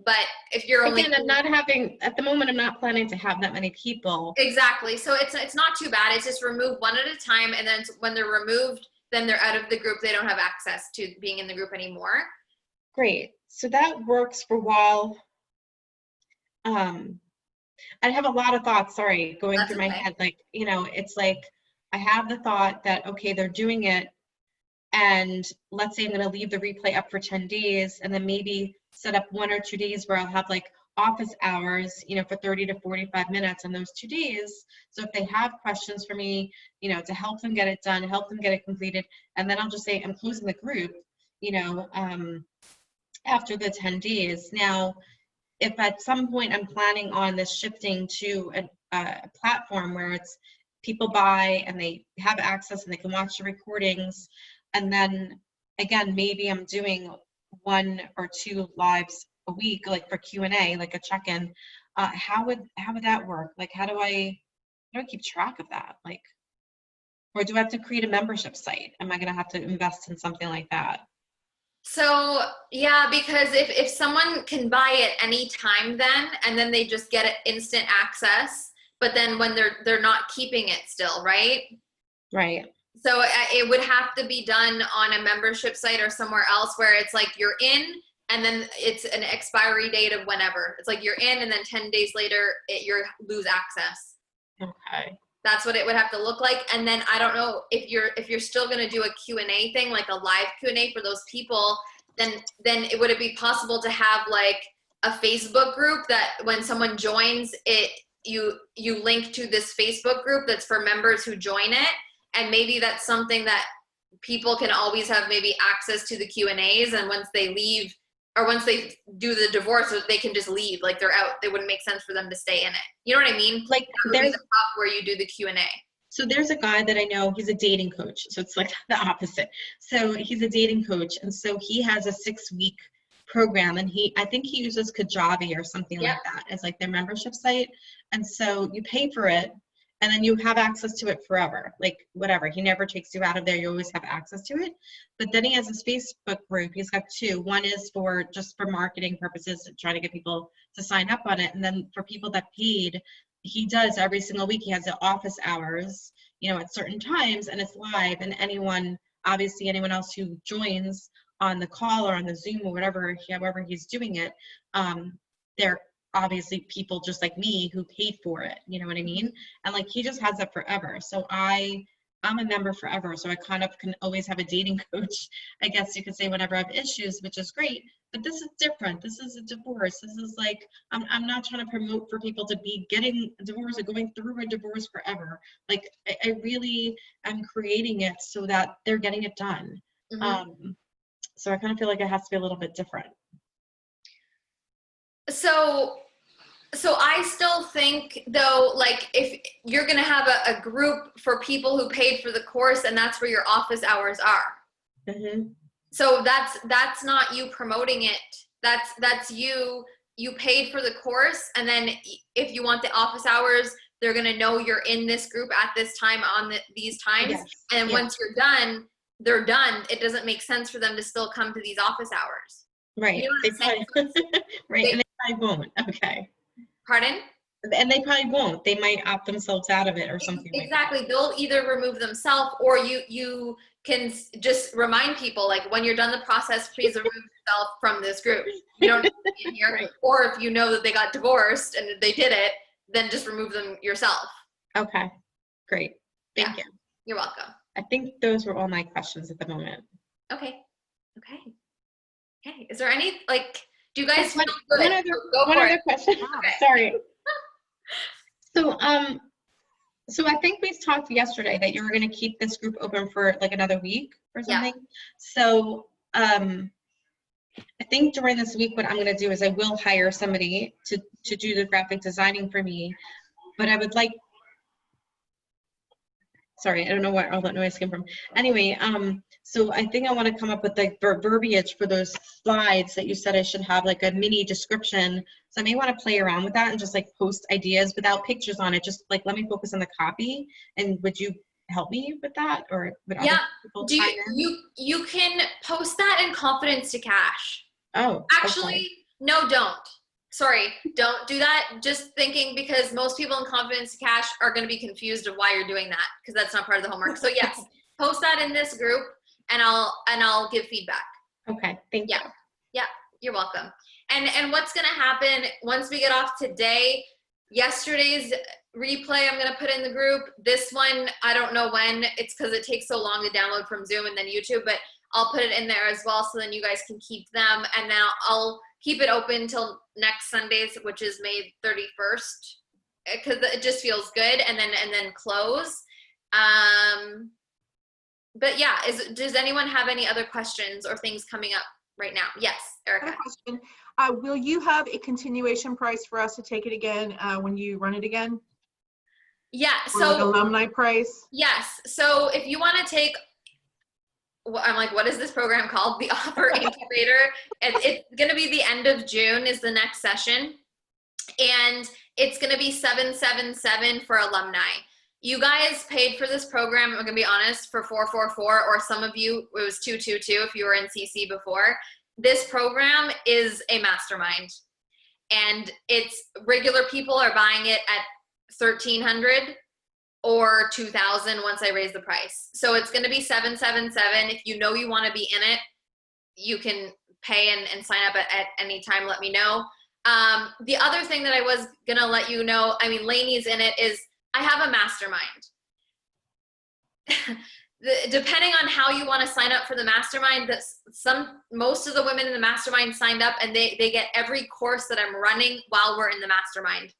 But if you're only Again, I'm not having, at the moment, I'm not planning to have that many people. exactly, so it's not too bad. It's just remove one at a time, and then when they're removed, then they're out of the group. They don't have access to being in the group anymore. Great. So that works for while. I have a lot of thoughts, sorry, going That's through my okay. head. Like, you know, it's like I have the thought that, okay, they're doing it, and let's say I'm going to leave the replay up for 10 days and then maybe set up 1 or 2 days where I'll have like office hours, you know, for 30 to 45 minutes on those 2 days. So if they have questions for me, you know, to help them get it done, help them get it completed, and then I'll just say I'm closing the group, you know, after the 10 days. Now, if at some point I'm planning on this shifting to a platform where it's people buy and they have access and they can watch the recordings, and then again, maybe I'm doing 1 or 2 lives a week, like for Q&A, like a check-in, how would that work? Like, how do I keep track of that? Like, or do I have to create a membership site? Am I going to have to invest in something like that? So yeah, because if someone can buy it any time then, and then they just get instant access, but then when they're not keeping it still, right? Right. So it would have to be done on a membership site or somewhere else where it's like you're in and then it's an expiry date of whenever. It's like you're in and then 10 days later you lose access. Okay. That's what it would have to look like. And then I don't know if you're still going to do a Q&A thing, like a live Q&A for those people, then would it be possible to have like a Facebook group that when someone joins it, you link to this Facebook group that's for members who join it. And maybe that's something that people can always have maybe access to the Q&As, and once they leave or once they do the divorce, they can just leave, like they're out. It wouldn't make sense for them to stay in it. You know what I mean? Like there's the hub where you do the Q&A. So there's a guy that I know, he's a dating coach. So it's like the opposite. So he's a dating coach. And so he has a 6-week program, and I think he uses Kajabi or something like that as like their membership site. And so you pay for it, and then you have access to it forever, like whatever. He never takes you out of there. You always have access to it. But then he has his Facebook group. He's got 2. One is for just for marketing purposes, trying to get people to sign up on it. And then for people that paid, he does every single week. He has the office hours, you know, at certain times, and it's live. And anyone else who joins on the call or on the Zoom or whatever, however he's doing it, they're obviously people just like me who paid for it, you know what I mean? And like he just has that forever. So I'm a member forever, so I kind of can always have a dating coach, I guess you could say, whenever I have issues, which is great. But this is different. This is a divorce. This is like, I'm not trying to promote for people to be getting a divorce or going through a divorce forever. Like I really am creating it so that they're getting it done. Mm-hmm. So I kind of feel like it has to be a little bit different. So I still think though, like if you're going to have a group for people who paid for the course, and that's where your office hours are. Mm-hmm. So that's not you promoting it. That's you paid for the course. And then if you want the office hours, they're going to know you're in this group at this time on these times. Yes. And yes. once you're done, they're done. It doesn't make sense for them to still come to these office hours. Right. You know what I'm saying? Right. And they probably won't. Okay. Pardon? And they probably won't. They might opt themselves out of it or something. Exactly. Like that. They'll either remove themselves, or you can just remind people, like, when you're done the process, please remove yourself from this group. You don't need to be in here. Right. Or if you know that they got divorced and they did it, then just remove them yourself. Okay. Great. Thank you. You're welcome. I think those were all my questions at the moment. Okay. Is there any, like, do you guys feel good? One other question. Okay. Sorry. So I think we talked yesterday that you were going to keep this group open for like another week or something. Yeah. So I think during this week, what I'm going to do is I will hire somebody to do the graphic designing for me, but I would like, sorry, I don't know where all that noise came from. Anyway, so I think I want to come up with like verbiage for those slides that you said I should have, like a mini description. So I may want to play around with that and just like post ideas without pictures on it. Just like let me focus on the copy. And would you help me with that, or would other people chime in? You can post that in Confidence to Cash. Oh, actually, okay. No, don't. Sorry, don't do that. Just thinking, because most people in Confidence to Cash are going to be confused of why you're doing that, because that's not part of the homework. So yes, post that in this group, and I'll give feedback. Okay, thank you. Yeah, you're welcome. And what's going to happen once we get off today? Yesterday's replay I'm going to put in the group. This one, I don't know when. It's because it takes so long to download from Zoom and then YouTube, but I'll put it in there as well, so then you guys can keep them. And now I'll keep it open till next Sundays, which is May 31st, because it just feels good, and then close. But yeah, does anyone have any other questions or things coming up right now? Yes, I have Erica. a question. Will you have a continuation price for us to take it again when you run it again? Yeah, Or like so alumni price? yes, so if you want to take, I'm like, what is this program called? The Offer Incubator. It's going to be the end of June is the next session, and it's going to be 777 for alumni. You guys paid for this program, I'm going to be honest, for 444, or some of you, it was 222 if you were in CC before. This program is a mastermind, and it's regular people are buying it at 1,300 or 2,000 once I raise the price. So it's going to be 777. If you know you want to be in it, you can pay and sign up at any time. Let me know. The other thing that I was going to let you know, I mean, Lainey's in it, is I have a mastermind. Depending on how you want to sign up for the mastermind, most of the women in the mastermind signed up, and they get every course that I'm running while we're in the mastermind.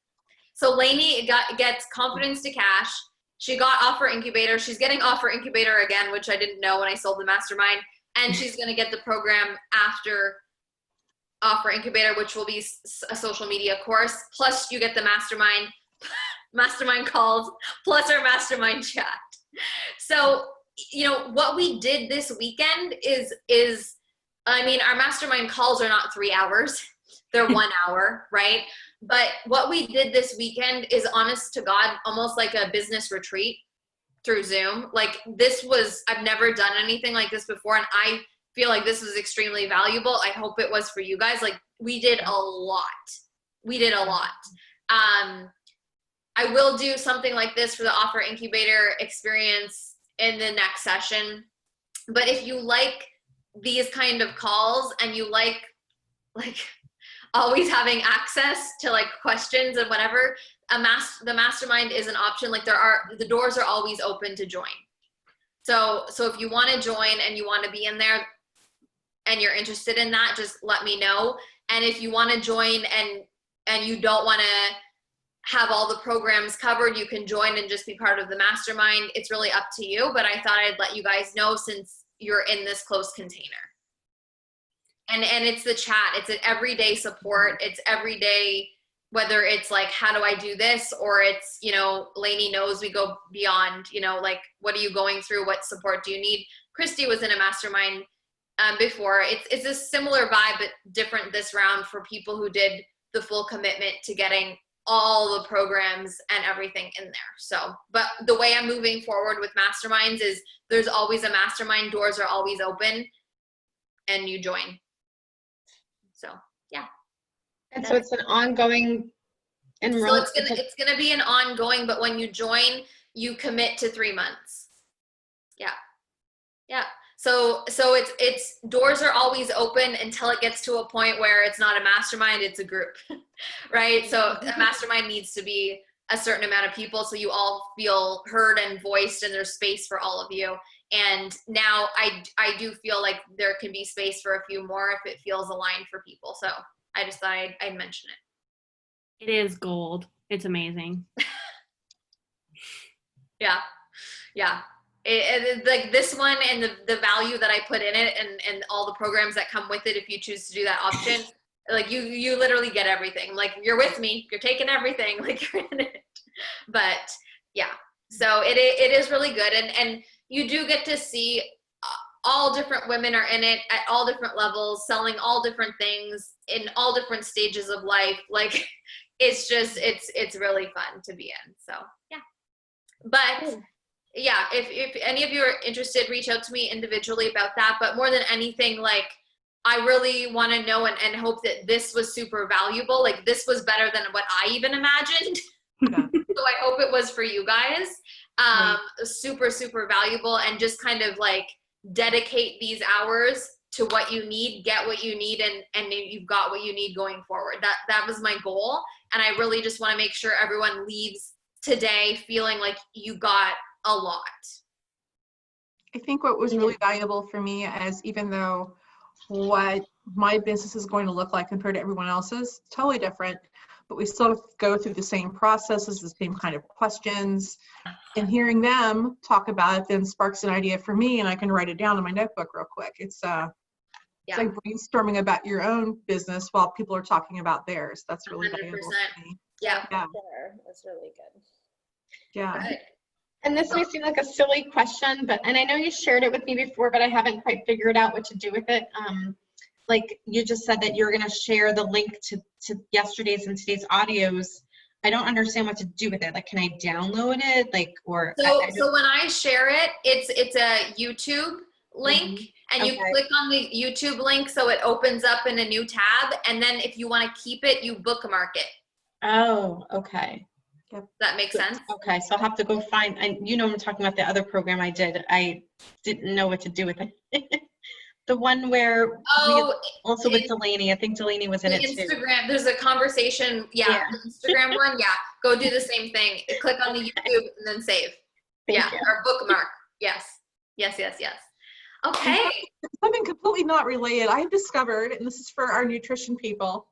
So Lainey gets Confidence to Cash. She got Offer Incubator. She's getting Offer Incubator again, which I didn't know when I sold the mastermind. And she's going to get the program after Offer Incubator, which will be a social media course. Plus you get the mastermind calls, plus our mastermind chat. So, you know, what we did this weekend is, I mean, our mastermind calls are not 3 hours. They're 1 hour, right? But what we did this weekend is, honest to God, almost like a business retreat through Zoom. Like, I've never done anything like this before, and I feel like this was extremely valuable. I hope it was for you guys. Like, we did a lot. I will do something like this for the Offer Incubator experience in the next session. But if you like these kind of calls and you like always having access to like questions and whatever, the mastermind is an option. Like, the doors are always open to join. So if you want to join and you want to be in there and you're interested in that, just let me know. And if you want to join and you don't want to have all the programs covered, you can join and just be part of the mastermind. It's really up to you, but I thought I'd let you guys know since you're in this close container. And it's the chat. It's an everyday support. It's every day, whether it's like, how do I do this? Or it's, you know, Lainey knows we go beyond, you know, like, what are you going through? What support do you need? Christy was in a mastermind before. It's a similar vibe, but different this round for people who did the full commitment to getting all the programs and everything in there. So, but the way I'm moving forward with masterminds is there's always a mastermind, doors are always open, and you join. So, yeah. And so it's an ongoing enrollment. So it's gonna be an ongoing, but when you join, you commit to 3 months. Yeah. So it's doors are always open until it gets to a point where it's not a mastermind, it's a group, right? So a mastermind needs to be a certain amount of people so you all feel heard and voiced, and there's space for all of you. And now I do feel like there can be space for a few more if it feels aligned for people. So I just thought I'd mention it. It is gold. It's amazing. Yeah. It, like this one and the value that I put in it and all the programs that come with it, if you choose to do that option, like you literally get everything. Like, you're with me, you're taking everything, like, you're in it. But yeah, so it is really good. And you do get to see all different women are in it at all different levels, selling all different things in all different stages of life. Like, it's just, it's really fun to be in. So yeah, but yeah, if any of you are interested, reach out to me individually about that. But more than anything, like, I really want to know and hope that this was super valuable. Like, this was better than what I even imagined. Yeah. So I hope it was for you guys. Super, super valuable, and just kind of like dedicate these hours to what you need, get what you need, and you've got what you need going forward. That was my goal. And I really just want to make sure everyone leaves today feeling like you got a lot. I think what was really valuable for me, as even though what my business is going to look like compared to everyone else's. Totally different, but we still go through the same processes, the same kind of questions, and hearing them talk about it then sparks an idea for me, and I can write it down in my notebook real quick. It's like brainstorming about your own business while people are talking about theirs. That's really 100%. valuable to me. Yeah. Yeah. Sure. That's really good. Yeah. Good. And this may seem like a silly question, and I know you shared it with me before, but I haven't quite figured out what to do with it. Like you just said that you're going to share the link to yesterday's and today's audios. I don't understand what to do with it. Like, can I download it? Like, or So when I share it, it's a YouTube link, and you click on the YouTube link, so it opens up in a new tab. And then if you want to keep it, you bookmark it. Oh, okay. Does that make sense? Okay, so I'll have to go find, and I'm talking about the other program I did. I didn't know what to do with it. The one where also with Delaney. I think Delaney was in it too. Instagram, there's a conversation. Yeah. The Instagram one. Yeah. Go do the same thing. Click on the YouTube and then save. Thank you. Or bookmark. Yes. Okay. Something completely not related. I've discovered, and this is for our nutrition people,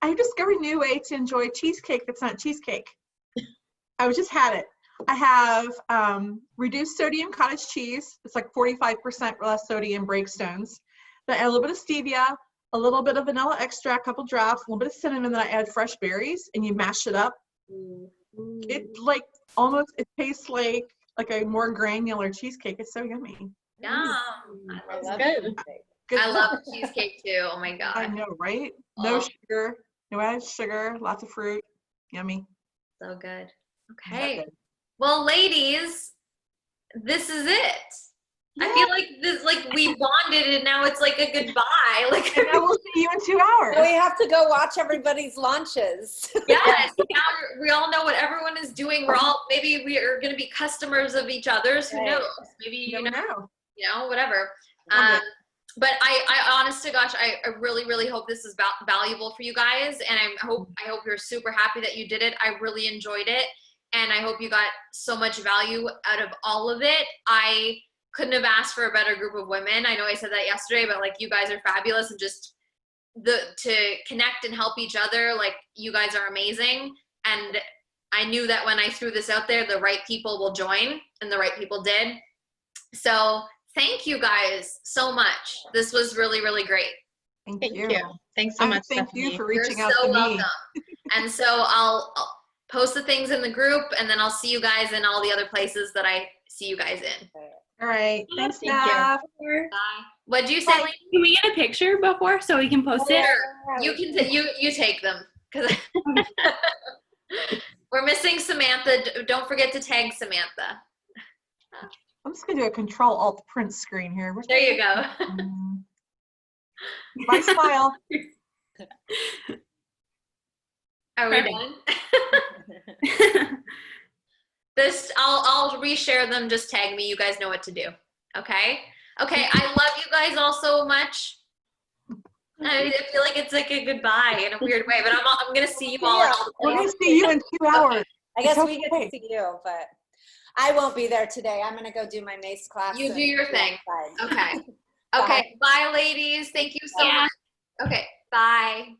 I've discovered a new way to enjoy cheesecake that's not cheesecake. I just had it. I have reduced sodium cottage cheese. It's like 45% less sodium breakstones. Then I add a little bit of stevia, a little bit of vanilla extract, a couple drops, a little bit of cinnamon. Then I add fresh berries, and you mash it up. It like almost, it tastes like a more granular cheesecake. It's so yummy. Yum. I love good. Good I stuff. love cheesecake too. Oh my God. I know, right? No sugar, no added sugar, lots of fruit. Yummy. So good. Okay. Well, ladies, this is it. Yeah. I feel like this, like we bonded, and now it's like a goodbye. Like, And I will see you in 2 hours. We have to go watch everybody's launches. yes. Now we all know what everyone is doing. Maybe we are going to be customers of each other's. Who Right. knows? Maybe You never know. whatever. But I honest to gosh, I really, really hope this is valuable for you guys, and I hope you're super happy that you did it. I really enjoyed it, and I hope you got so much value out of all of it. I couldn't have asked for a better group of women. I know I said that yesterday, but like, you guys are fabulous, and just to connect and help each other, like, you guys are amazing. And I knew that when I threw this out there, the right people will join, and the right people did. So thank you guys so much. This was really, really great. Thank you. Thanks so much, Thank Stephanie. you for reaching You're out so to welcome. me. And so I'll post the things in the group, and then I'll see you guys in all the other places that I see you guys in. All right. Thanks, Thank you. Steph. Bye. What'd you say, Lane? Can we get a picture before so we can post it? Sure. You can you take them, because we're missing Samantha. Don't forget to tag Samantha. I'm just gonna do a Control-Alt-Print screen here. There you go. My smile. Are we done? I'll reshare them. Just tag me. You guys know what to do. Okay. I love you guys all so much. I feel like it's like a goodbye in a weird way, but I'm gonna see you all. We're gonna see you in 2 hours. I guess It's we get okay. to see you, but I won't be there today. I'm gonna go do my mace class. You do your thing. outside. Okay. Bye, ladies. Thank you so much. Okay. Bye.